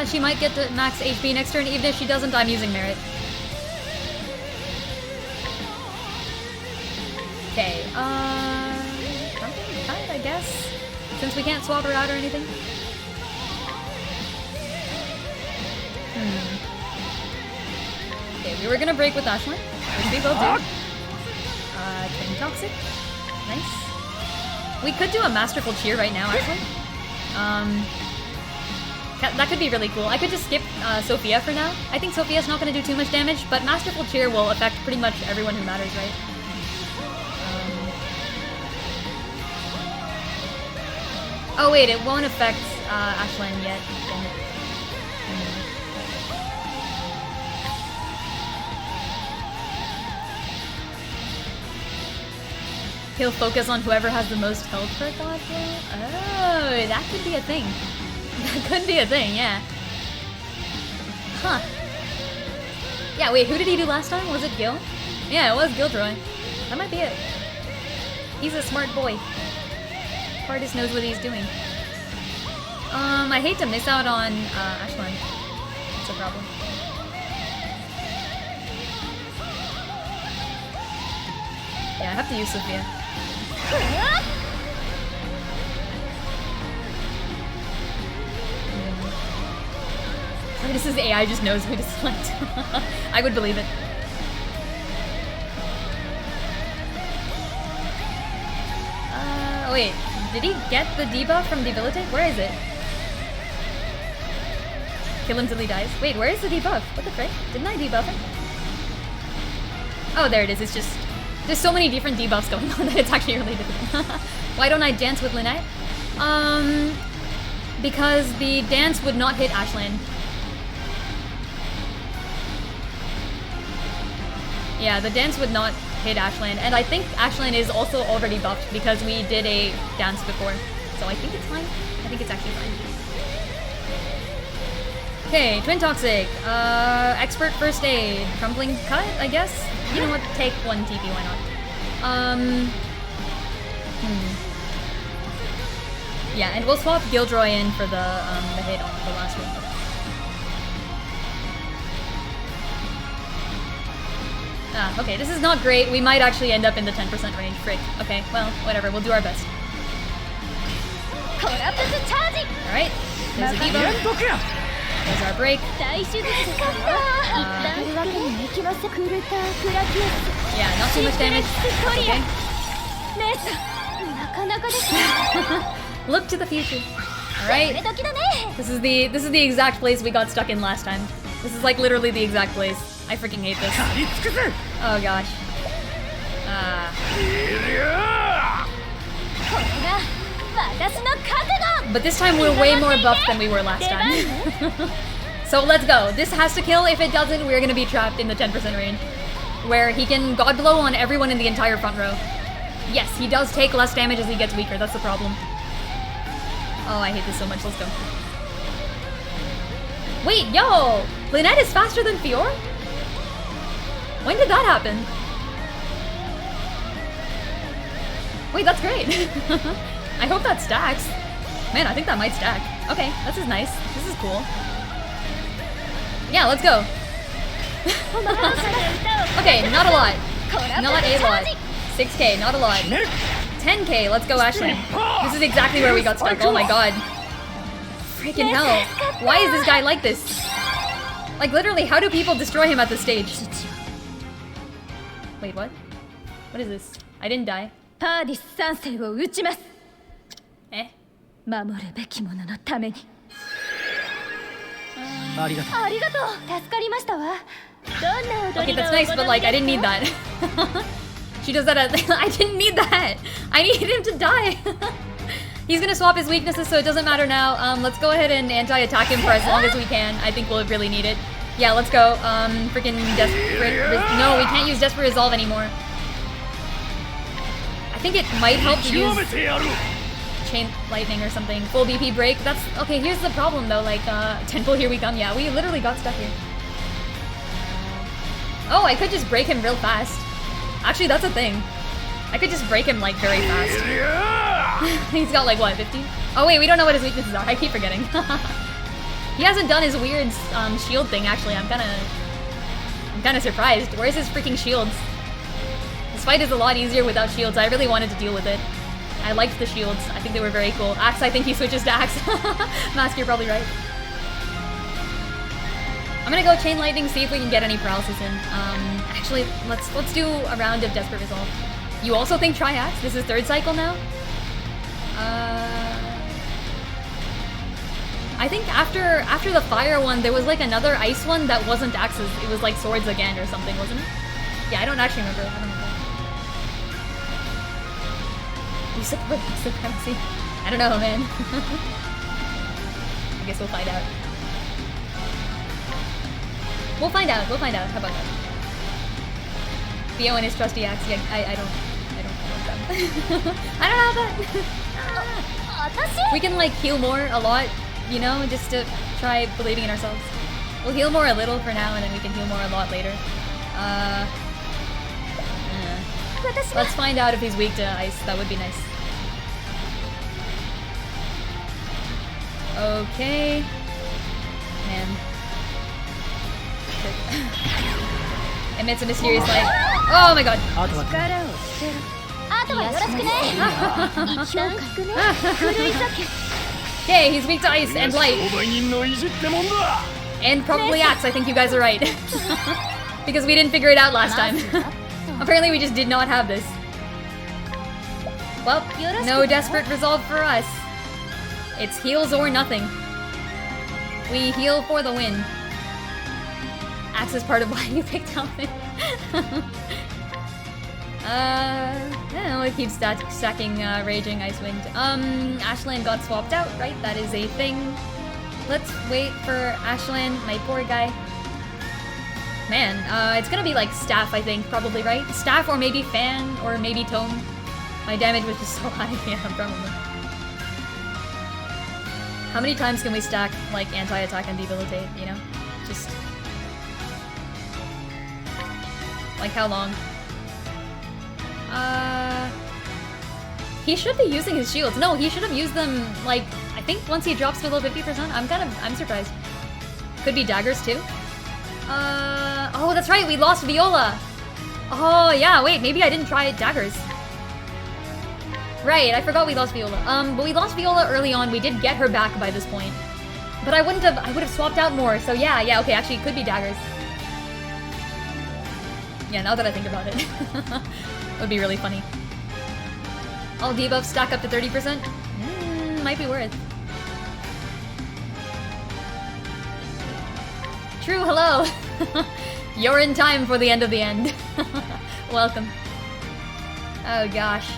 She might get to max HP next turn. Even if she doesn't, I'm using Merit. Okay, something tight, I guess. Since we can't swap her out or anything. Okay, we were gonna break with Ashland, which we will do. Train Toxic. Nice. We could do a Masterful Cheer right now, actually. That could be really cool. I could just skip Sophia for now. I think Sophia's not gonna do too much damage, but Masterful Cheer will affect pretty much everyone who matters, right? Oh wait, it won't affect Ashland yet. Damn it. He'll focus on whoever has the most health for a god blow? Oh, that could be a thing. That could be a thing, yeah. Huh. Yeah, wait, who did he do last time? Was it Gil? Yeah, it was Gilderoy. That might be it. He's a smart boy. Artist knows what he's doing. I hate to miss out on Ashland. That's a problem. Yeah, I have to use Sophia. This is AI just knows who to select. I would believe it. Wait, did he get the debuff from Debilitate? Where is it? Kill him till he dies. Wait, where is the debuff? What the frick? Didn't I debuff him? Oh, there it is. It's just... There's so many different debuffs going on that it's actually really difficult. Why don't I dance with Lynette? Because the dance would not hit Ashland. Yeah, the dance would not hit Ashland, and I think Ashland is also already buffed because we did a dance before. So I think it's fine. I think it's actually fine. Okay, Twin Toxic. Expert First Aid. Crumbling Cut, I guess? You know what? Take one TP, why not? Yeah, and we'll swap Gilderoy in for the hit on the last one. Ah, okay, this is not great. We might actually end up in the 10% range. Frick. Okay, well, whatever. We'll do our best. Alright. There's a debuff. There's our break. Yeah, not too much damage. Okay. Look to the future. Alright. This is the exact place we got stuck in last time. This is like literally the exact place. I freaking hate this. Oh gosh. But this time we're way more buffed than we were last time. So let's go. This has to kill. If it doesn't, we're gonna be trapped in the 10% range. Where he can God Blow on everyone in the entire front row. Yes, he does take less damage as he gets weaker. That's the problem. Oh, I hate this so much. Let's go. Wait, yo! Lynette is faster than Fior? When did that happen? Wait, that's great. I hope that stacks. Man, I think that might stack. Okay, this is nice. This is cool. Yeah, let's go. Okay, not a lot. Not a lot. 6k, not a lot. 10k, let's go, Ashley. This is exactly where we got stuck. Oh my god. Freaking hell. Why is this guy like this? Like, literally, how do people destroy him at this stage? Wait, what? What is this? I didn't die. Eh? Okay, that's nice, but like, I didn't need that. She does that at- I didn't need that! I needed him to die! He's gonna swap his weaknesses, so it doesn't matter now. Let's go ahead and anti-attack him for as long as we can. I think we'll really need it. Yeah, let's go. Freaking Desperate... No, we can't use Desperate Resolve anymore. I think it might help to use Chain Lightning or something. Full BP break. That's... Okay, here's the problem though, like, Tenfold Here We Come. Yeah, we literally got stuck here. Oh, I could just break him real fast. Actually, that's a thing. I could just break him, like, very fast. He's got, like, what, 50? Oh, wait, we don't know what his weaknesses are. I keep forgetting. He hasn't done his weird shield thing, actually. I'm kinda surprised. Where's his freaking shields? This fight is a lot easier without shields. I really wanted to deal with it. I liked the shields. I think they were very cool. Axe, I think he switches to Axe. Mask, you're probably right. I'm gonna go Chain Lightning, see if we can get any paralysis in. Actually, let's do a round of Desperate Resolve. You also think try Axe? This is third cycle now? I think after the fire one, there was like another ice one that wasn't axes. It was like swords again or something, wasn't it? Yeah, I don't actually remember. I don't remember. You support supremacy? I don't know, man. I guess we'll find out. We'll find out. We'll find out. How about that? Theo and his trusty axe. Yeah, I don't want that. I don't have that. We can like heal more a lot, you know, just to try believing in ourselves. We'll heal more a little for now, and then we can heal more a lot later. Let's find out if he's weak to ice. That would be nice. Okay. Man. Emits a mysterious light. Oh my god. Okay, he's weak to ice and light. And probably axe, I think you guys are right. Because we didn't figure it out last time. Apparently we just did not have this. Well, no desperate resolve for us. It's heals or nothing. We heal for the win. Axe is part of why you picked Alvin. It keeps stacking Raging Icewind. Ashland got swapped out, right? That is a thing. Let's wait for Ashland, my poor guy. Man, it's gonna be like Staff, I think, probably, right? Staff or maybe Fan or maybe Tome. My damage was just so high, yeah, probably. How many times can we stack, like, anti-attack and debilitate, you know? Just... like, how long? He should be using his shields. No, he should have used them, like, I think once he drops below 50%. I'm surprised. Could be daggers, too. Oh, that's right, we lost Viola! Oh, yeah, wait, maybe I didn't try daggers. Right, I forgot we lost Viola. But we lost Viola early on. We did get her back by this point. But I would have swapped out more, so yeah, okay, actually it could be daggers. Yeah, now that I think about it. Would be really funny. All debuffs stack up to 30%? Might be worth. True, hello! You're in time for the end of the end. Welcome. Oh gosh.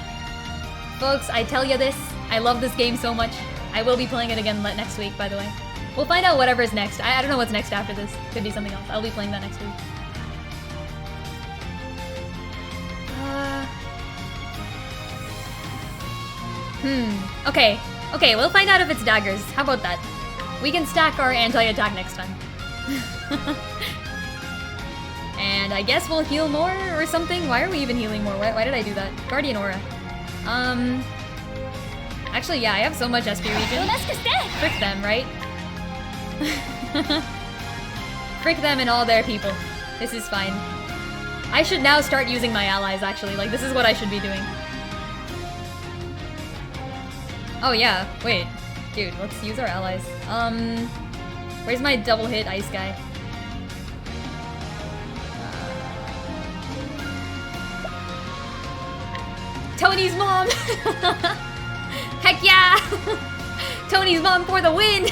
Folks, I tell you this, I love this game so much. I will be playing it again next week, by the way. We'll find out whatever's next. I don't know what's next after this. Could be something else. I'll be playing that next week. Okay, we'll find out if it's daggers. How about that? We can stack our anti-attack next time. And I guess we'll heal more or something? Why are we even healing more? Why did I do that? Guardian Aura. Actually, yeah, I have so much SP regen. Frick them, right? Frick them and all their people. This is fine. I should now start using my allies, actually. Like, this is what I should be doing. Oh, yeah. Wait. Dude, let's use our allies. Where's my double hit ice guy? Tony's mom! Heck yeah! Tony's mom for the win!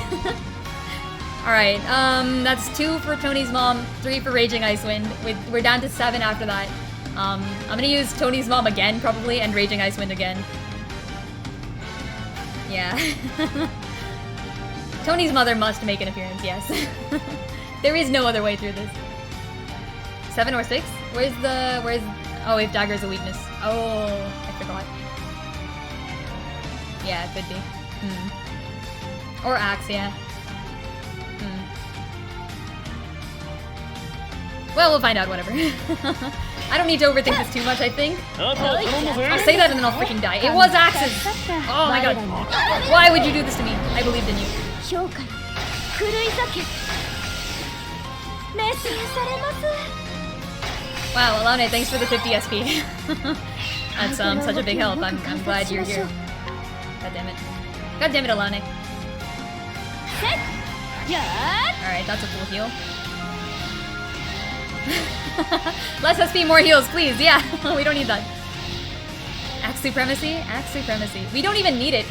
Alright, that's 2 for Tony's mom, 3 for Raging Icewind. We're down to 7 after that. I'm gonna use Tony's mom again, probably, and Raging Icewind again. Yeah. Tony's mother must make an appearance, yes. There is no other way through this. 7 or 6? Where's... Oh, if dagger is a weakness. Oh, I forgot. Yeah, it could be. Or axe, yeah. Well, we'll find out, whatever. I don't need to overthink this too much, I think. I'll say that and then I'll freaking die. It was axes! Oh my god. Why would you do this to me? I believed in you. Wow, Alane, thanks for the 50 SP. That's such a big help. I'm glad you're here. God damn it. God damn it, Alane. Alright, that's a full heal. Less SP, more heals, please. Yeah, we don't need that. Axe Supremacy? Axe Supremacy. We don't even need it.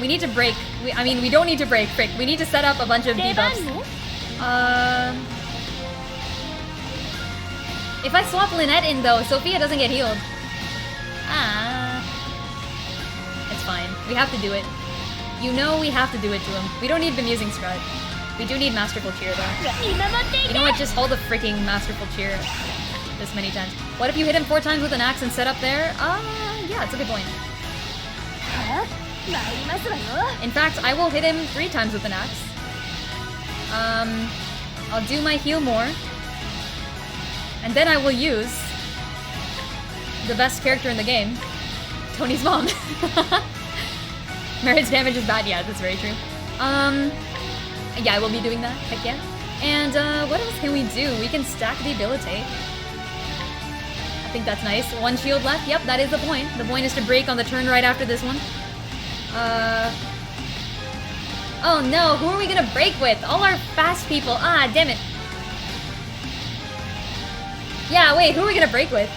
We need to break. I mean, we don't need to break. Frick. We need to set up a bunch of debuffs. If I swap Lynette in, though, Sophia doesn't get healed. It's fine. We have to do it. You know we have to do it to him. We don't need Bemusing Strut. We do need Masterful Cheer, though. You know what? Just hold the freaking Masterful Cheer this many times. What if you hit him 4 times with an axe and set up there? Yeah, it's a good point. In fact, I will hit him 3 times with an axe. I'll do my heal more. And then I will use the best character in the game, Tony's mom. Merit's damage is bad, yeah, that's very true. Yeah, I will be doing that. Heck yeah. And what else can we do? We can stack debilitate. I think that's nice. One shield left. Yep, that is the point. The point is to break on the turn right after this one. Oh no, who are we gonna break with? All our fast people. Ah, damn it. Yeah, wait, who are we gonna break with?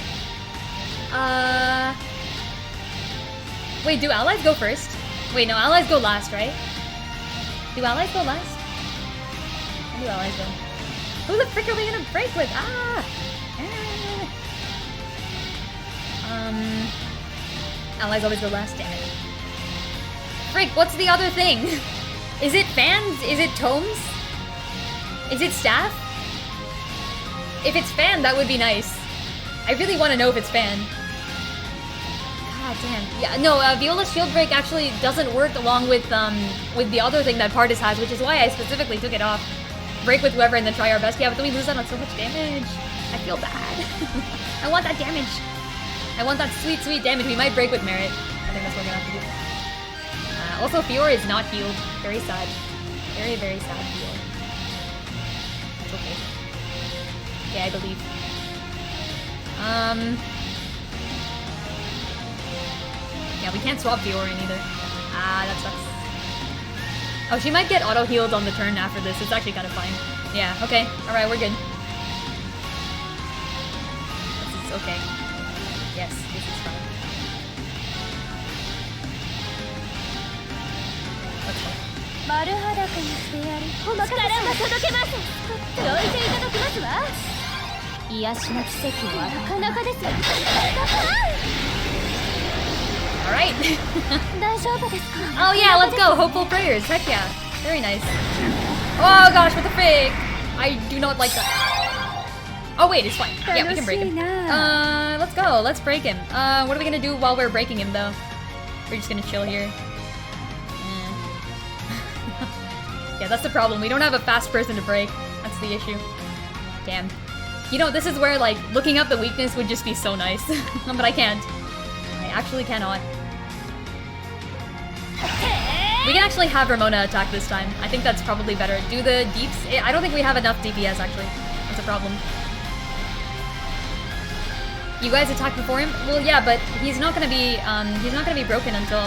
Wait, do allies go first? Wait, no, allies go last, right? Do allies go last? Where do allies go? Who the frick are we gonna break with? Ah! Allies always go last, damn it. Frick, what's the other thing? Is it fans? Is it tomes? Is it staff? If it's fan, that would be nice. I really want to know if it's fan. God damn. Yeah, no, Viola's shield break actually doesn't work along with the other thing that Pardis has, which is why I specifically took it off. Break with whoever and then try our best. Yeah, but then we lose out on so much damage. I feel bad. I want that damage. I want that sweet, sweet damage. We might break with Merit. I think that's what we're gonna have to do. Also, Fior is not healed. Very sad. Very, very sad, Fior. It's okay. Okay, I believe. Yeah, we can't swap Fior in either. Ah, that sucks. Oh, she might get auto-healed on the turn after this. It's actually kind of fine. Yeah, okay. Alright, we're good. This is okay. Yes, this is fine. Let's go. Alright. Oh yeah, let's go. Hopeful prayers. Heck yeah. Very nice. Oh gosh, what the frick? I do not like that. Oh wait, it's fine. Yeah, we can break him. Let's go. Let's break him. What are we gonna do while we're breaking him though? We're just gonna chill here. Yeah, that's the problem. We don't have a fast person to break. That's the issue. Damn. You know, this is where, like, looking up the weakness would just be so nice. But I can't. I actually cannot. We can actually have Ramona attack this time. I think that's probably better. Do the deeps? I don't think we have enough DPS, actually. That's a problem. You guys attack before him? Well, yeah, but he's not gonna be broken until...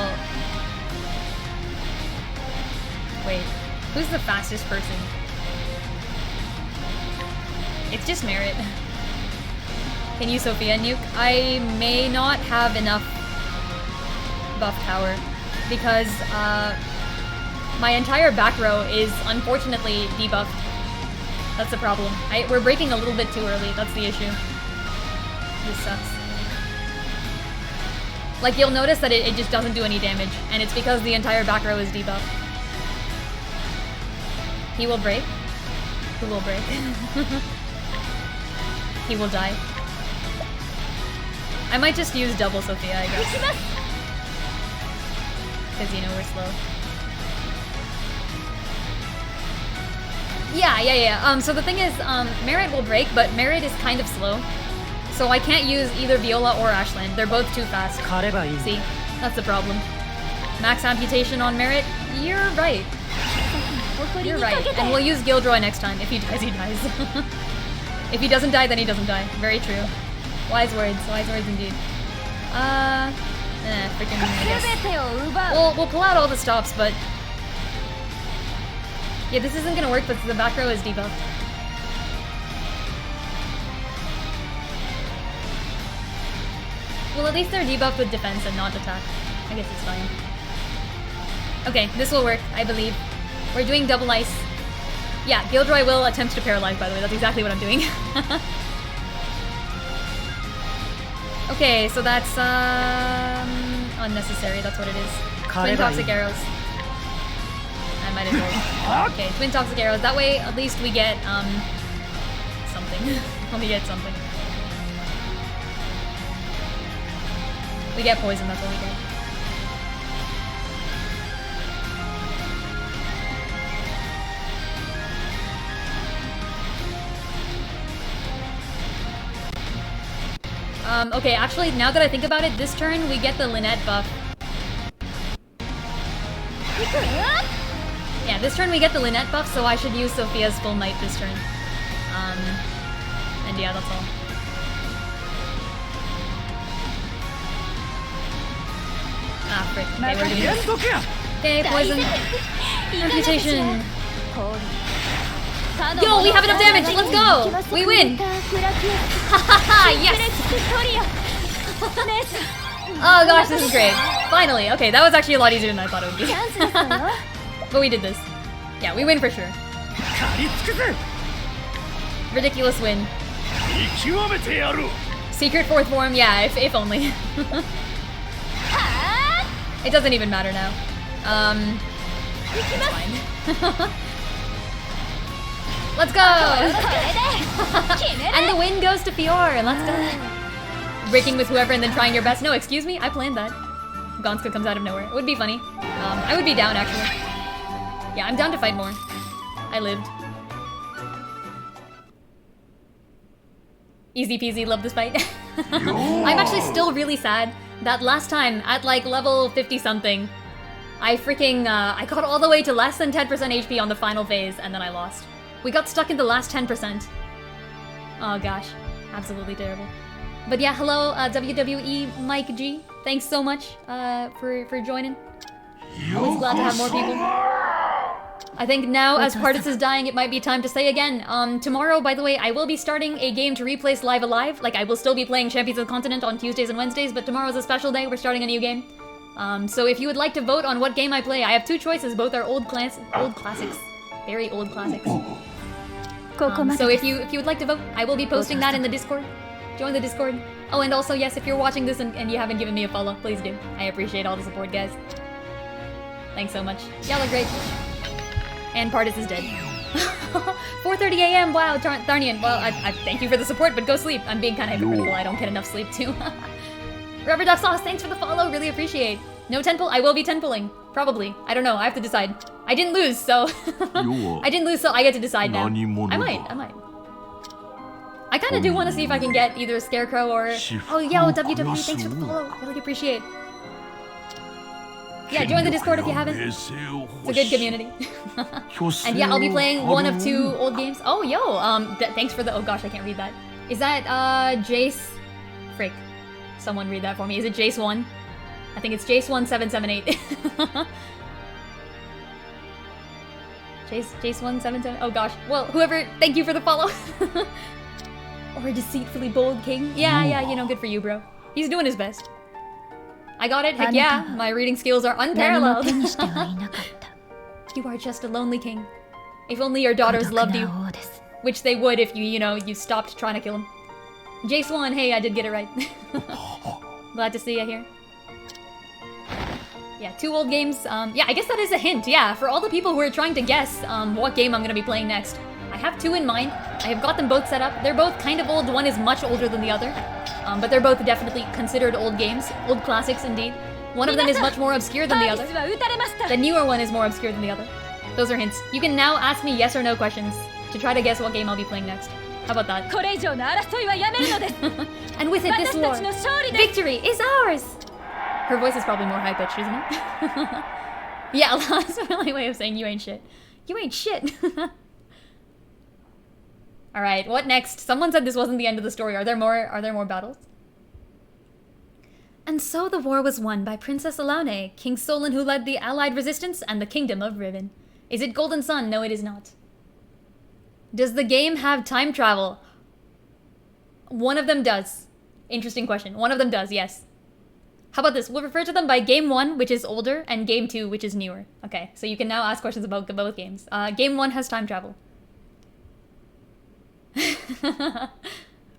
Wait. Who's the fastest person? It's just Merit. Can you Sophia nuke? I may not have enough buff power because my entire back row is unfortunately debuffed. That's the problem. We're breaking a little bit too early. That's the issue. This sucks. Like, you'll notice that it just doesn't do any damage, and it's because the entire back row is debuffed. He will break. Who will break? He will die. I might just use double Sophia, I guess. Because, you know, we're slow. Yeah. So the thing is, Merit will break, but Merit is kind of slow. So I can't use either Viola or Ashland. They're both too fast. See? That's the problem. Max amputation on Merit? You're right. You're right. And we'll use Gilderoy next time. If he dies, he dies. If he doesn't die, then he doesn't die. Very true. Wise words indeed. Freaking, I guess. We'll pull out all the stops, but... Yeah, this isn't gonna work, but the back row is debuffed. Well, at least they're debuffed with defense and not attack. I guess it's fine. Okay, this will work, I believe. We're doing double ice. Yeah, Gilderoy will attempt to paralyze, by the way. That's exactly what I'm doing. Okay, so that's unnecessary. That's what it is. Twin toxic arrows. I might as well. Okay, twin toxic arrows. That way, at least we get something. We get something. We get poison. That's all we get. Okay, actually, now that I think about it, this turn we get the Lynette buff. Yeah, this turn we get the Lynette buff, so I should use Sophia's full might this turn. And yeah, that's all. Ah, frick. Okay, we're doing this. Okay, poison. Amputation. Yo, we have enough damage! Let's go! We win! Hahaha, yes! Oh gosh, this is great. Finally. Okay, that was actually a lot easier than I thought it would be. But we did this. Yeah, we win for sure. Ridiculous win. Secret fourth form, yeah, if only. It doesn't even matter now. It's fine. Let's go! And the win goes to Fior. Let's go. Breaking with whoever and then trying your best. No, excuse me, I planned that. Gonska comes out of nowhere. It would be funny. I would be down, actually. Yeah, I'm down to fight more. I lived. Easy peasy, love this fight. I'm actually still really sad that last time, at like level 50-something, I freaking, I got all the way to less than 10% HP on the final phase, and then I lost. We got stuck in the last 10%. Oh gosh, absolutely terrible. But yeah, hello, WWE Mike G. Thanks so much for joining. Always glad to have more people. I think now, as Pardis is dying, it might be time to say again. Tomorrow, by the way, I will be starting a game to replace Live Alive. Like, I will still be playing Champions of the Continent on Tuesdays and Wednesdays, but tomorrow's a special day. We're starting a new game. So if you would like to vote on what game I play, I have two choices. Both are old classics. Very old classics. So if you would like to vote, I will be posting that in the Discord. Join the Discord. Oh, and also, yes, if you're watching this and you haven't given me a follow, please do. I appreciate all the support, guys. Thanks so much. Y'all are great. And Pardis is dead. 4:30 a.m. Wow, Tharnian. Well, I thank you for the support, but go sleep. I'm being kind of hypocritical. I don't get enough sleep, too. Rubber Duck Sauce, thanks for the follow. Really appreciate. No 10 pull? I will be 10 pulling. Probably. I don't know. I have to decide. I didn't lose, so... I didn't lose, so I get to decide now. I might. I kind of do want to see if I can get either a Scarecrow or... Oh, yo, WWE, thanks for the follow. Really appreciate. Yeah, join the Discord if you haven't. It's a good community. And yeah, I'll be playing one of two old games. Oh, yo, thanks for the... Oh gosh, I can't read that. Is that, Jace... Frick. Someone read that for me. Is it Jace1? I think it's Jace1778. Jace1778. Oh gosh. Well, whoever, thank you for the follow. Or a deceitfully bold king. Yeah, you know, good for you, bro. He's doing his best. I got it. Heck yeah, my reading skills are unparalleled. You are just a lonely king. If only your daughters loved you. Which they would if you stopped trying to kill him. Jace1, hey, I did get it right. Glad to see you here. Yeah, two old games. Yeah, I guess that is a hint, yeah, for all the people who are trying to guess what game I'm gonna be playing next. I have two in mind. I have got them both set up. They're both kind of old. One is much older than the other. But they're both definitely considered old games. Old classics, indeed. One of them is much more obscure than the other. The newer one is more obscure than the other. Those are hints. You can now ask me yes or no questions to try to guess what game I'll be playing next. How about that? And with it, this war, victory is ours! Her voice is probably more high-pitched, isn't it? Yeah, that's a really way of saying you ain't shit. You ain't shit. Alright, what next? Someone said this wasn't the end of the story. Are there more battles? And so the war was won by Princess Alane, King Solon who led the allied resistance, and the Kingdom of Riven. Is it Golden Sun? No, it is not. Does the game have time travel? One of them does. Interesting question. One of them does, yes. How about this? We'll refer to them by Game 1, which is older, and Game 2, which is newer. Okay, so you can now ask questions about both games. Game 1 has time travel.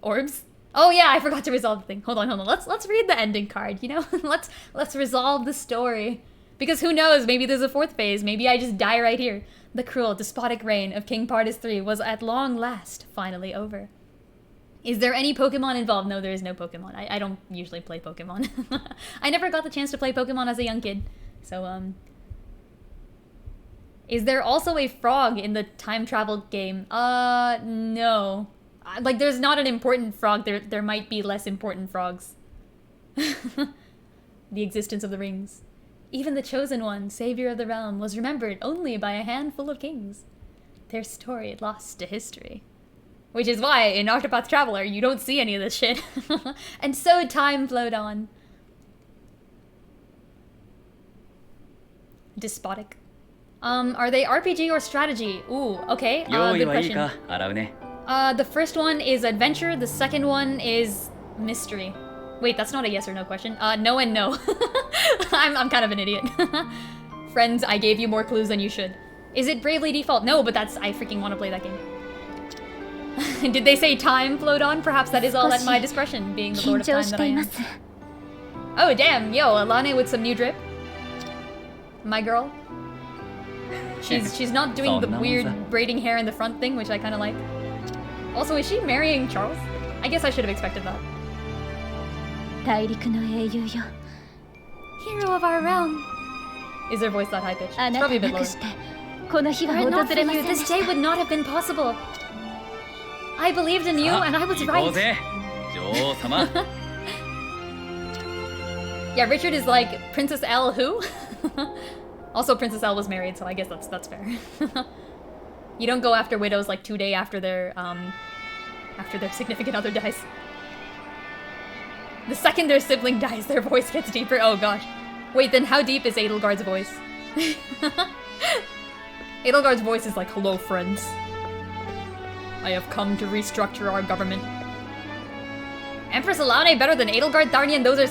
Orbs? Oh yeah, I forgot to resolve the thing. Hold on. Let's read the ending card, you know? let's resolve the story. Because who knows, maybe there's a fourth phase. Maybe I just die right here. The cruel, despotic reign of King Pardis III was at long last finally over. Is there any Pokemon involved? No, there is no Pokemon. I don't usually play Pokemon. I never got the chance to play Pokemon as a young kid. So, Is there also a frog in the time travel game? No. Like, there's not an important frog. There might be less important frogs. The existence of the rings. Even the chosen one, savior of the realm, was remembered only by a handful of kings. Their story lost to history. Which is why in Octopath Traveler you don't see any of this shit. And so time flowed on. Despotic. Are they RPG or strategy? Ooh, okay. Good question. The first one is adventure, the second one is mystery. Wait, that's not a yes or no question. No and no. I'm kind of an idiot. Friends, I gave you more clues than you should. Is it Bravely Default? No, but I freaking want to play that game. Did they say time flowed on? Perhaps that is all at my discretion, being the Lord of Time that I am. Oh, damn. Yo, Alane with some new drip. My girl. She's not doing the weird braiding hair in the front thing, which I kind of like. Also, is she marrying Charles? I guess I should have expected that. Hero of our realm. Is her voice that high pitched? It's probably a bit lower. Were it not for you, this day would not have been possible. I believed in you, and I was right. Yeah, Richard is like Princess L who? Also, Princess L was married, so I guess that's fair. You don't go after widows like 2 days after their significant other dies. The second their sibling dies, their voice gets deeper. Oh gosh. Wait, then how deep is Edelgard's voice? Edelgard's voice is like, hello friends. I have come to restructure our government. Empress Alane better than Edelgard Tharnian? Those are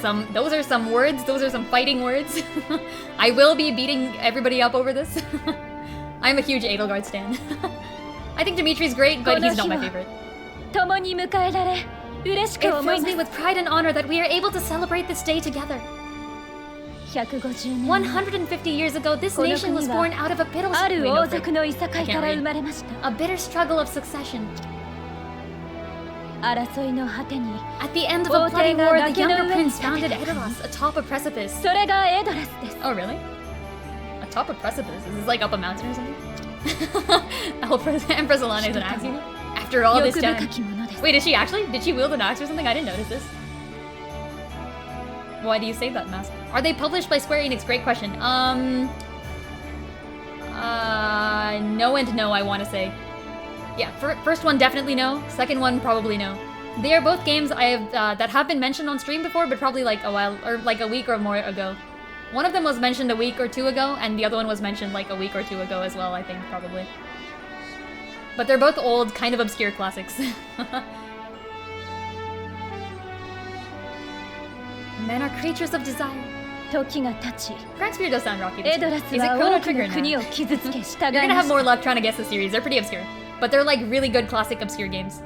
some words, those are some fighting words. I will be beating everybody up over this. I'm a huge Edelgard stan. I think Dimitri's great, but he's not my favorite. It fills me with pride and honor that we are able to celebrate this day together. 150 years ago, this nation was born out of a bitter struggle of succession. At the end of a bloody war, the younger prince founded Edoras atop a precipice. Oh, really? Atop a precipice? Is this like up a mountain or something? Empress Alane is an axe unit? After all this time. Wait, is she actually? Did she wield an axe or something? I didn't notice this. Why do you say that, Mask? Are they published by Square Enix? Great question. No and no, I want to say. Yeah, first one definitely no. Second one probably no. They are both games I have that have been mentioned on stream before, but probably like a while or like a week or more ago. One of them was mentioned a week or two ago, and the other one was mentioned like a week or two ago as well. I think probably. But they're both old, kind of obscure classics. Men are creatures of desire. Crackspear does sound rocky. Is it Chrono Trigger now? You're gonna have more luck trying to guess the series. They're pretty obscure. But they're like really good classic obscure games.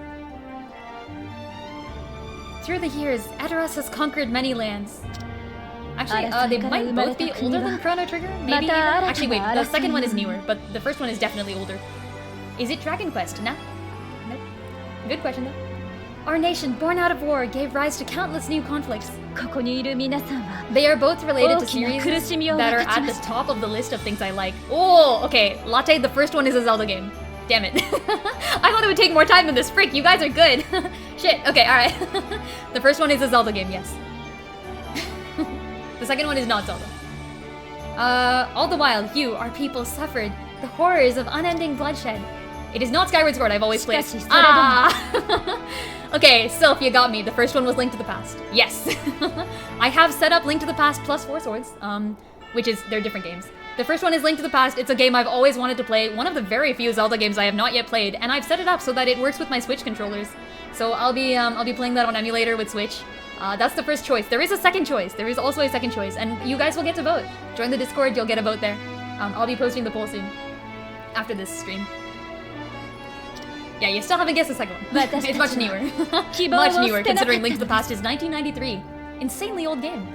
Through the years, Edoras has conquered many lands. Actually, they might both be older than Chrono Trigger? Maybe even? Actually, wait, the second one is newer, but the first one is definitely older. Is it Dragon Quest? Nah. Nope. Good question, though. Our nation, born out of war, gave rise to countless new conflicts. They are both related to series that are at the top of the list of things I like. Oh, okay. Latte, the first one is a Zelda game. Damn it. I thought it would take more time than this. Frick, you guys are good. Shit, okay, alright. The first one is a Zelda game, yes. The second one is not Zelda. All the while, you, our people, suffered the horrors of unending bloodshed. It is not Skyward Sword, I've always played. Ah! Okay, Sylph, you got me. The first one was Link to the Past. Yes. I have set up Link to the Past plus 4 Swords, which is, they're different games. The first one is Link to the Past. It's a game I've always wanted to play. One of the very few Zelda games I have not yet played, and I've set it up so that it works with my Switch controllers. So I'll be playing that on emulator with Switch. That's the first choice. There is a second choice. There is also a second choice, and you guys will get to vote. Join the Discord, you'll get a vote there. I'll be posting the poll soon. After this stream. Yeah, you still haven't guessed the second one. It's much newer. Much newer, considering Link to the Past is 1993. Insanely old game.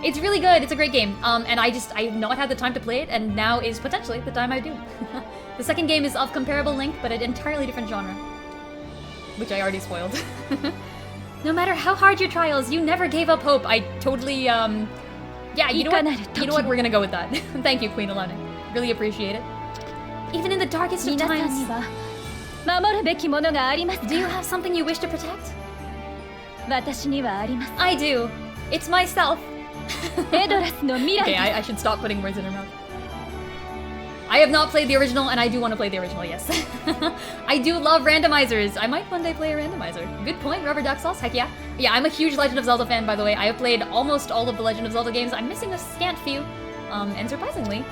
It's really good, it's a great game. And I've not had the time to play it, and now is potentially the time I do. The second game is of comparable Link, but an entirely different genre. Which I already spoiled. No matter how hard your trials, you never gave up hope. I totally, yeah, you know what? We're gonna go with that. Thank you, Queen Alane. Really appreciate it. Even in the darkest of times. Do you have something you wish to protect? I do. It's myself. Okay, I should stop putting words in her mouth. I have not played the original, and I do want to play the original, yes. I do love randomizers. I might one day play a randomizer. Good point, Rubber Duck Sauce, heck yeah. Yeah, I'm a huge Legend of Zelda fan, by the way. I have played almost all of the Legend of Zelda games. I'm missing a scant few. And surprisingly,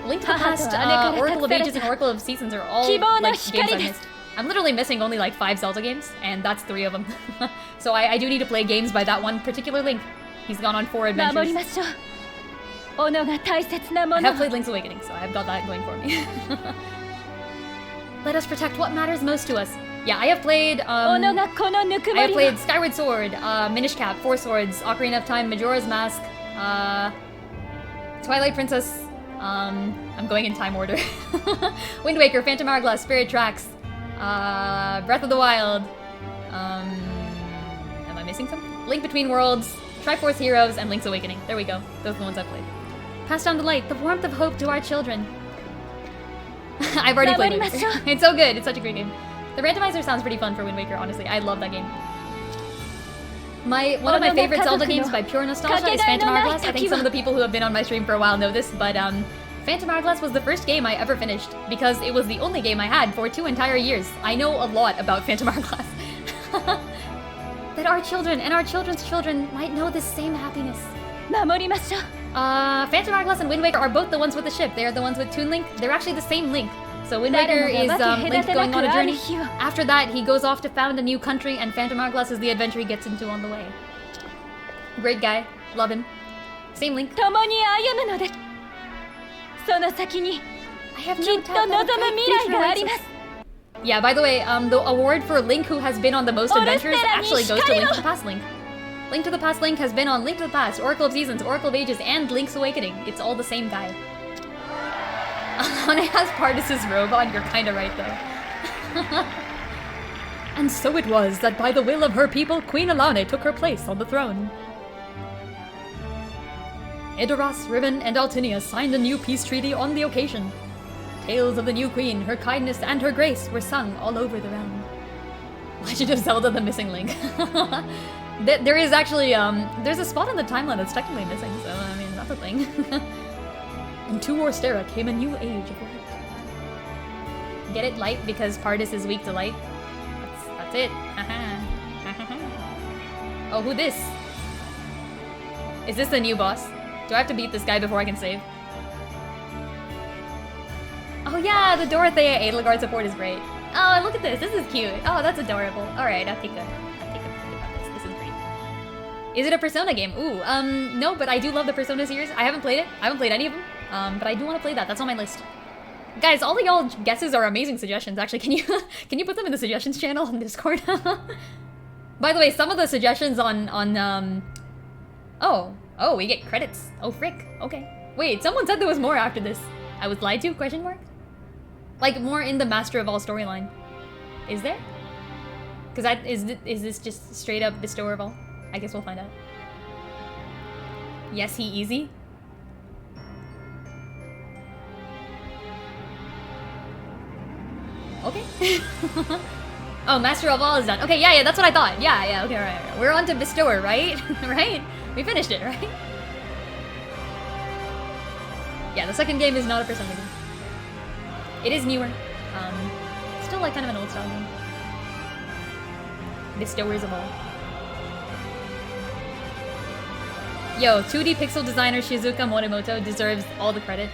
Link to the Past, Oracle of Ages, and Oracle of Seasons are all like games I missed. I'm literally missing only like 5 Zelda games, and that's 3 of them. So I do need to play games by that one particular Link. He's gone on 4 adventures. I have played Link's Awakening, so I've got that going for me. Let us protect what matters most to us. Yeah, I have played Skyward Sword, Minish Cap, Four Swords, Ocarina of Time, Majora's Mask, Twilight Princess. I'm going in time order. Wind Waker, Phantom Hourglass, Spirit Tracks, Breath of the Wild. Am I missing something? Link Between Worlds, Triforce Heroes, and Link's Awakening. There we go. Those are the ones I've played. Pass down the light, the warmth of hope to our children. I've already played Wind Waker. It's so good. It's such a great game. The randomizer sounds pretty fun for Wind Waker, honestly. I love that game. One of my favorite Zelda games by pure nostalgia is Phantom Hourglass. I think some of the people who have been on my stream for a while know this, but Phantom Hourglass was the first game I ever finished because it was the only game I had for 2 entire years. I know a lot about Phantom Hourglass. That our children and our children's children might know this same happiness. Phantom Hourglass and Wind Waker are both the ones with the ship. They are the ones with Toon Link. They're actually the same Link. So Wind Waker is Link going on a journey. After that, he goes off to found a new country, and Phantom Hourglass is the adventure he gets into on the way. Great guy. Love him. Same Link. I have no doubt that yeah, by the way, the award for Link who has been on the most adventures actually goes to Link to the Past Link. Link to the Past Link has been on Link to the Past, Oracle of Seasons, Oracle of Ages, and Link's Awakening. It's all the same guy. Alana has Pardus's robe on, you're kinda right though. And so it was that by the will of her people, Queen Alana took her place on the throne. Idoras, Riven, and Altinia signed a new peace treaty on the occasion. Tales of the new queen, her kindness, and her grace were sung all over the realm. Legend of Zelda: The Missing Link. There is actually, there's a spot on the timeline that's technically missing, so, I mean, that's a thing. And to Orstera came a new age of light. Get it? Light because Pardus is weak to light? That's it. Oh, who this? Is this the new boss? Do I have to beat this guy before I can save? Oh yeah, the Dorothea Edelgard support is great. Oh, look at this. This is cute. Oh, that's adorable. Alright, I'll take a think about this. This is great. Is it a Persona game? Ooh, no, but I do love the Persona series. I haven't played it. I haven't played any of them. But I do want to play that. That's on my list. Guys, all of y'all guesses are amazing suggestions. Actually, can you put them in the suggestions channel on Discord? By the way, some of the suggestions on oh, we get credits. Oh, frick. Okay. Wait, someone said there was more after this. I was lied to? Question mark? Like, more in the Master of All storyline. Is there? Because is this just straight up Bestower of All? I guess we'll find out. Yes, he easy? Okay. Oh, Master of All is done. Okay, yeah, that's what I thought. Yeah, okay, right. We're on to Bestower, right? Right? We finished it, right? Yeah, the second game is not a Persona game. It is newer. Still like kind of an old style game. Bestowers of All. Yo, 2D pixel designer Shizuka Morimoto deserves all the credit.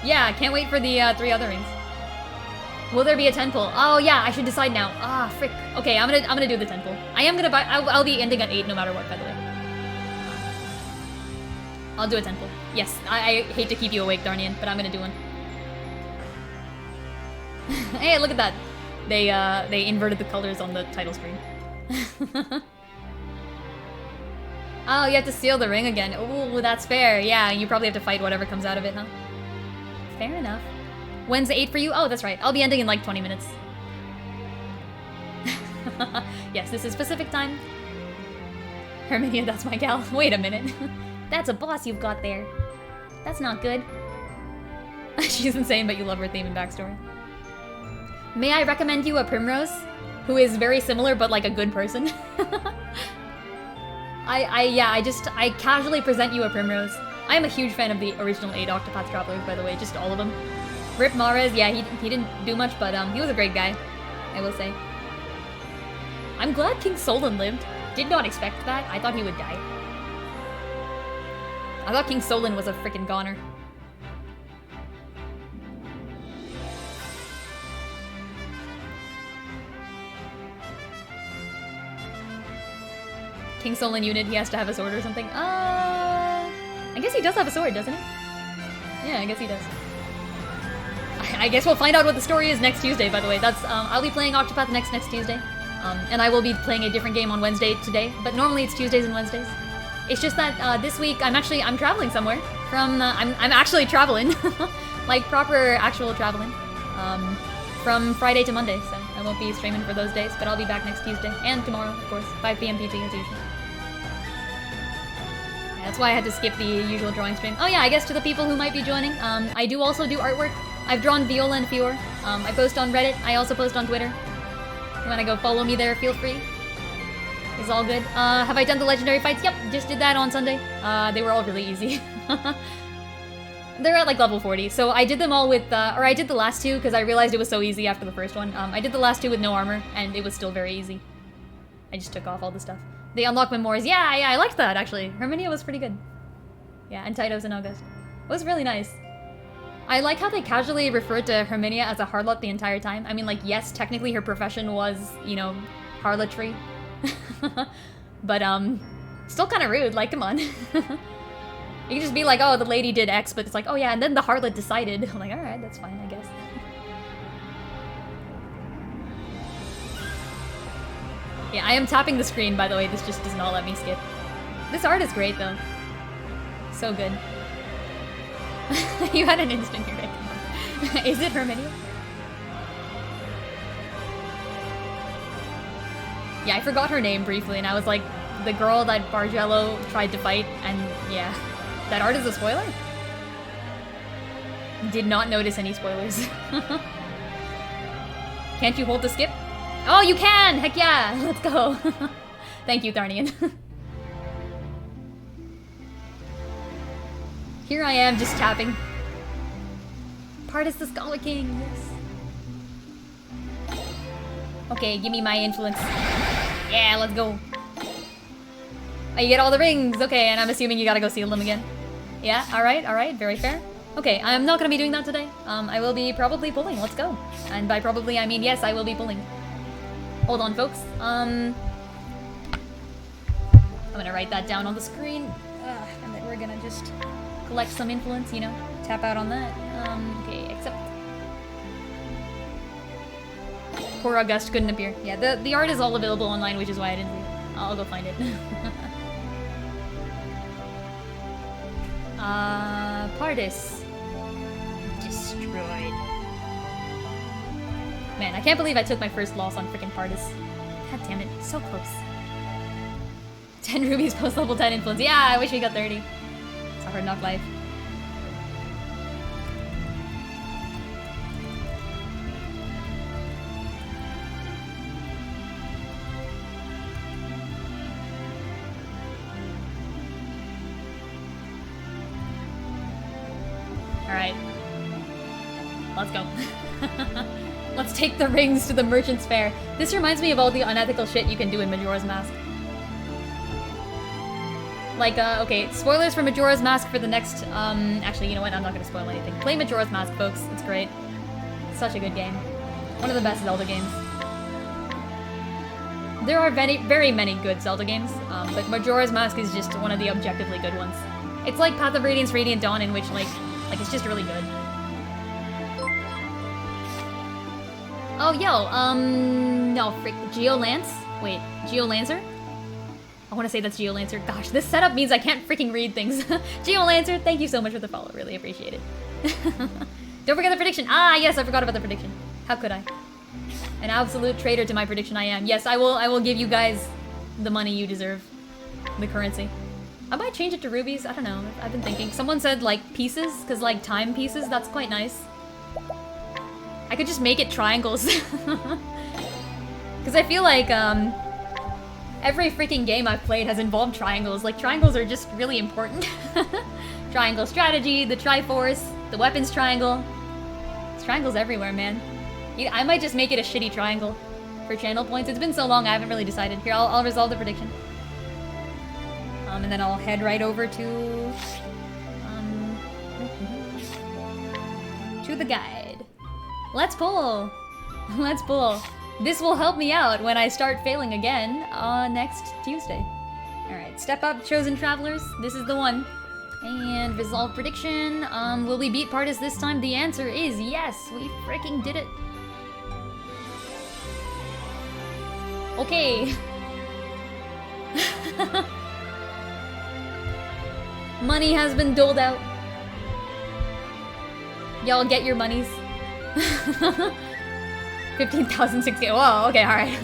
Yeah, can't wait for the 3 other rings. Will there be a temple? Oh yeah, I should decide now. Ah, frick. Okay, I'm gonna do the temple. I am gonna buy. I'll be ending at 8 no matter what, by the way. I'll do a temple. Yes, I hate to keep you awake, Darnian, but I'm gonna do one. Hey, look at that. They inverted the colors on the title screen. Oh, you have to seal the ring again. Oh, that's fair. Yeah, you probably have to fight whatever comes out of it, huh? Fair enough. When's 8 for you? Oh, that's right. I'll be ending in like 20 minutes. Yes, this is Pacific time. Herminia, that's my gal. Wait a minute. That's a boss you've got there. That's not good. She's insane, but you love her theme and backstory. May I recommend you a Primrose? Who is very similar, but like a good person? I casually present you a Primrose. I am a huge fan of the original 8 Octopath Travelers, by the way, just all of them. Rip Mares, yeah, he didn't do much, but he was a great guy, I will say. I'm glad King Solon lived. Did not expect that. I thought he would die. I thought King Solon was a freaking goner. King Solon unit, he has to have a sword or something. I guess he does have a sword, doesn't he? Yeah, I guess he does. I guess we'll find out what the story is next Tuesday, by the way. That's, I'll be playing Octopath next Tuesday. And I will be playing a different game on Wednesday today, but normally it's Tuesdays and Wednesdays. It's just that, this week, I'm traveling somewhere. I'm actually traveling. Like, proper, actual traveling. From Friday to Monday, so I won't be streaming for those days, but I'll be back next Tuesday. And tomorrow, of course, 5 PM PT as usual. That's why I had to skip the usual drawing stream. Oh yeah, I guess to the people who might be joining, I do also do artwork. I've drawn Viola and Fior. I post on Reddit. I also post on Twitter. If you wanna go follow me there, feel free. It's all good. Have I done the legendary fights? Yep, just did that on Sunday. They were all really easy. They're at like level 40, so I did them all with, or I did the last two because I realized it was so easy after the first one. I did the last two with no armor, and it was still very easy. I just took off all the stuff. They unlock memoirs. Yeah, I liked that, actually. Herminia was pretty good. Yeah, and Titos in August. It was really nice. I like how they casually referred to Herminia as a harlot the entire time. I mean, like, yes, technically her profession was, you know, harlotry. But, still kind of rude. Like, come on. You can just be like, oh, the lady did X, but it's like, oh yeah, and then the harlot decided. I'm like, alright, that's fine, I guess. Yeah, I am tapping the screen, by the way. This just does not let me skip. This art is great, though. So good. You had an instant here, right? Is it Herminia? Yeah, I forgot her name briefly, and I was like, the girl that Bargello tried to fight, and yeah. That art is a spoiler? Did not notice any spoilers. Can't you hold the skip? Oh, you can! Heck yeah! Let's go! Thank you, Tharnian. Here I am, just tapping. Partis the Scholar King, yes. Okay, give me my influence. Yeah, let's go. Oh, you get all the rings! Okay, and I'm assuming you gotta go seal them again. Yeah, alright, very fair. Okay, I'm not gonna be doing that today. I will be probably pulling, let's go. And by probably, I mean yes, I will be pulling. Hold on, folks. I'm gonna write that down on the screen. And then we're gonna just collect some influence, you know, tap out on that. Okay, accept. Poor August couldn't appear. Yeah, the art is all available online, which is why I didn't leave. I'll go find it. Partis. Destroyed. Man, I can't believe I took my first loss on freaking Partis. God damn it, so close. 10 rubies post level 10 influence. Yeah, I wish we got 30. It's a hard knock life. Alright. Let's go. Let's take the rings to the Merchant's Fair. This reminds me of all the unethical shit you can do in Majora's Mask. Like, okay, spoilers for Majora's Mask for the next, actually, you know what, I'm not gonna spoil anything. Play Majora's Mask, folks, it's great. It's such a good game. One of the best Zelda games. There are very many good Zelda games, but Majora's Mask is just one of the objectively good ones. It's like Path of Radiance, Radiant Dawn, in which, like, it's just really good. Oh, yo, no, frick, Geolance? Wait, Geolancer? I want to say that's Geolancer. Gosh, this setup means I can't freaking read things. Geolancer, thank you so much for the follow, really appreciate it. Don't forget the prediction. Ah, yes, I forgot about the prediction. How could I? An absolute traitor to my prediction I am. Yes, I will give you guys the money you deserve. The currency. I might change it to rubies, I don't know, I've been thinking. Someone said, like, pieces, because, like, time pieces, that's quite nice. I could just make it triangles. Because I feel like Every freaking game I've played has involved triangles. Like, triangles are just really important. Triangle strategy, the Triforce, the weapons triangle. There's triangles everywhere, man. I might just make it a shitty triangle for channel points. It's been so long, I haven't really decided. Here, I'll resolve the prediction. And then I'll head right over to the guide. Let's pull. Let's pull. This will help me out when I start failing again next Tuesday. Alright, step up, chosen travelers. This is the one. And resolve prediction. Will we beat Partis this time? The answer is yes. We freaking did it. Okay. Money has been doled out. Y'all get your monies. 15,060. Whoa, okay, alright.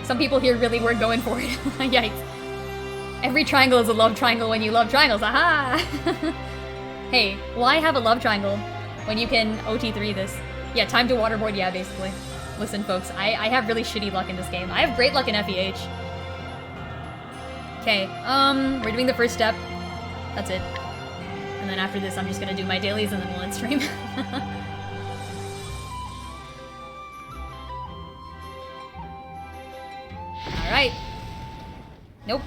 Some people here really were going for it. Yikes. Every triangle is a love triangle when you love triangles. Aha! Hey, why have a love triangle when you can OT3 this? Yeah, time to waterboard, yeah, basically. Listen, folks, I have really shitty luck in this game. I have great luck in FEH. Okay, we're doing the first step. That's it. And then after this, I'm just gonna do my dailies and then we'll end stream. Alright. Nope.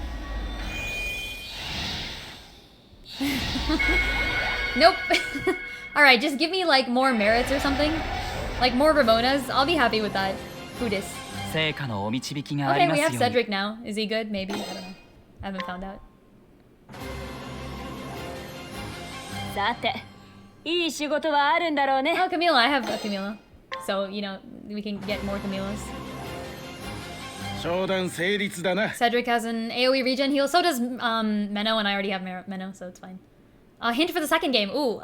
Nope. Alright, just give me like more merits or something. Like more Ramonas. I'll be happy with that. Buddhist. Okay, we have Cedric now. Is he good? Maybe. I don't know. I haven't found out. Oh, Camila. I have a Camila. So, you know, we can get more Camilas. Cedric has an AoE regen heal. So does Menno, and I already have Menno, so it's fine. Hint for the second game. Ooh,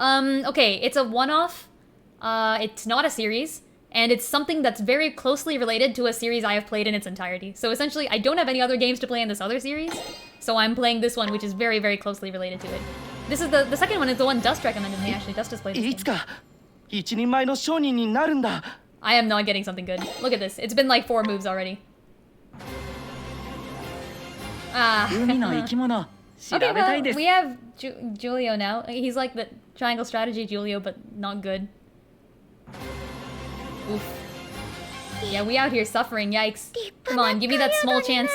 okay, it's a one-off. It's not a series, and it's something that's very closely related to a series I have played in its entirety. So essentially, I don't have any other games to play in this other series, so I'm playing this one, which is very, very closely related to it. This is the second one is the one Dust recommended me, actually. Dust has played this game. I am not getting something good. Look at this. It's been like 4 moves already. Okay, well, we have Julio now. He's like the triangle strategy Julio, but not good. Oof. Yeah, we out here suffering, yikes. Come on, give me that small chance.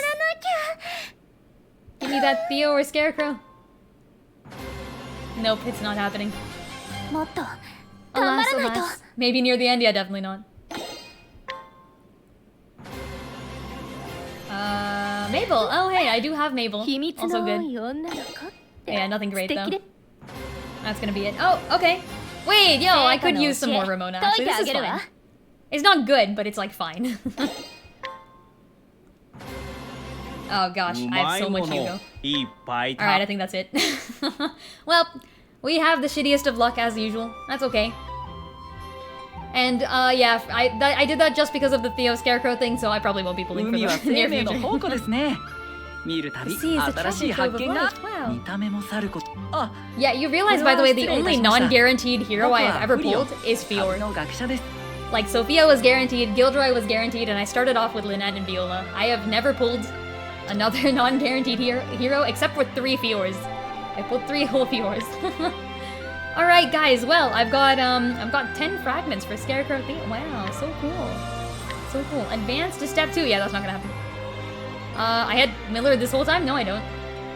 Give me that Theo or Scarecrow. Nope, it's not happening. Alas, alas. Maybe near the end? Yeah, definitely not. Mabel. Oh, hey, I do have Mabel. Also good. Yeah, nothing great though. That's gonna be it. Oh, okay. Wait, yo, I could use some more Ramona. Actually, this is fine. It's not good, but it's like fine. Oh gosh, I have so much Hugo. Alright, I think that's it. Well, we have the shittiest of luck as usual. That's okay. And yeah, I did that just because of the Theo Scarecrow thing, so I probably won't be pulling for the near future. Wow. Yeah, you realize, by the way, the only non-guaranteed hero I have ever pulled is Fior. Like, Sophia was guaranteed, Gilderoy was guaranteed, and I started off with Lynette and Viola. I have never pulled another non-guaranteed hero except for 3 Fiors. I pulled 3 whole Fiors. Alright guys, well, I've got 10 fragments for Scarecrow theme. Wow, so cool. So cool. Advance to step 2. Yeah, that's not gonna happen. I had Miller this whole time? No, I don't.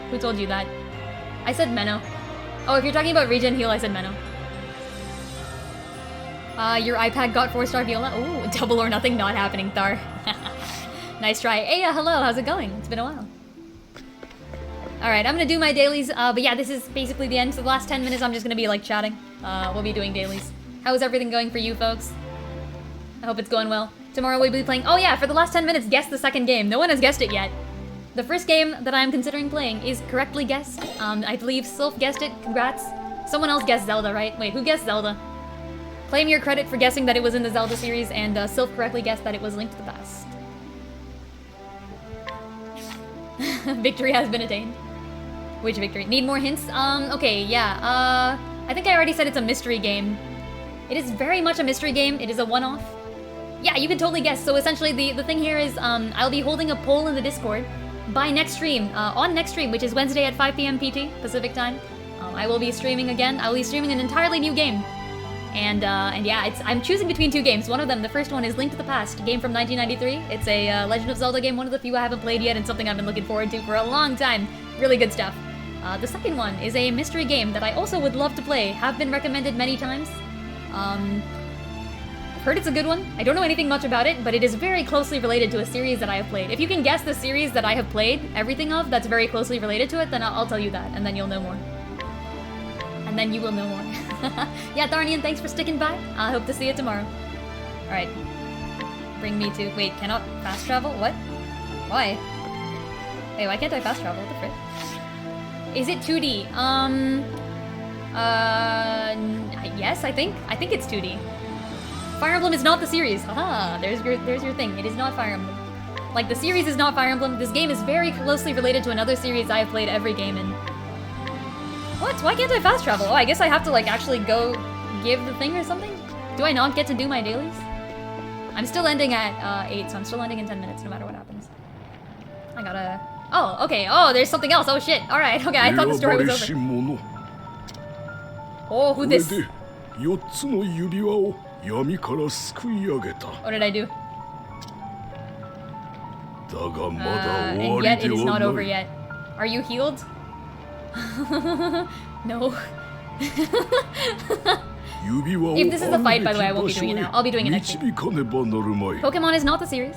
Who told you that? I said Menno. Oh, if you're talking about regen heal, I said Menno. Your iPad got 4-star Viola? Ooh, double or nothing not happening, Thar. Nice try. Hey, hello, how's it going? It's been a while. Alright, I'm gonna do my dailies, but yeah, this is basically the end. So the last 10 minutes, I'm just gonna be, like, chatting. We'll be doing dailies. How is everything going for you, folks? I hope it's going well. Tomorrow we'll be playing... Oh yeah, for the last 10 minutes, guess the second game. No one has guessed it yet. The first game that I'm considering playing is correctly guessed. I believe Sylph guessed it. Congrats. Someone else guessed Zelda, right? Wait, who guessed Zelda? Claim your credit for guessing that it was in the Zelda series, and Sylph correctly guessed that it was Link to the Past. Victory has been attained. Which victory? Need more hints? Okay, yeah. I think I already said it's a mystery game. It is very much a mystery game. It is a one-off. Yeah, you can totally guess. So essentially, the thing here is, I'll be holding a poll in the Discord, by next stream, on next stream, which is Wednesday at 5 p.m. PT, Pacific time, I will be streaming again. I will be streaming an entirely new game. And yeah, I'm choosing between two games. One of them, the first one, is Link to the Past, a game from 1993. It's a Legend of Zelda game, one of the few I haven't played yet, and something I've been looking forward to for a long time. Really good stuff. The second one is a mystery game that I also would love to play. Have been recommended many times. I've heard it's a good one. I don't know anything much about it, but it is very closely related to a series that I have played. If you can guess the series that I have played everything of that's very closely related to it, then I'll tell you that, and then you'll know more. And then you will know more. Yeah, Tharnian, thanks for sticking by. I hope to see you tomorrow. Alright. Bring me to... Wait, cannot fast travel? What? Why? Wait, why can't I fast travel? What the frick? Is it 2D? Yes, I think it's 2D. Fire Emblem is not the series. Haha, there's your thing. It is not Fire Emblem. Like, the series is not Fire Emblem. This game is very closely related to another series I have played every game in. What? Why can't I fast travel? Oh, I guess I have to, like, actually go give the thing or something? Do I not get to do my dailies? I'm still ending at 8, so I'm still ending in 10 minutes no matter what happens. I gotta... Oh, okay. Oh, there's something else. Oh, shit. Alright, okay, I thought the story was over. Oh, who this? What did I do? And yet it is not over yet. Are you healed? No. If this is the fight, by the way, I won't be doing it now. I'll be doing it next week. Pokemon is not the series.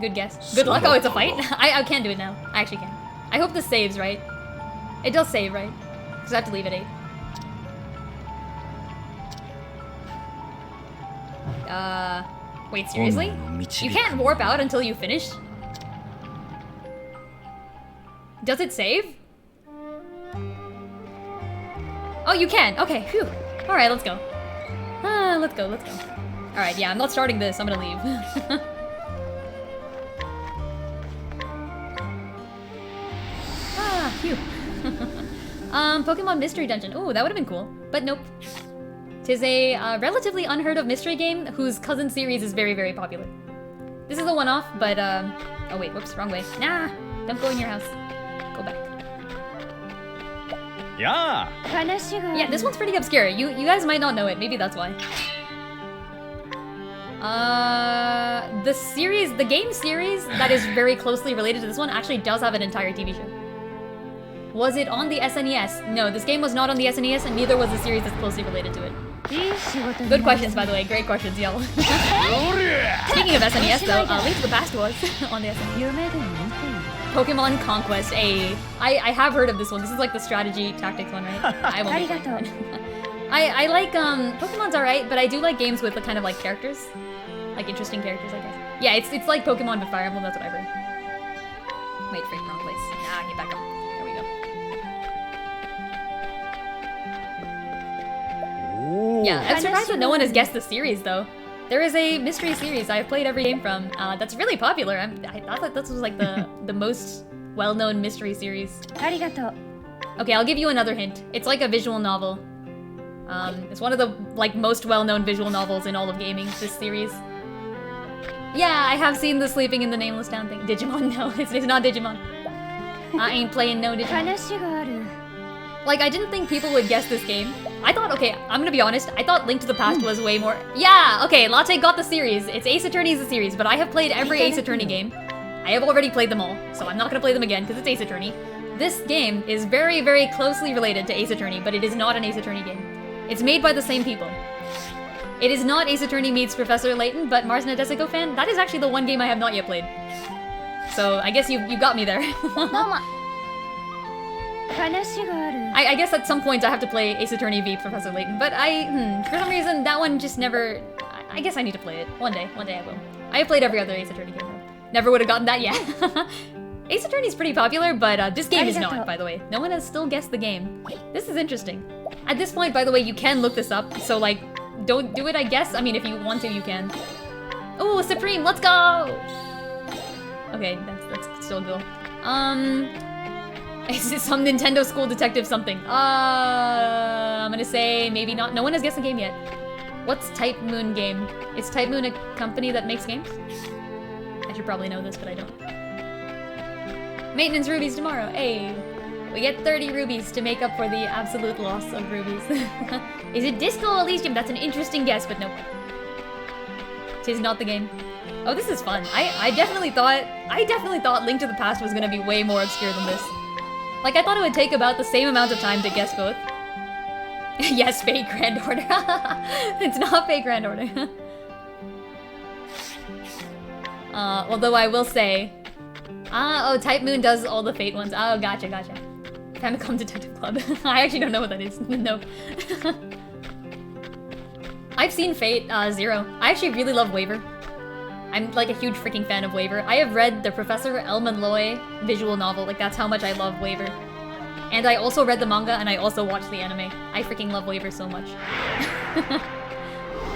Good guess. Good luck. Oh, it's a fight? I can't do it now. I actually can. I hope this saves, right? It does save, right? Because I have to leave at 8. Wait, seriously? You can't warp out until you finish? Does it save? Oh, you can. Okay, phew. Alright, let's go. Let's go. Alright, yeah, I'm not starting this. I'm gonna leave. Phew. Pokemon Mystery Dungeon. Ooh, that would've been cool. But nope. Tis a relatively unheard of mystery game whose cousin series is very, very popular. This is a one-off, but oh wait, whoops, wrong way. Nah, don't go in your house. Go back. Yeah. Yeah, this one's pretty obscure. You guys might not know it. Maybe that's why. The game series that is very closely related to this one actually does have an entire TV show. Was it on the SNES? No, this game was not on the SNES, and neither was the series that's closely related to it. Good questions, by the way. Great questions, y'all. Speaking of SNES, though, Link to the Past was on the SNES. Pokemon Conquest, I have heard of this one. This is like the strategy tactics one, right? I won't be playing that. I like, Pokemon's alright, but I do like games with the kind of like characters. Like interesting characters, I guess. Yeah, it's like Pokemon but Fire Emblem, that's what I've heard. Wait, freak, wrong place. Nah, get back up. There we go. Yeah, I'm surprised that no one has guessed the series, though. There is a mystery series I've played every game from that's really popular. I thought that this was like the most well-known mystery series. Okay, I'll give you another hint. It's like a visual novel. It's one of the like most well-known visual novels in all of gaming, this series. Yeah, I have seen the Sleeping in the Nameless Town thing. Digimon, no, it's not Digimon. I ain't playing no Digimon. Like, I didn't think people would guess this game. I thought, okay, I'm gonna be honest, I thought Link to the Past was way more... Yeah, okay, Latte got the series. It's Ace Attorney is the series, but I have played every Ace Attorney game. I have already played them all, so I'm not gonna play them again, because it's Ace Attorney. This game is very, very closely related to Ace Attorney, but it is not an Ace Attorney game. It's made by the same people. It is not Ace Attorney meets Professor Layton, but Mars Nadesico fan, that is actually the one game I have not yet played. So, I guess you got me there. I guess at some point I have to play Ace Attorney v Professor Layton, but for some reason that one just never... I guess I need to play it. One day I will. I have played every other Ace Attorney game though. Never would have gotten that yet. Ace Attorney's pretty popular, but this game is not, by the way. No one has still guessed the game. This is interesting. At this point, by the way, you can look this up, so like, don't do it, I guess. I mean, if you want to, you can. Oh, Supreme, let's go! Okay, that's still cool. Is it some Nintendo School Detective something? I'm gonna say maybe not. No one has guessed the game yet. What's Type Moon game? Is Type Moon a company that makes games? I should probably know this, but I don't. Maintenance rubies tomorrow. Hey. We get 30 rubies to make up for the absolute loss of rubies. Is it Disco Elysium? That's an interesting guess, but nope. Tis not the game. Oh, this is fun. I definitely thought Link to the Past was gonna be way more obscure than this. Like, I thought it would take about the same amount of time to guess both. Yes, Fate Grand Order. It's not Fate Grand Order. Although I will say... oh, Type Moon does all the Fate ones. Oh, gotcha. Famicom Detective Club. I actually don't know what that is. Nope. I've seen Fate Zero. I actually really love Waver. I'm like a huge freaking fan of Waver. I have read the Professor Elman Loy visual novel. Like, that's how much I love Waver. And I also read the manga, and I also watched the anime. I freaking love Waver so much.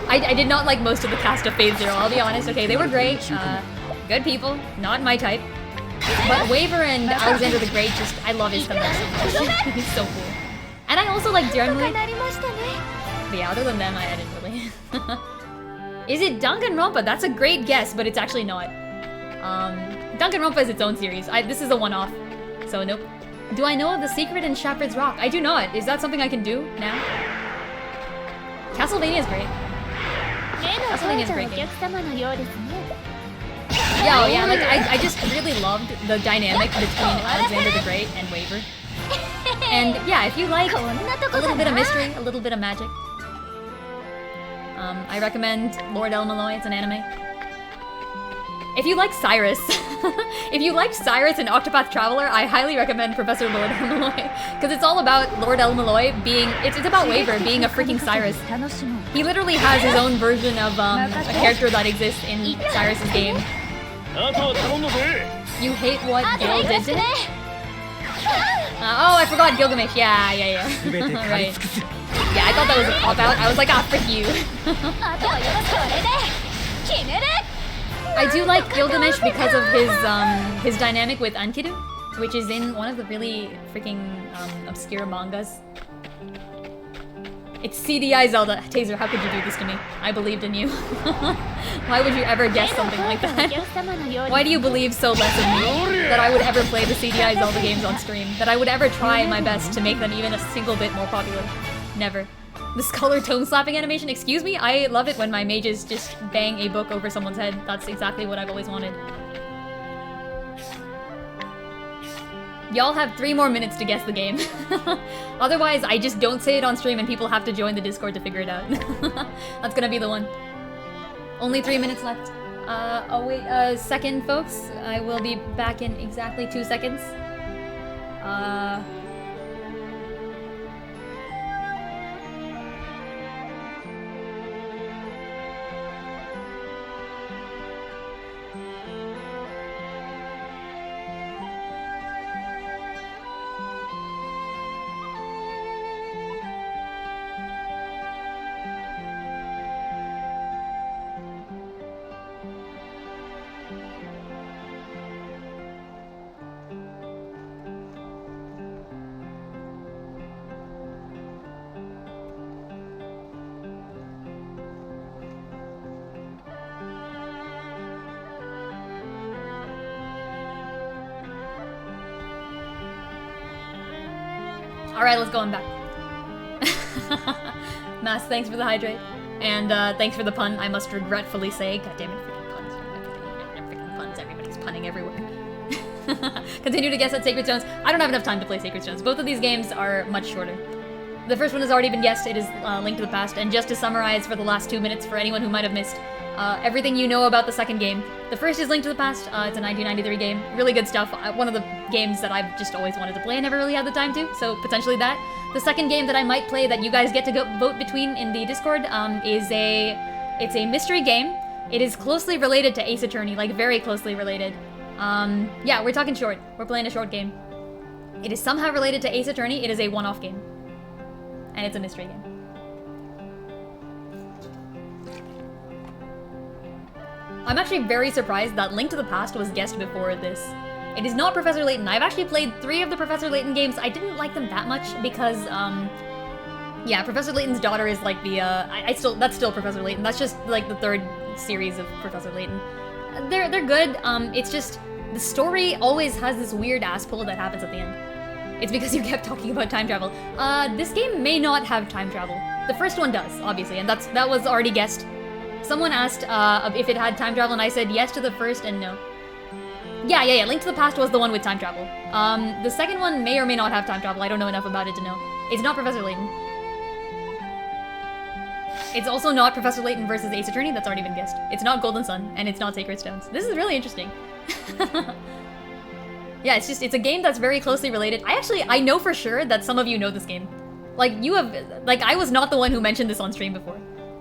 I did not like most of the cast of Fate Zero, I'll be honest. Okay, they were great. Good people. Not my type. But Waver and Alexander the Great, just, I love his thumbnail so much. He's so cool. And I also like generally... But yeah, other than them, I didn't really. Is it Danganronpa? That's a great guess, but it's actually not. Danganronpa is its own series. This is a one-off, so nope. Do I know of the secret in Shepherd's Rock? I do not. Is that something I can do now? Castlevania's great. Castlevania's a great game. Yeah, yeah, like, I just really loved the dynamic between Alexander the Great and Waver. And yeah, if you like a little bit of mystery, a little bit of magic, I recommend Lord El Malloy. It's an anime. If you like Cyrus, if you like Cyrus and Octopath Traveler, I highly recommend Professor Lord El Malloy, because it's all about Lord El Malloy being, it's about Waver being a freaking Cyrus. He literally has his own version of a character that exists in Cyrus's game. You hate what Gil did to him? Oh, I forgot Gilgamesh. Yeah. Right. Yeah, I thought that was a cop-out. I was like, ah, frick you. I do like Gilgamesh because of his dynamic with Ankiru, which is in one of the really freaking obscure mangas. It's CDI Zelda. Taser, how could you do this to me? I believed in you. Why would you ever guess something like that? Why do you believe so less of me that I would ever play the CDI Zelda games on stream? That I would ever try my best to make them even a single bit more popular? Never. The Scholar Tome slapping animation? Excuse me? I love it when my mages just bang a book over someone's head. That's exactly what I've always wanted. Y'all have 3 more minutes to guess the game. Otherwise, I just don't say it on stream and people have to join the Discord to figure it out. That's gonna be the one. Only 3 minutes left. Oh wait, a second, folks. I will be back in exactly 2 seconds. Alright, let's go on back. Mass, thanks for the hydrate. And thanks for the pun, I must regretfully say. God damn it, freaking puns. Freaking puns, everybody's punning everywhere. Continue to guess at Sacred Stones. I don't have enough time to play Sacred Stones. Both of these games are much shorter. The first one has already been guessed, it is Link to the Past. And just to summarize for the last 2 minutes for anyone who might have missed everything you know about the second game. The first is Link to the Past. It's a 1993 game. Really good stuff. One of the games that I've just always wanted to play and never really had the time to, so potentially that. The second game that I might play that you guys get to go vote between in the Discord it's a mystery game. It is closely related to Ace Attorney, like very closely related. Yeah, we're talking short. We're playing a short game. It is somehow related to Ace Attorney. It is a one-off game. And it's a mystery game. I'm actually very surprised that Link to the Past was guessed before this. It is not Professor Layton. I've actually played 3 of the Professor Layton games. I didn't like them that much because, yeah, Professor Layton's daughter is like the, that's still Professor Layton. That's just like the 3rd series of Professor Layton. They're good. It's just, the story always has this weird ass pull that happens at the end. It's because you kept talking about time travel. This game may not have time travel. The first one does, obviously, and that was already guessed. Someone asked if it had time travel, and I said yes to the first and no. Yeah, Link to the Past was the one with time travel. The second one may or may not have time travel. I don't know enough about it to know. It's not Professor Layton. It's also not Professor Layton versus Ace Attorney, that's already been guessed. It's not Golden Sun, and it's not Sacred Stones. This is really interesting. Yeah, it's a game that's very closely related. I know for sure that some of you know this game. Like, I was not the one who mentioned this on stream before.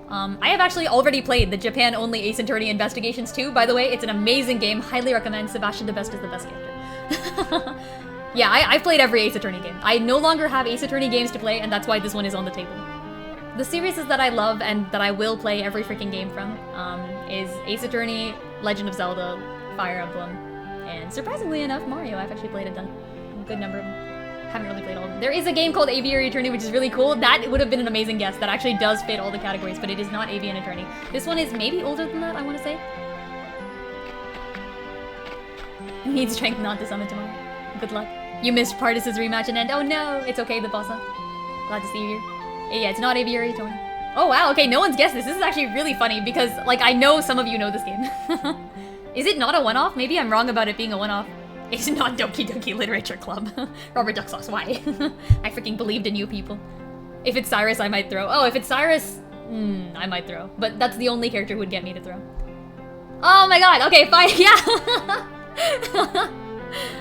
I have actually already played the Japan-only Ace Attorney Investigations 2, by the way. It's an amazing game, highly recommend. Sebastian the Best is the best character. Yeah, I've played every Ace Attorney game. I no longer have Ace Attorney games to play, and that's why this one is on the table. The series that I love and that I will play every freaking game from is Ace Attorney, Legend of Zelda, Fire Emblem, and surprisingly enough, Mario. I've actually played a good number of them. Haven't really played all of them. There is a game called Aviary Attorney, which is really cool. That would have been an amazing guess. That actually does fit all the categories, but it is not Avian Attorney. This one is maybe older than that, I want to say. Need strength not to summon tomorrow. Good luck. You missed Partis's rematch and end. Oh no! It's okay, the bossa. Glad to see you here. Yeah, it's not Aviary Attorney. Oh wow, okay, no one's guessed this. This is actually really funny because, like, I know some of you know this game. Is it not a one-off? Maybe I'm wrong about it being a one-off. It's not Doki Doki Literature Club. Robert Duck Sauce, why? I freaking believed in you people. If it's Cyrus, I might throw. Oh, if it's Cyrus, I might throw. But that's the only character who would get me to throw. Oh my god, okay, fine, yeah!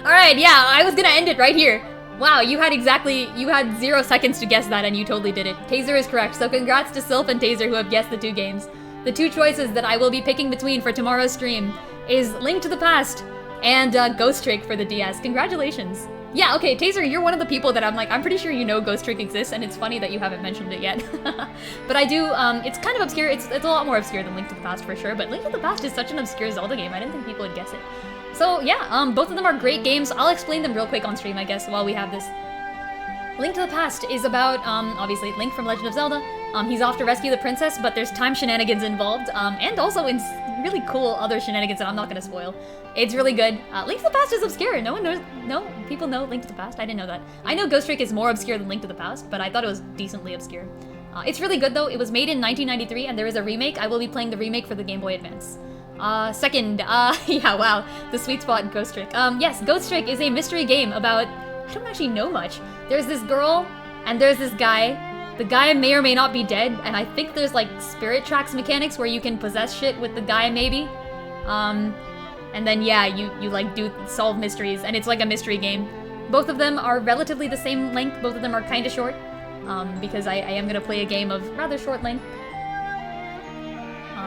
Alright, yeah, I was gonna end it right here. Wow, you had 0 seconds to guess that and you totally did it. Taser is correct, so congrats to Sylph and Taser who have guessed the 2 games. The 2 choices that I will be picking between for tomorrow's stream is Link to the Past and Ghost Trick for the DS. Congratulations. Yeah, okay, Taser, you're one of the people that I'm pretty sure you know Ghost Trick exists, and it's funny that you haven't mentioned it yet. But I do, it's kind of obscure. It's a lot more obscure than Link to the Past for sure, but Link to the Past is such an obscure Zelda game, I didn't think people would guess it. So yeah, both of them are great games. I'll explain them real quick on stream, I guess, while we have this. Link to the Past is about, obviously, Link from Legend of Zelda. He's off to rescue the princess, but there's time shenanigans involved, and also in really cool other shenanigans that I'm not gonna spoil. It's really good. Link to the Past is obscure. No one knows. No, people know Link to the Past. I didn't know that. I know Ghost Trick is more obscure than Link to the Past, but I thought it was decently obscure. It's really good though. It was made in 1993, and there is a remake. I will be playing the remake for the Game Boy Advance. Yeah, wow, the sweet spot in Ghost Trick. Yes, Ghost Trick is a mystery game about. I don't actually know much. There's this girl, and there's this guy. The guy may or may not be dead, and I think there's like spirit tracks mechanics where you can possess shit with the guy maybe. And then yeah, you like solve mysteries, and it's like a mystery game. Both of them are relatively the same length. Both of them are kind of short, because I am gonna play a game of rather short length.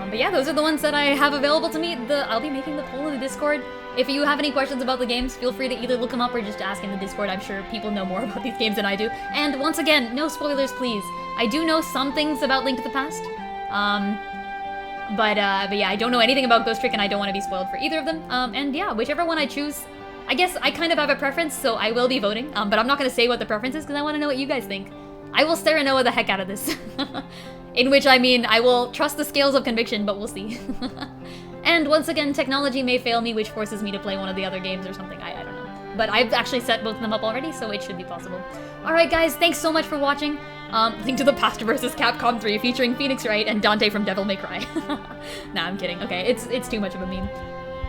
But yeah, those are the ones that I have available to me. I'll be making the poll in the Discord. If you have any questions about the games, feel free to either look them up or just ask in the Discord. I'm sure people know more about these games than I do. And once again, no spoilers, please. I do know some things about Link to the Past. But yeah, I don't know anything about Ghost Trick, and I don't want to be spoiled for either of them. And yeah, whichever one I choose, I guess I kind of have a preference, so I will be voting. But I'm not going to say what the preference is, because I want to know what you guys think. I will Serenoa the heck out of this. In which, I mean, I will trust the scales of conviction, but we'll see. And once again, technology may fail me, which forces me to play one of the other games or something. I don't know. But I've actually set both of them up already, so it should be possible. Alright guys, thanks so much for watching. Link to the Past vs. Capcom 3 featuring Phoenix Wright and Dante from Devil May Cry. Nah, I'm kidding. Okay, it's too much of a meme.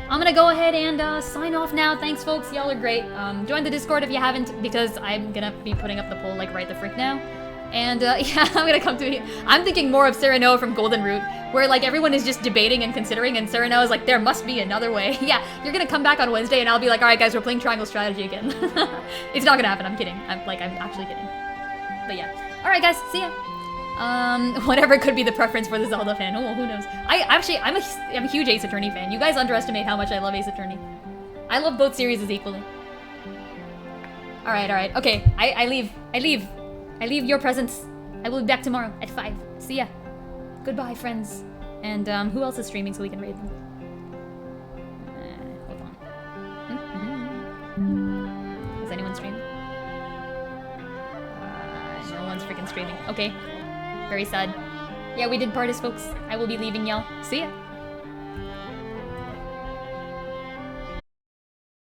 I'm gonna go ahead and sign off now. Thanks folks, y'all are great. Join the Discord if you haven't, because I'm gonna be putting up the poll like right the frick now. And yeah, I'm gonna come to it. I'm thinking more of Serenoa from Golden Root, where like everyone is just debating and considering, and Serenoa is like, there must be another way. Yeah, you're gonna come back on Wednesday and I'll be like, alright guys, we're playing Triangle Strategy again. It's not gonna happen, I'm kidding. I'm actually kidding. But yeah. Alright guys, see ya. Whatever could be the preference for the Zelda fan. Oh, who knows? I'm a huge Ace Attorney fan. You guys underestimate how much I love Ace Attorney. I love both series equally. Alright. Okay, I leave. I leave your presence. I will be back tomorrow at 5. See ya. Goodbye, friends. And who else is streaming so we can raid them? Hold on. Is anyone streaming? No one's freaking streaming. Okay. Very sad. Yeah, we did Partis, folks. I will be leaving y'all. See ya.